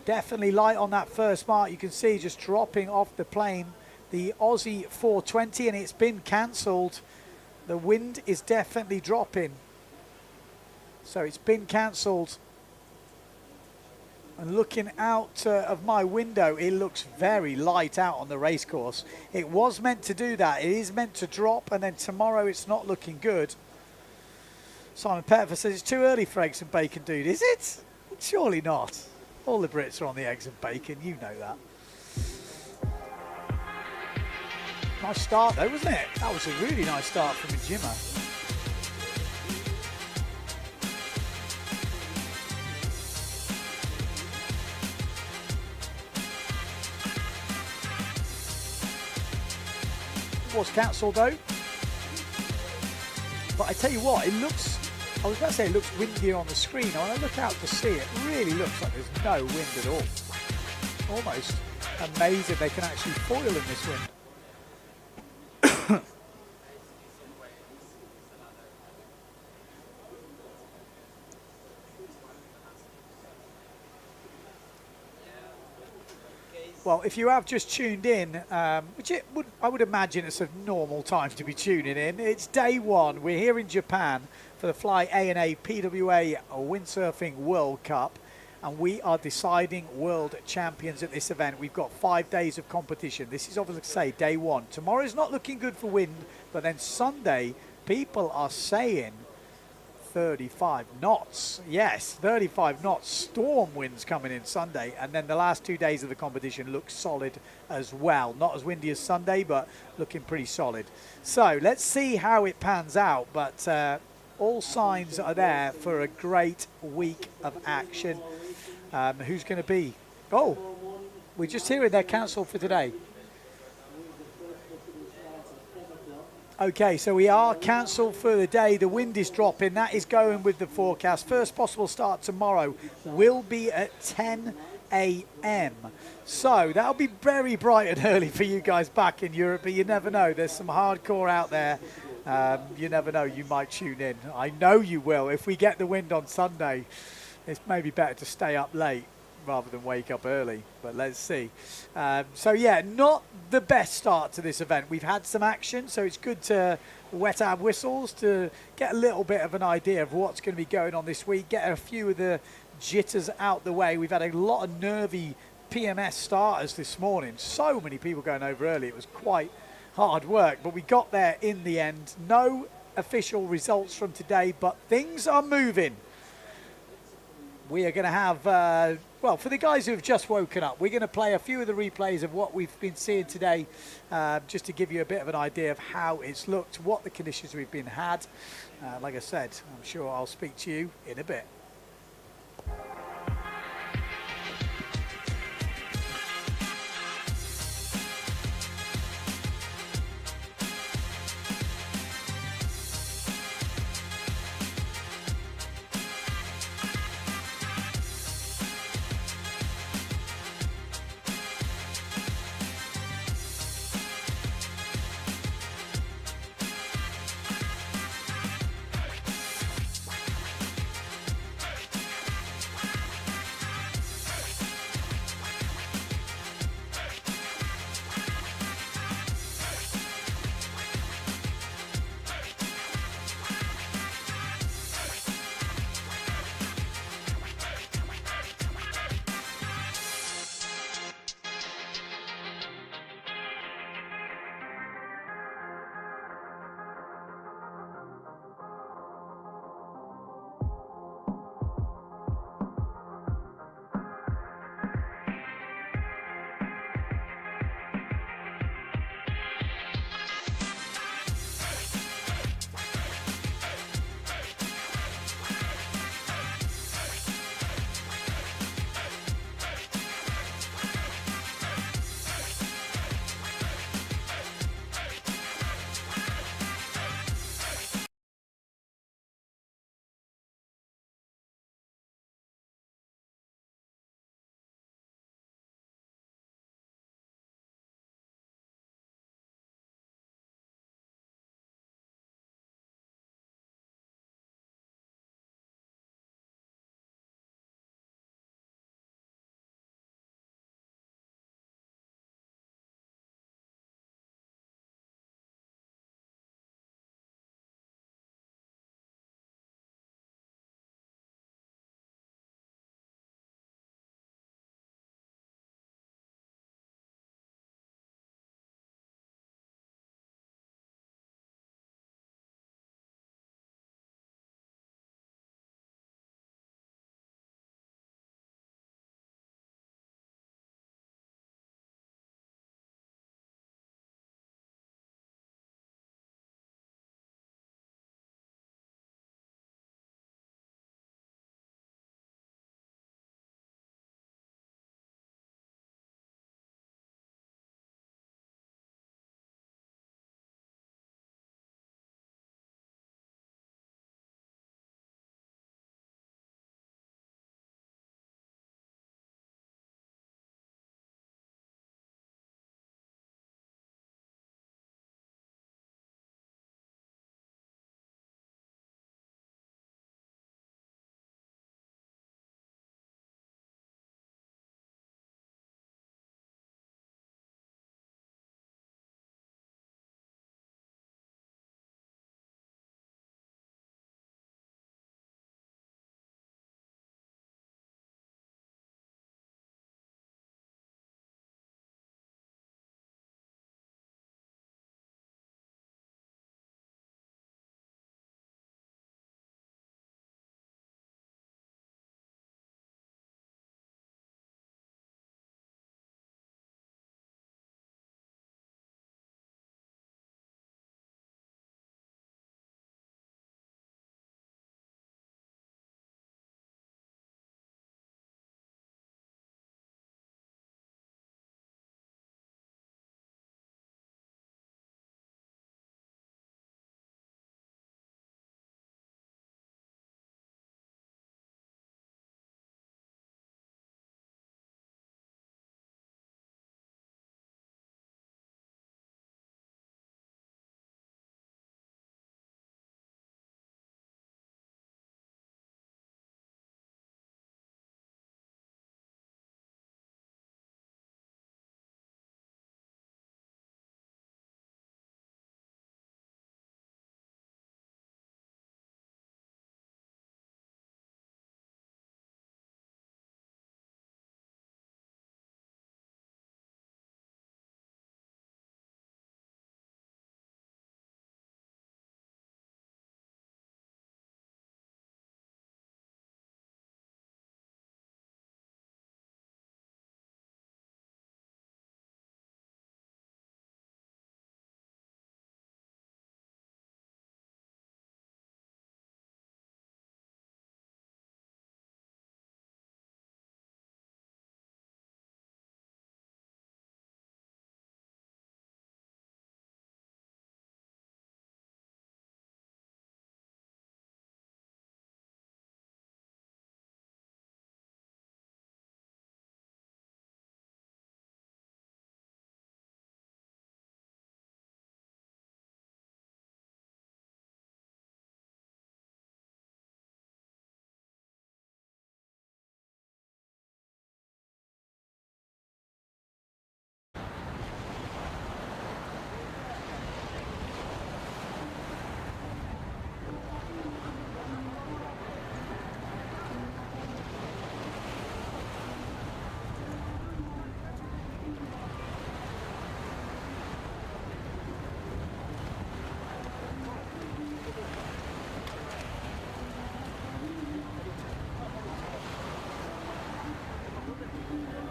Definitely light on that first mark. You can see just dropping off the plane the Aussie 420, and it's been cancelled. The wind is definitely dropping. So it's been cancelled. And looking out of my window, it looks very light out on the race course. It was meant to do that. It is meant to drop, and then tomorrow it's not looking good. Simon Pettifer says it's too early for eggs and bacon, dude. Is it? Surely not. All the Brits are on the eggs and bacon. You know that. Nice start though, wasn't it? That was a really nice start from Nijima. It was cancelled though. But I tell you what, it looks I was about to say it looks windier on the screen. When I look out to sea, it really looks like there's no wind at all. Almost amazing they can actually foil in this wind. Well, if you have just tuned in, which I would imagine it's a normal time to be tuning in, it's day one. We're here in Japan for the Fly A&A PWA Windsurfing World Cup, and we are deciding world champions at this event. We've got 5 days of competition. This is obviously, say, day one. Tomorrow's not looking good for wind, but then Sunday, people are saying 35 knots. Yes, 35 knots. Storm winds coming in Sunday, and then the last 2 days of the competition look solid as well. Not as windy as Sunday, but looking pretty solid. So let's see how it pans out, but all signs are there for a great week of action. Who's going to be? Oh, we're just hearing they're cancelled for today. Okay, so we are cancelled for the day. The wind is dropping. That is going with the forecast. First possible start tomorrow will be at 10 a.m. So that'll be very bright and early for you guys back in Europe, but you never know. There's some hardcore out there. You never know. You might tune in. I know you will. If we get the wind on Sunday, it's maybe better to stay up late rather than wake up early, but let's see. So yeah, not the best start to this event. We've had some action, so it's good to wet our whistles to get a little bit of an idea of what's going to be going on this week, get a few of the jitters out the way. We've had a lot of nervy PMS starters this morning. So many people going over early. It was quite hard work, but we got there in the end. No official results from today, but things are moving. We are going to have, well, for the guys who have just woken up, we're going to play a few of the replays of what we've been seeing today, just to give you a bit of an idea of how it's looked, what the conditions we've been had. Like I said, I'm sure I'll speak to you in a bit.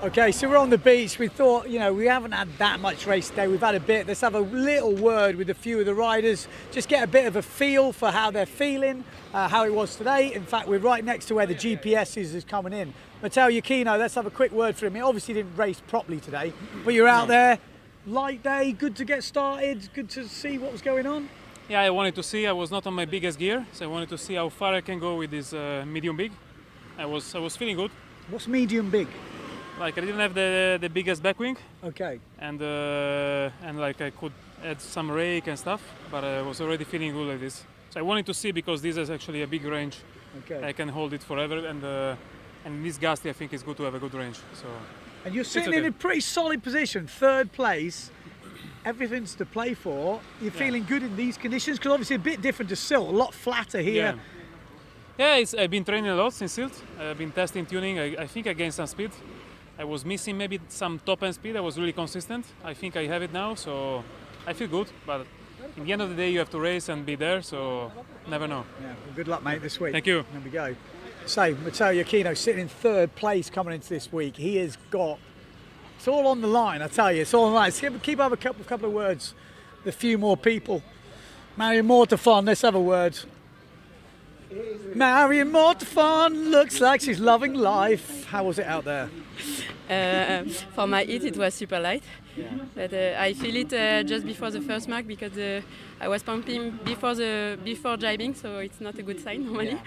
Okay, so we're on the beach. We thought, you know, we haven't had that much race today. We've had a bit. Let's have a little word with a few of the riders. Just get a bit of a feel for how they're feeling, how it was today. In fact, we're right next to where the GPS is coming in. Matteo Yukino, let's have a quick word for him. He obviously didn't race properly today, but you're out there. Light day, good to get started, good to see what was going on. Yeah, I wanted to see. I was not on my biggest gear, so I wanted to see how far I can go with this medium big. I was feeling good. What's medium big? Like I didn't have the biggest back wing. Okay. And like I could add some rake and stuff, but I was already feeling good like this. So I wanted to see because this is actually a big range. Okay. I can hold it forever, and in this gusty I think it's good to have a good range. So. And you're sitting in a pretty solid position, third place. Everything's to play for. You're feeling good in these conditions because obviously a bit different to silt, a lot flatter here. Yeah, I've been training a lot since silt. I've been testing tuning. I think I gained some speed. I was missing maybe some top end speed. I was really consistent. I think I have it now, so I feel good. But in the end of the day, you have to race and be there, so never know. Yeah, well, good luck, mate, this week. Thank you. There we go. So, Matteo Yukino sitting in third place coming into this week. He has got, it's all on the line, I tell you, it's all on the line. So keep up a couple of words with a few more people. Marion Mortafon, let's have a word. Marion Mortafon looks like she's loving life. How was it out there? For my heat, it was super light. But I feel it just before the first mark because I was pumping before jibing, so it's not a good sign normally.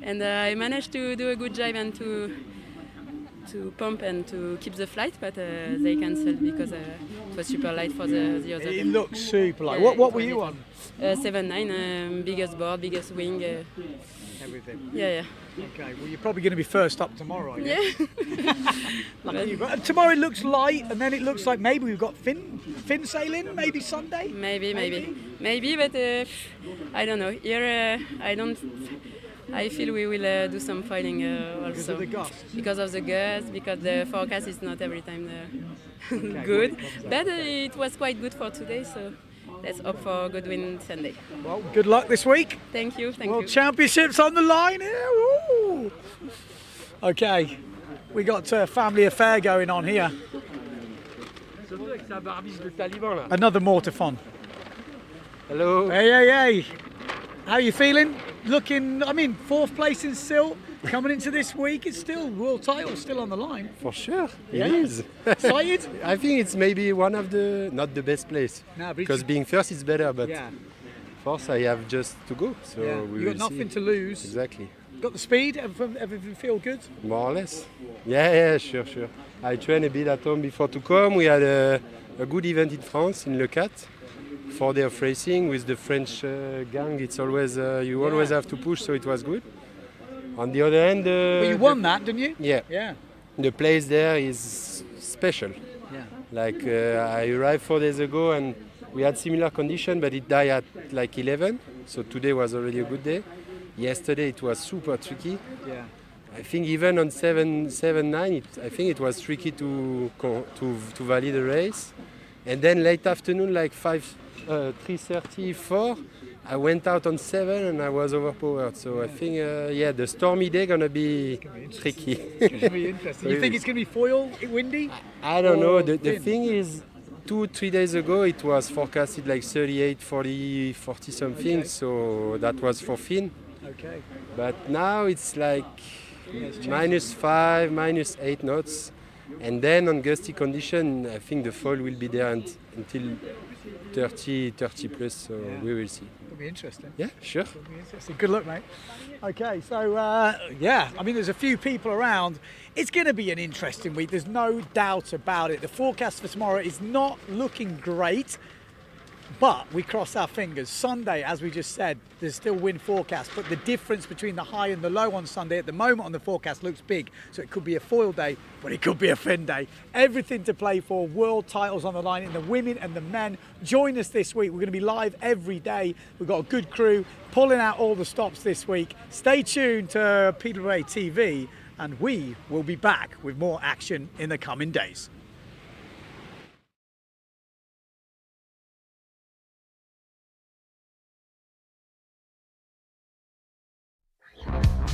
And I managed to do a good jibe and to pump and to keep the flight, but they cancelled because it was super light for the other. It looks super light. What were you on? 7.9, biggest board, biggest wing. Everything. Yeah. Okay, well you're probably going to be first up tomorrow, I guess. Yeah. Lucky you. But tomorrow it looks light, and then it looks like maybe we've got fin sailing, maybe Sunday? Maybe, but I don't know. Here, I feel we will do some fighting also. Because of the gusts? Because of the gusts, because the forecast is not every time good. But it was quite good for today, so let's hope for a good win Sunday. Well, good luck this week. Thank you. World Championships on the line here. Woo! Okay, we got a family affair going on here. Another Mortafon. Hello. Hey. How are you feeling? Looking, I mean, fourth place in silt. Coming into this week, it's still world title, still on the line. For sure, Yeah. it is. Excited? I think it's maybe one of the, not the best place. No, but because being first is better, but Yeah. fourth I have just to go. So Yeah. we You got will nothing see. to lose. Exactly. Got the speed? Everything feel good? More or less. Yeah, sure. I trained a bit at home before to come. We had a good event in France, in Le Cat. 4 days of racing with the French gang. It's always, you always have to push, so it was good. On the other hand... But you won that, didn't you? Yeah. The place there is special. Yeah. Like I arrived 4 days ago and we had similar condition, but it died at like 11. So today was already a good day. Yesterday it was super tricky. Yeah. I think even on 7-9, I think it was tricky to validate the race. And then late afternoon, like 3:30, 4, I went out on 7 and I was overpowered. So I think, the stormy day gonna be tricky. It's going to be interesting. You think it's going to be foil, windy? I don't know. The fin? thing is, 2-3 days ago, it was forecasted like 38, 40 something. Okay. So that was for fin. Okay. But now it's like it's -5, -8 knots. And then on gusty condition, I think the foil will be there until 30 plus, so we will see. It'll be interesting. Yeah, sure. It'll be interesting. Good luck, mate. Okay, so I mean, there's a few people around. It's going to be an interesting week. There's no doubt about it. The forecast for tomorrow is not looking great. But we cross our fingers. Sunday, as we just said, there's still wind forecast, but the difference between the high and the low on Sunday at the moment on the forecast looks big. So it could be a foil day, but it could be a fin day. Everything to play for, world titles on the line in the women and the men. Join us this week. We're going to be live every day. We've got a good crew pulling out all the stops this week. Stay tuned to PWA TV and we will be back with more action in the coming days.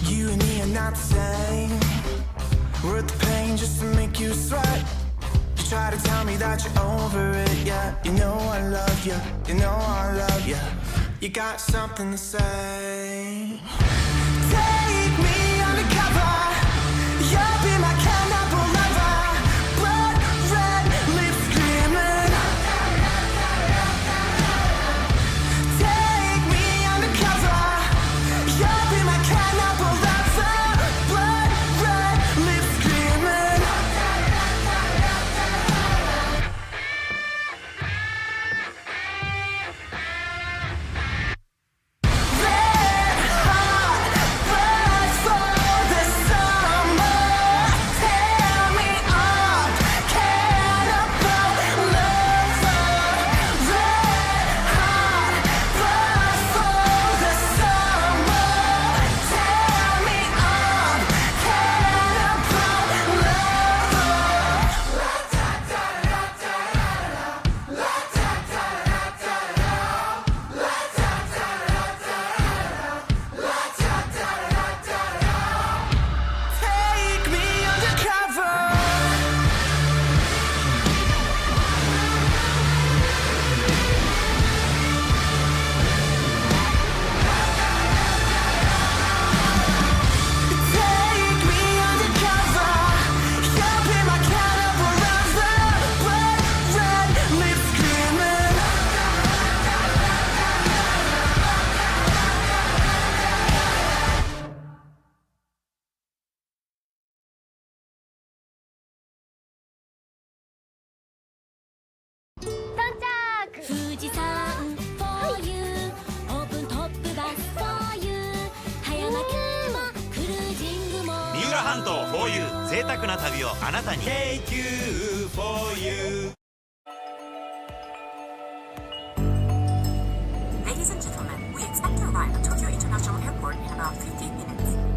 You and me are not the same. We're the pain just to make you you sweat. You try to tell me that you're over it, yeah. You know I love you, you know I love you. You got something to say. Take me undercover. You'll be my cannibal lover. Blood red lips screaming. Take me undercover. You'll be my cannibal lover. Blood red lips screaming. Red hot blood for the summer. Tear me up, cannibal lover. Red hot blood for the summer. Tear me up, cannibal Take me undercover. Take me undercover. You'll be my cannibal lover. Blood red lips screaming.富士山 for you オープントップバス for you 葉山県もクルージングも三浦半島 for you 贅沢な旅をあなたに Take you for you Ladies and gentlemen, we expect to arrive at Tokyo International Airport in about 15 minutes.